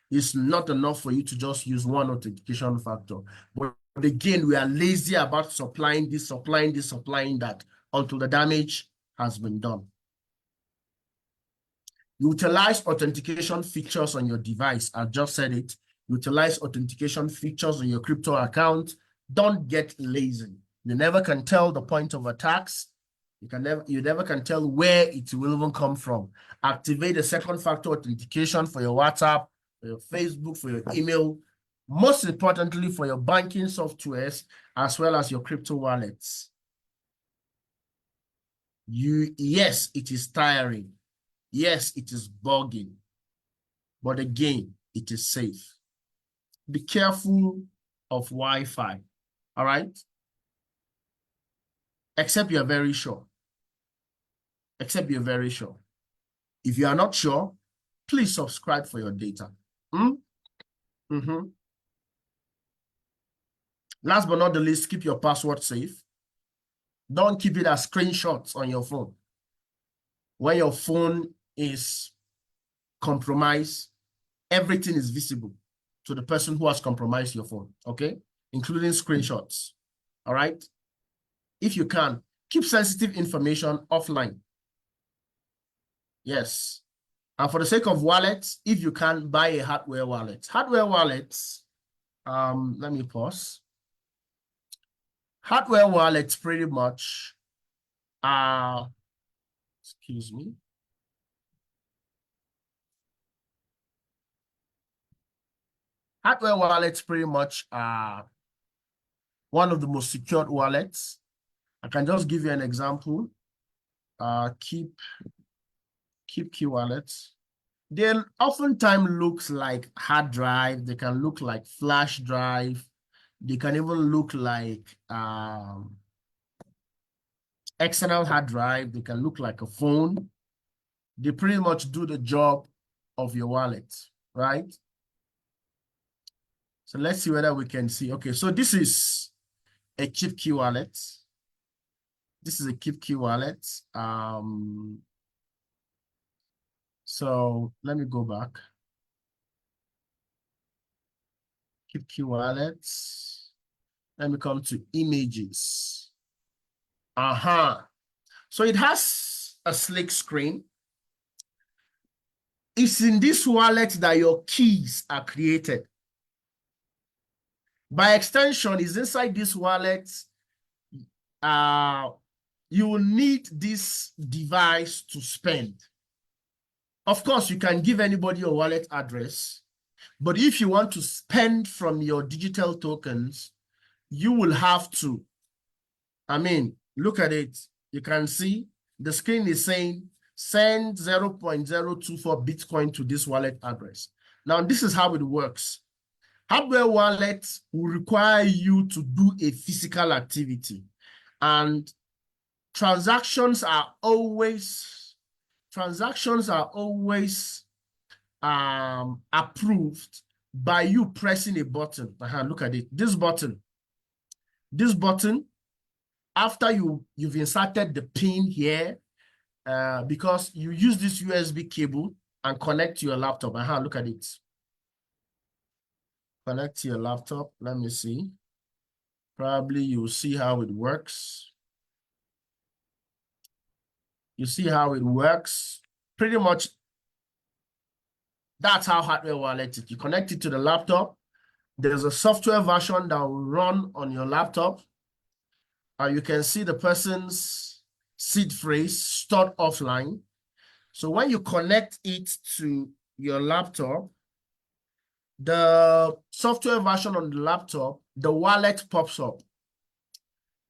It's not enough for you to just use one authentication factor. But again, we are lazy about supplying this, supplying that until the damage has been done. Utilize authentication features on your device. I just said it. Utilize authentication features on your crypto account. Don't get lazy. You never can tell the point of attacks. You never can tell where it will even come from. Activate the second factor authentication for your WhatsApp, for your Facebook, for your email, most importantly for your banking softwares, as well as your crypto wallets. Yes, it is tiring. Yes, it is bugging. But again, it is safe. Be careful of Wi-Fi. All right? Except you're very sure. Except you're very sure. If you are not sure, please subscribe for your data. Last but not the least, keep your password safe. Don't keep it as screenshots on your phone. When your phone is compromised, everything is visible to the person who has compromised your phone, okay? Including screenshots, all right? If you can, keep sensitive information offline. Yes. And for the sake of wallets, if you can, buy a hardware wallet. Hardware wallets, let me pause. Hardware wallets pretty much are, excuse me. Hardware wallets pretty much are one of the most secured wallets. I can just give you an example. Keep key wallets. They oftentimes looks like hard drive. They can look like flash drive. They can even look like external hard drive. They can look like a phone. They pretty much do the job of your wallet, right? So let's see whether we can see. Okay, so this is a keep key wallet. This is a keep key wallet. So let me go back. Keep key wallets. Let me come to images. So it has a slick screen. It's in this wallet that your keys are created. By extension, it's inside this wallet. You will need this device to spend. Of course, you can give anybody your wallet address, but if you want to spend from your digital tokens, you will have to, look at it. You can see the screen is saying send 0.024 Bitcoin to this wallet address. Now, this is how it works. Hardware wallets will require you to do a physical activity, and transactions are always approved by you pressing a button. Look at it. This button After you've inserted the pin here, because you use this USB cable and connect to your laptop. Look at it. Connect to your laptop. Let me see. Probably you'll see how it works. You see how it works. Pretty much that's how hardware wallet is. You connect it to the laptop. There's a software version that will run on your laptop. You can see the person's seed phrase stored offline. So when you connect it to your laptop, the software version on the laptop, the wallet pops up.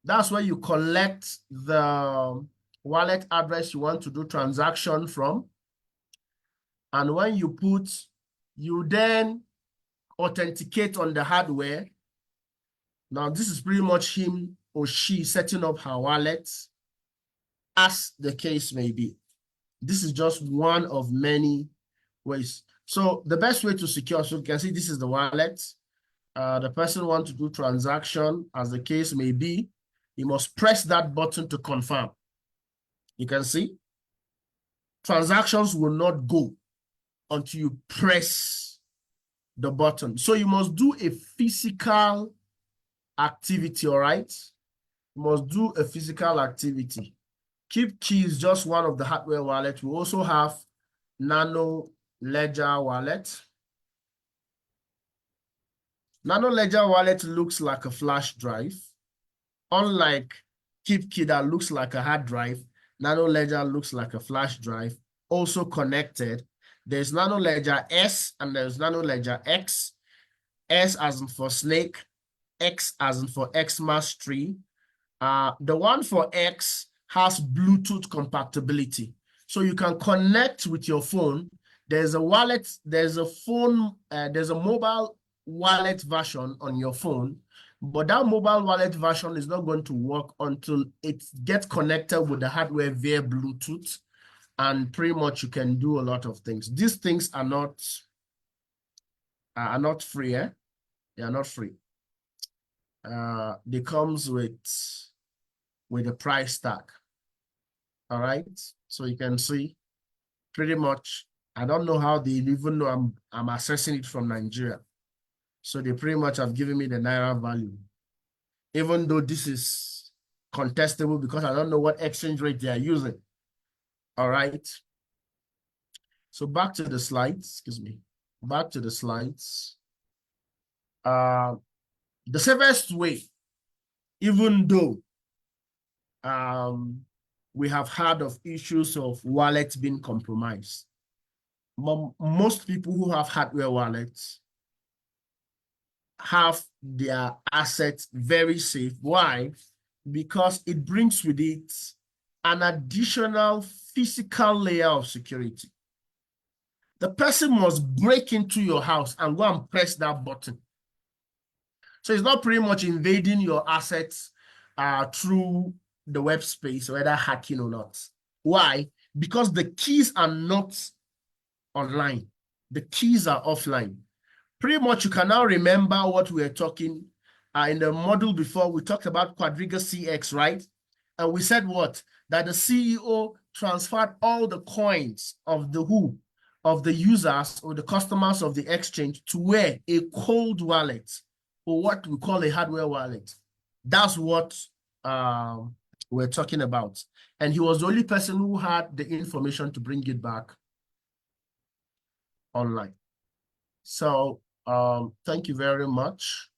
That's where you collect the wallet address you want to do transaction from. And when you then authenticate on the hardware. Now, this is pretty much him or she setting up her wallet, as the case may be. This is just one of many ways. So the best way to secure, so you can see this is the wallet. The person wants to do transaction, as the case may be. You must press that button to confirm. You can see transactions will not go until you press the button. So you must do a physical activity, all right? You must do a physical activity. Keep Key is just one of the hardware wallets. We also have Nano Ledger wallet. Nano Ledger wallet looks like a flash drive. Unlike Keep Key that looks like a hard drive, Nano Ledger looks like a flash drive, also connected. There's Nano Ledger S and there's Nano Ledger X. S as in for snake, X as in for Xmas tree. The one for X has Bluetooth compatibility. So you can connect with your phone. There's a wallet, there's a phone, there's a mobile wallet version on your phone, but that mobile wallet version is not going to work until it gets connected with the hardware via Bluetooth, and pretty much you can do a lot of things. These things are not free, eh? They are not free. They comes with a price tag. All right, so you can see pretty much, I don't know how they even know I'm accessing it from Nigeria. So they pretty much have given me the Naira value, even though this is contestable because I don't know what exchange rate they are using. All right. So back to the slides, excuse me. Back to the slides. The safest way, even though we have heard of issues of wallets being compromised, most people who have hardware wallets have their assets very safe. Why? Because it brings with it an additional physical layer of security. The person must break into your house and go and press that button. So it's not pretty much invading your assets through the web space, whether hacking or not. Why? Because the keys are not online. The keys are offline. Pretty much you can now remember what we were talking in the module before. We talked about Quadriga CX, right? And we said what? That the CEO transferred all the coins of the users or the customers of the exchange to where? A cold wallet, or what we call a hardware wallet. That's what we're talking about. And he was the only person who had the information to bring it back online. So thank you very much.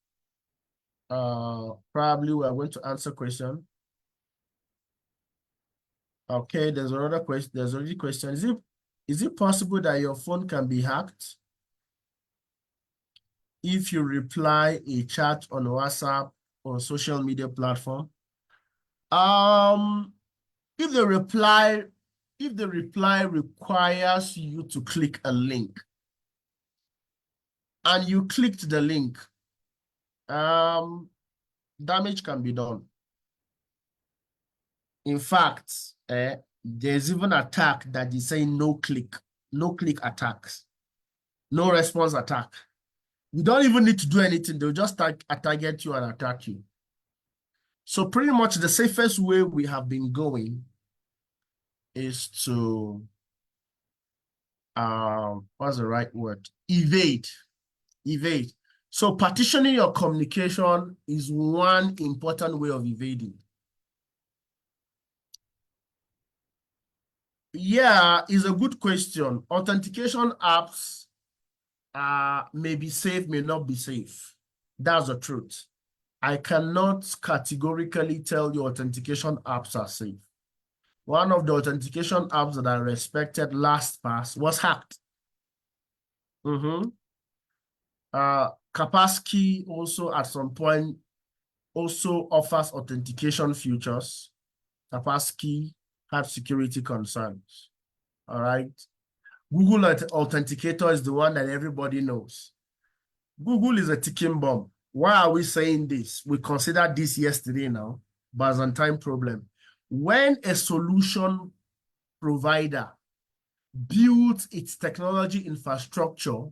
Probably we are going to answer question. Okay, there's another question. There's already a question. Is it possible that your phone can be hacked if you reply a chat on WhatsApp or social media platform? If the reply requires you to click a link and you clicked the link, damage can be done. In fact, there's even attack that is saying no click attacks, no response attack. You don't even need to do anything. They'll just target you and attack you. So pretty much the safest way we have been going is to, what's the right word? Evade. Evade. So partitioning your communication is one important way of evading. Yeah, it's a good question. Authentication apps may be safe, may not be safe. That's the truth. I cannot categorically tell you authentication apps are safe. One of the authentication apps that I respected, LastPass, was hacked. Kaspersky also at some point also offers authentication features. Kaspersky had security concerns. All right. Google Authenticator is the one that everybody knows. Google is a ticking bomb. Why are we saying this? We considered this yesterday now, Byzantine problem. When a solution provider builds its technology infrastructure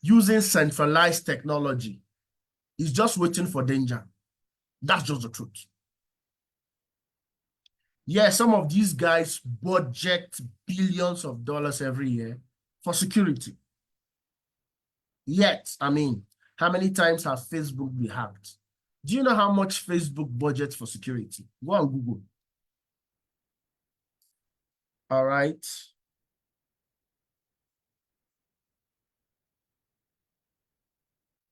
using centralized technology, it's just waiting for danger. That's just the truth. Yeah, some of these guys budget billions of dollars every year for security. Yet, I mean, how many times have Facebook been hacked? Do you know how much Facebook budgets for security? Go on Google. All right.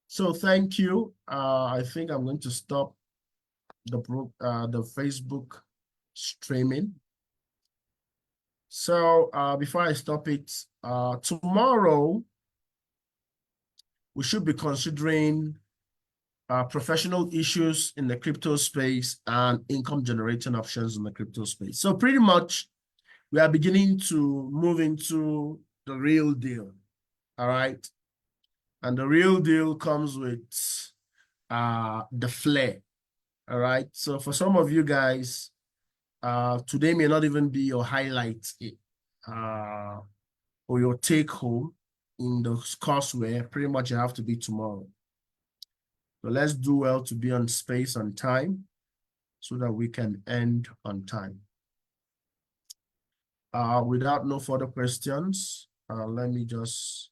So thank you. I think I'm going to stop the Facebook streaming. So before I stop it, tomorrow we should be considering professional issues in the crypto space and income generating options in the crypto space. So pretty much we are beginning to move into the real deal. All right. And the real deal comes with the flair. All right. So for some of you guys, today may not even be your highlight or your take home in the courseware. Pretty much you have to be tomorrow. So let's do well to be on space on time so that we can end on time. Without no further questions, let me just